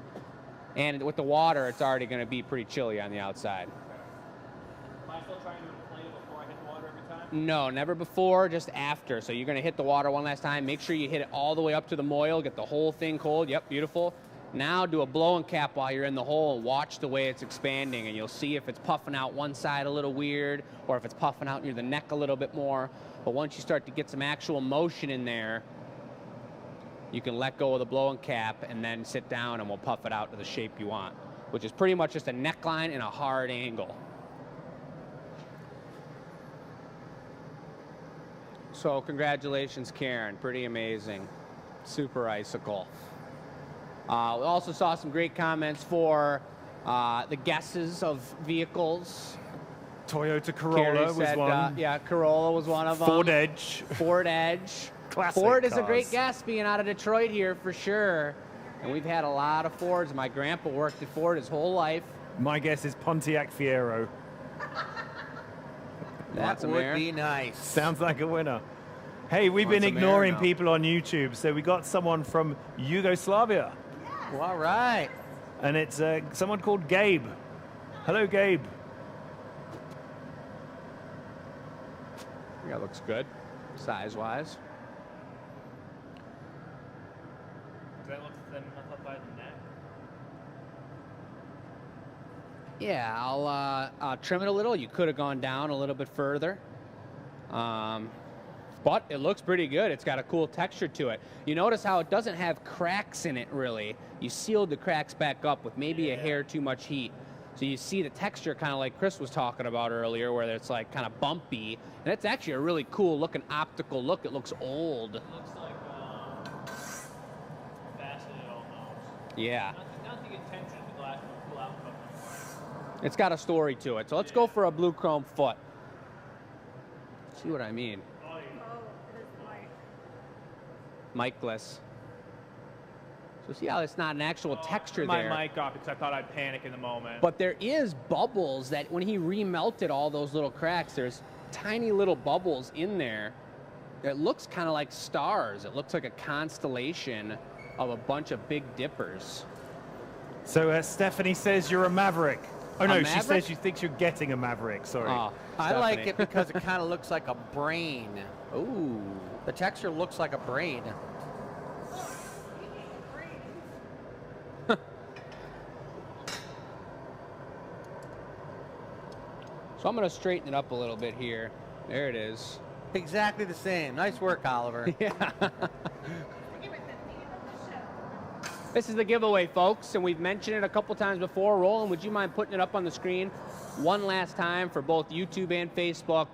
B: And with the water, it's already going to be pretty chilly on the outside.
C: Am I still trying to inflate it before I hit the water every time?
B: No, never before, just after. So you're going to hit the water one last time. Make sure you hit it all the way up to the moil. Get the whole thing cold. Yep, beautiful. Now do a blowing cap while you're in the hole. Watch the way it's expanding, and you'll see if it's puffing out one side a little weird or if it's puffing out near the neck a little bit more. But once you start to get some actual motion in there, you can let go of the blowing cap and then sit down and we'll puff it out to the shape you want, which is pretty much just a neckline and a hard angle. So congratulations, Karen. Pretty amazing. Super icicle. We also saw some great comments for The guesses of vehicles.
E: Toyota
B: Carrie
E: Corolla was
B: said,
E: one.
B: yeah, Corolla was one of them.
E: Ford Edge.
B: Ford Edge.
E: Classic
B: Ford is a
E: cars.
B: great guess being out of Detroit here for sure. And we've had a lot of Fords. My grandpa worked at Ford his whole life.
E: My guess is Pontiac Fiero.
B: That's
D: That
B: a
D: would
B: mare.
D: be nice.
E: Sounds like a winner. Hey, we've
B: What's
E: been
B: a mare
E: ignoring
B: now?
E: people on YouTube, so we got someone from Yugoslavia,
D: Well, all right.
E: and it's someone called Gabe. Hello, Gabe.
B: Yeah, looks good, size-wise.
C: Does that look thin enough up by the neck?
B: Yeah, I'll trim it a little. You could have gone down a little bit further. But it looks pretty good. It's got a cool texture to it. You notice how it doesn't have cracks in it, really. You sealed the cracks back up with maybe a hair too much heat. So you see the texture kind of like Chris was talking about earlier, where it's like kind of bumpy. And it's actually a really cool looking optical look. It looks old.
C: It looks like faceted almost.
B: Yeah.
C: Not the intention of the glass will pull out from
B: It's got a story to it. So let's go for a blue chrome foot. See what I mean? Mic-less. So see how it's not an actual texture
C: my
B: there.
C: mic off because I thought I'd panic in the moment.
B: But there is bubbles that when he remelted all those little cracks, there's tiny little bubbles in there. It looks kind of like stars. It looks like a constellation of a bunch of big dippers.
E: So Stephanie says you're a maverick. Oh no, she
B: maverick?
E: says she thinks you're getting a maverick. Sorry.
B: Oh,
D: I like
B: Stephanie.
D: it because it kind of looks like a brain.
B: Ooh.
D: The texture looks like a brain.
B: So I'm going to straighten it up a little bit here. There it is.
D: Exactly the same. Nice work, Oliver.
B: This is the giveaway, folks, and we've mentioned it a couple times before. Roland, would you mind putting it up on the screen one last time for both YouTube and Facebook?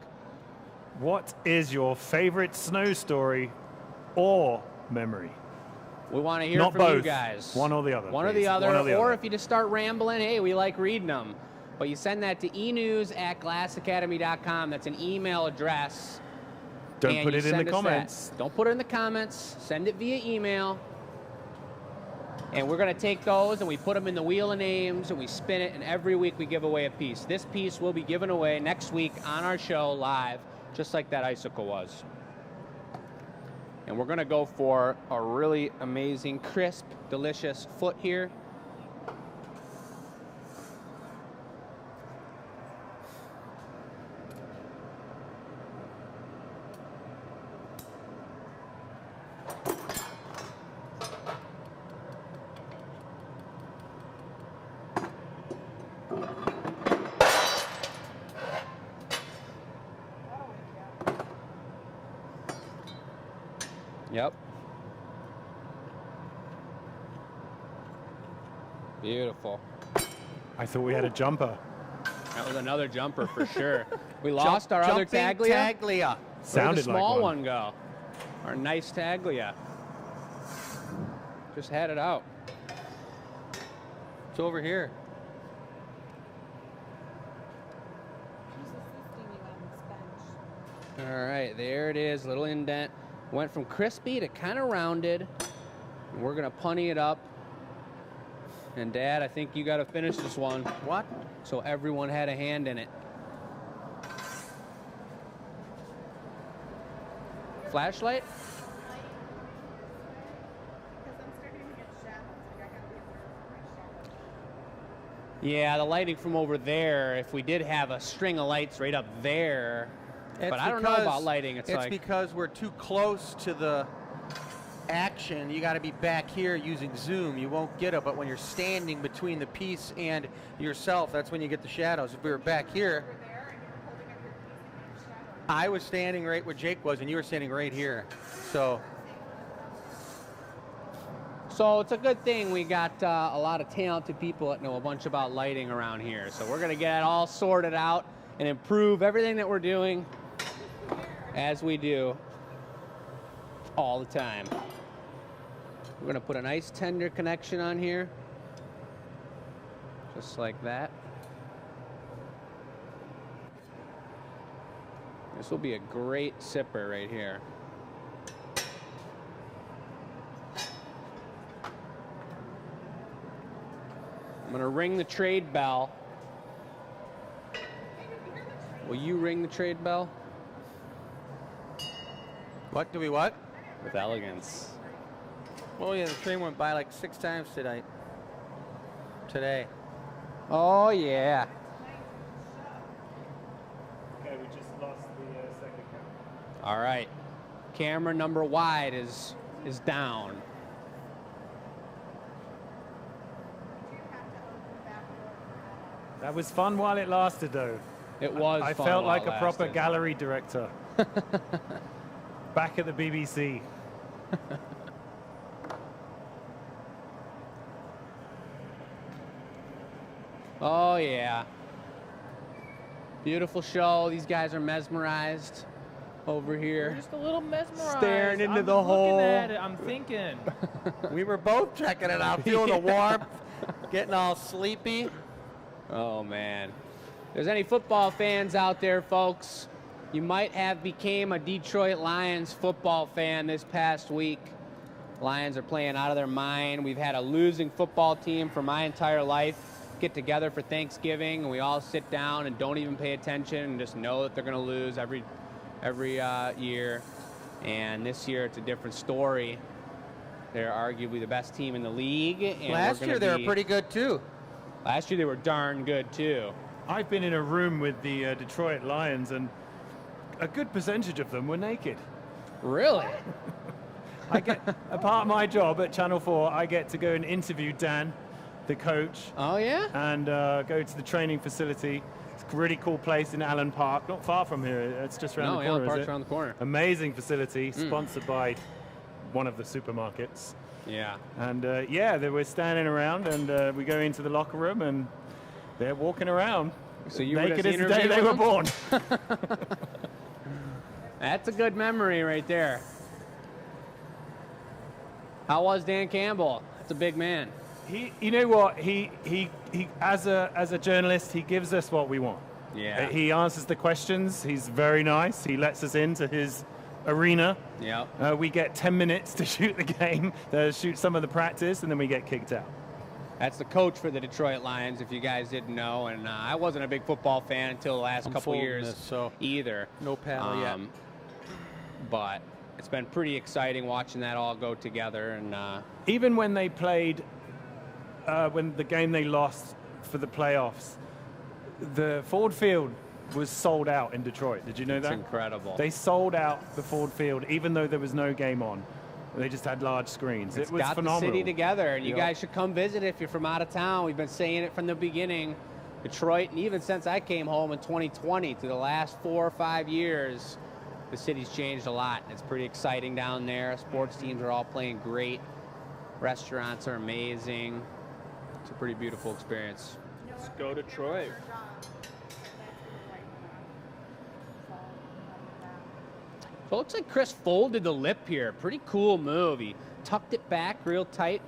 E: What is your favorite snow story or memory?
B: We want to hear
E: Not
B: from
E: both.
B: you guys.
E: One or the other,
B: One or
E: please.
B: the other.
E: One or the
B: Or
E: other.
B: if you just start rambling, hey, we like reading them. But you send that to enews@glassacademy.com. That's an email address.
E: Don't
B: and
E: put
B: you
E: it in the
B: send us that.
E: comments.
B: Don't put it in the comments. Send it via email. And we're going to take those and we put them in the wheel of names and we spin it, and every week we give away a piece. This piece will be given away next week on our show live, just like that icicle was. And we're going to go for a really amazing, crisp, delicious foot here. Yep. Beautiful.
E: I thought we had a jumper.
B: That was another jumper for sure. We lost our other
D: Jumping
B: Taglia.
D: Taglia.
B: Where'd
E: Sounded
B: the small
E: like
B: one go? Our nice Taglia. Just had it out.
D: It's over here.
B: All right, there it is, little indent. Went from crispy to kind of rounded. And we're gonna punny it up. And Dad, I think you gotta finish this one
D: What?
B: so everyone had a hand in it. Flashlight? Yeah, the lighting from over there, if we did have a string of lights right up there, but I don't know about lighting. It's like,
D: because we're too close to the action. You got to be back here using zoom. You won't get it, but when you're standing between the piece and yourself, that's when you get the shadows. If we were back here, I was standing right where Jake was, and you were standing right here. So
B: it's a good thing we got a lot of talented people that know a bunch about lighting around here. So we're gonna get it all sorted out and improve everything that we're doing as we do all the time. We're gonna put a nice tender connection on here. Just like that. This will be a great sipper right here. I'm gonna ring the trade bell. Will you ring the trade bell?
D: What do we what?
B: With elegance.
D: Oh yeah, the train went by like 6 times today.
B: Oh yeah.
E: Okay, we just lost the second count.
B: All right. Camera number wide is down.
E: That was fun while it lasted, though.
B: It was.
E: I
B: fun
E: felt
B: while
E: like
B: it
E: a proper
B: lasted.
E: gallery director. Back at the BBC.
B: Oh yeah. Beautiful show. These guys are mesmerized over
C: We're
B: here.
C: just a little mesmerized.
B: Staring into
C: I'm
B: the hole.
C: looking at it. I'm thinking.
D: We were both checking it out, feeling the warmth, getting all sleepy.
B: Oh man. If there's any football fans out there, folks, you might have became a Detroit Lions football fan this past week. Lions are playing out of their mind. We've had a losing football team for my entire life get together for Thanksgiving, and we all sit down and don't even pay attention and just know that they're going to lose every year. And this year it's a different story. They're arguably the best team in the league. And
D: Last year they were pretty good too.
B: Last year they were darn good too.
E: I've been in a room with the Detroit Lions, and a good percentage of them were naked.
B: Really?
E: I get a part of my job at Channel 4. I get to go and interview Dan, the coach,
B: Oh yeah?
E: and go to the training facility. It's a really cool place in Allen Park, not far from here. It's just around
B: No,
E: the
B: yeah,
E: corner.
B: the park's
E: is it?
B: around the corner.
E: Amazing facility, sponsored by one of the supermarkets.
B: Yeah.
E: And yeah, they were standing around, and we go into the locker room, and they're walking around.
B: So you were
E: naked
B: just
E: as the day they
B: interviewing
E: were
B: them?
E: born.
B: That's a good memory right there. How was Dan Campbell? That's a big man.
E: You know what? He as a journalist, he gives us what we want.
B: Yeah.
E: He answers the questions. He's very nice. He lets us into his arena.
B: Yep.
E: We get 10 minutes to shoot the game, shoot some of the practice, and then we get kicked out.
B: That's the coach for the Detroit Lions, if you guys didn't know. And I wasn't a big football fan until the last couple
D: folding
B: years
D: this, so
B: either.
D: no paddle yet.
B: But it's been pretty exciting watching that all go together. And
E: Even when they played, when the game they lost for the playoffs, the Ford Field was sold out in Detroit. Did you know
B: it's
E: that?
B: incredible.
E: They sold out the Ford Field, even though there was no game on. They just had large screens.
B: It's
E: It was
B: got
E: phenomenal.
B: the city together, and you
E: Yep.
B: guys should come visit if you're from out of town. We've been saying it from the beginning. Detroit, and even since I came home in 2020 to the last 4 or 5 years, the city's changed a lot. It's pretty exciting down there. Sports teams are all playing great. Restaurants are amazing. It's a pretty beautiful experience.
C: Let's go Detroit.
B: So it looks like Chris folded the lip here. Pretty cool move. He tucked it back real tight,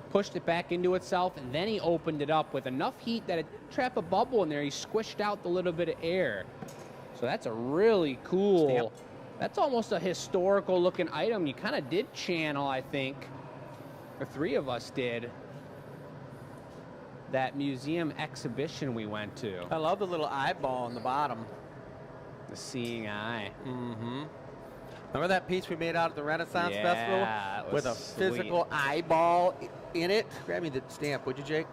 B: pushed it back into itself, and then he opened it up with enough heat that it didn't trap a bubble in there. He squished out the little bit of air. So that's a really cool,
D: Stamp.
B: that's almost a historical looking item. You kind of did channel, I think, the three of us did, that museum exhibition we went to.
D: I love the little eyeball on the bottom.
B: The Seeing Eye.
D: Mm-hmm. Remember that piece we made out at the Renaissance
B: Yeah,
D: Festival
B: that was
D: with a
B: sweet.
D: physical eyeball in it? Grab me the stamp, would you, Jake?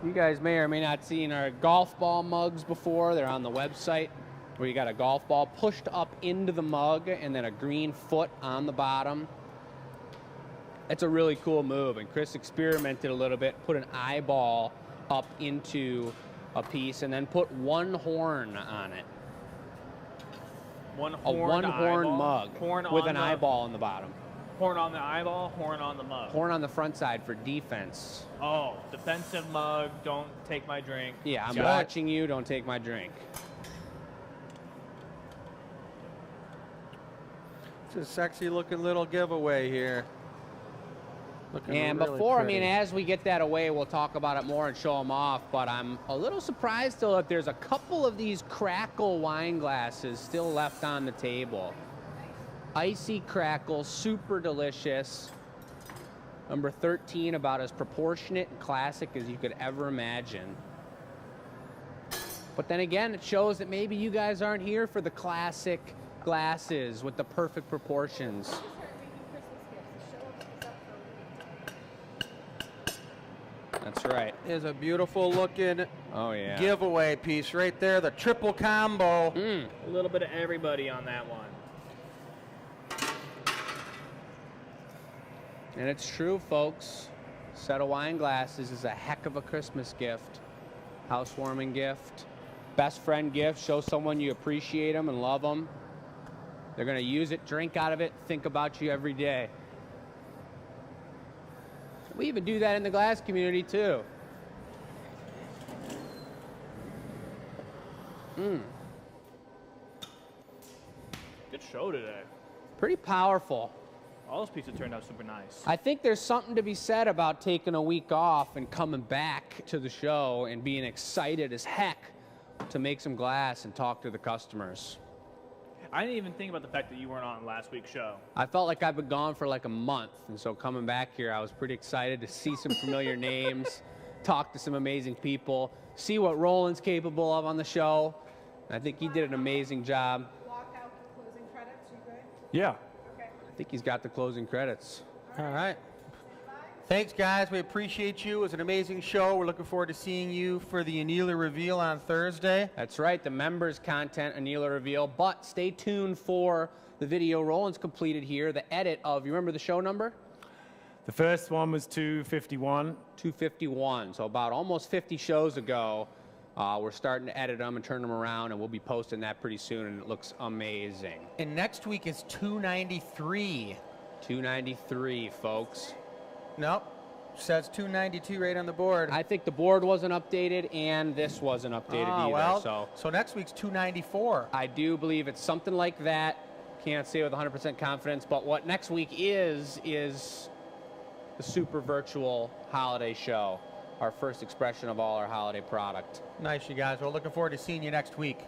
B: You guys may or may not seen our golf ball mugs before. They're on the website, where you got a golf ball pushed up into the mug and then a green foot on the bottom. It's a really cool move, and Chris experimented a little bit, put an eyeball up into a piece and then put one horn on it. A one-horn mug with an eyeball on the bottom.
C: Horn on the eyeball, horn on the mug.
B: Horn on the front side for defense.
C: Oh, defensive mug, don't take my drink.
B: Yeah, I'm
D: Got it.
B: watching you, don't take my drink.
D: It's a sexy looking little giveaway here. Looking
B: And
D: really
B: before,
D: pretty.
B: as we get that away, we'll talk about it more and show them off, but I'm a little surprised still that there's a couple of these crackle wine glasses still left on the table. Icy crackle, super delicious. Number 13, about as proportionate and classic as you could ever imagine. But then again, it shows that maybe you guys aren't here for the classic glasses with the perfect proportions. That's right.
D: Is a beautiful looking
B: Oh, yeah.
D: giveaway piece right there. The triple combo.
C: A little bit of everybody on that one.
B: And it's true, folks. Set of wine glasses is a heck of a Christmas gift. Housewarming gift. Best friend gift. Show someone you appreciate them and love them. They're going to use it, drink out of it, think about you every day. We even do that in the glass community, too.
C: Good show today.
B: Pretty powerful.
C: All those pieces turned out super nice.
B: I think there's something to be said about taking a week off and coming back to the show and being excited as heck to make some glass and talk to the customers.
C: I didn't even think about the fact that you weren't on last week's show.
B: I felt like I've been gone for like a month, and so coming back here, I was pretty excited to see some familiar names, talk to some amazing people, see what Roland's capable of on the show. I think he did an amazing job.
A: Walk out the closing credits. You good?
E: Yeah.
A: Okay.
B: I think he's got the closing credits.
D: All right. Thanks, guys. We appreciate you. It was an amazing show. We're looking forward to seeing you for the Anila reveal on Thursday.
B: That's right, the members content Anila reveal, but stay tuned for the video Roland's completed here, the edit of, you remember the show number?
E: The first one was 251.
B: 251, so about almost 50 shows ago. We're starting to edit them and turn them around, and we'll be posting that pretty soon, and it looks amazing.
D: And next week is 293.
B: 293, folks.
D: Nope. Says 292 right on the board.
B: I think the board wasn't updated, and this wasn't updated either.
D: Well, so next week's 294.
B: I do believe it's something like that. Can't say with 100% confidence, but what next week is the super virtual holiday show, our first expression of all our holiday product.
D: Nice, you guys. We're looking forward to seeing you next week.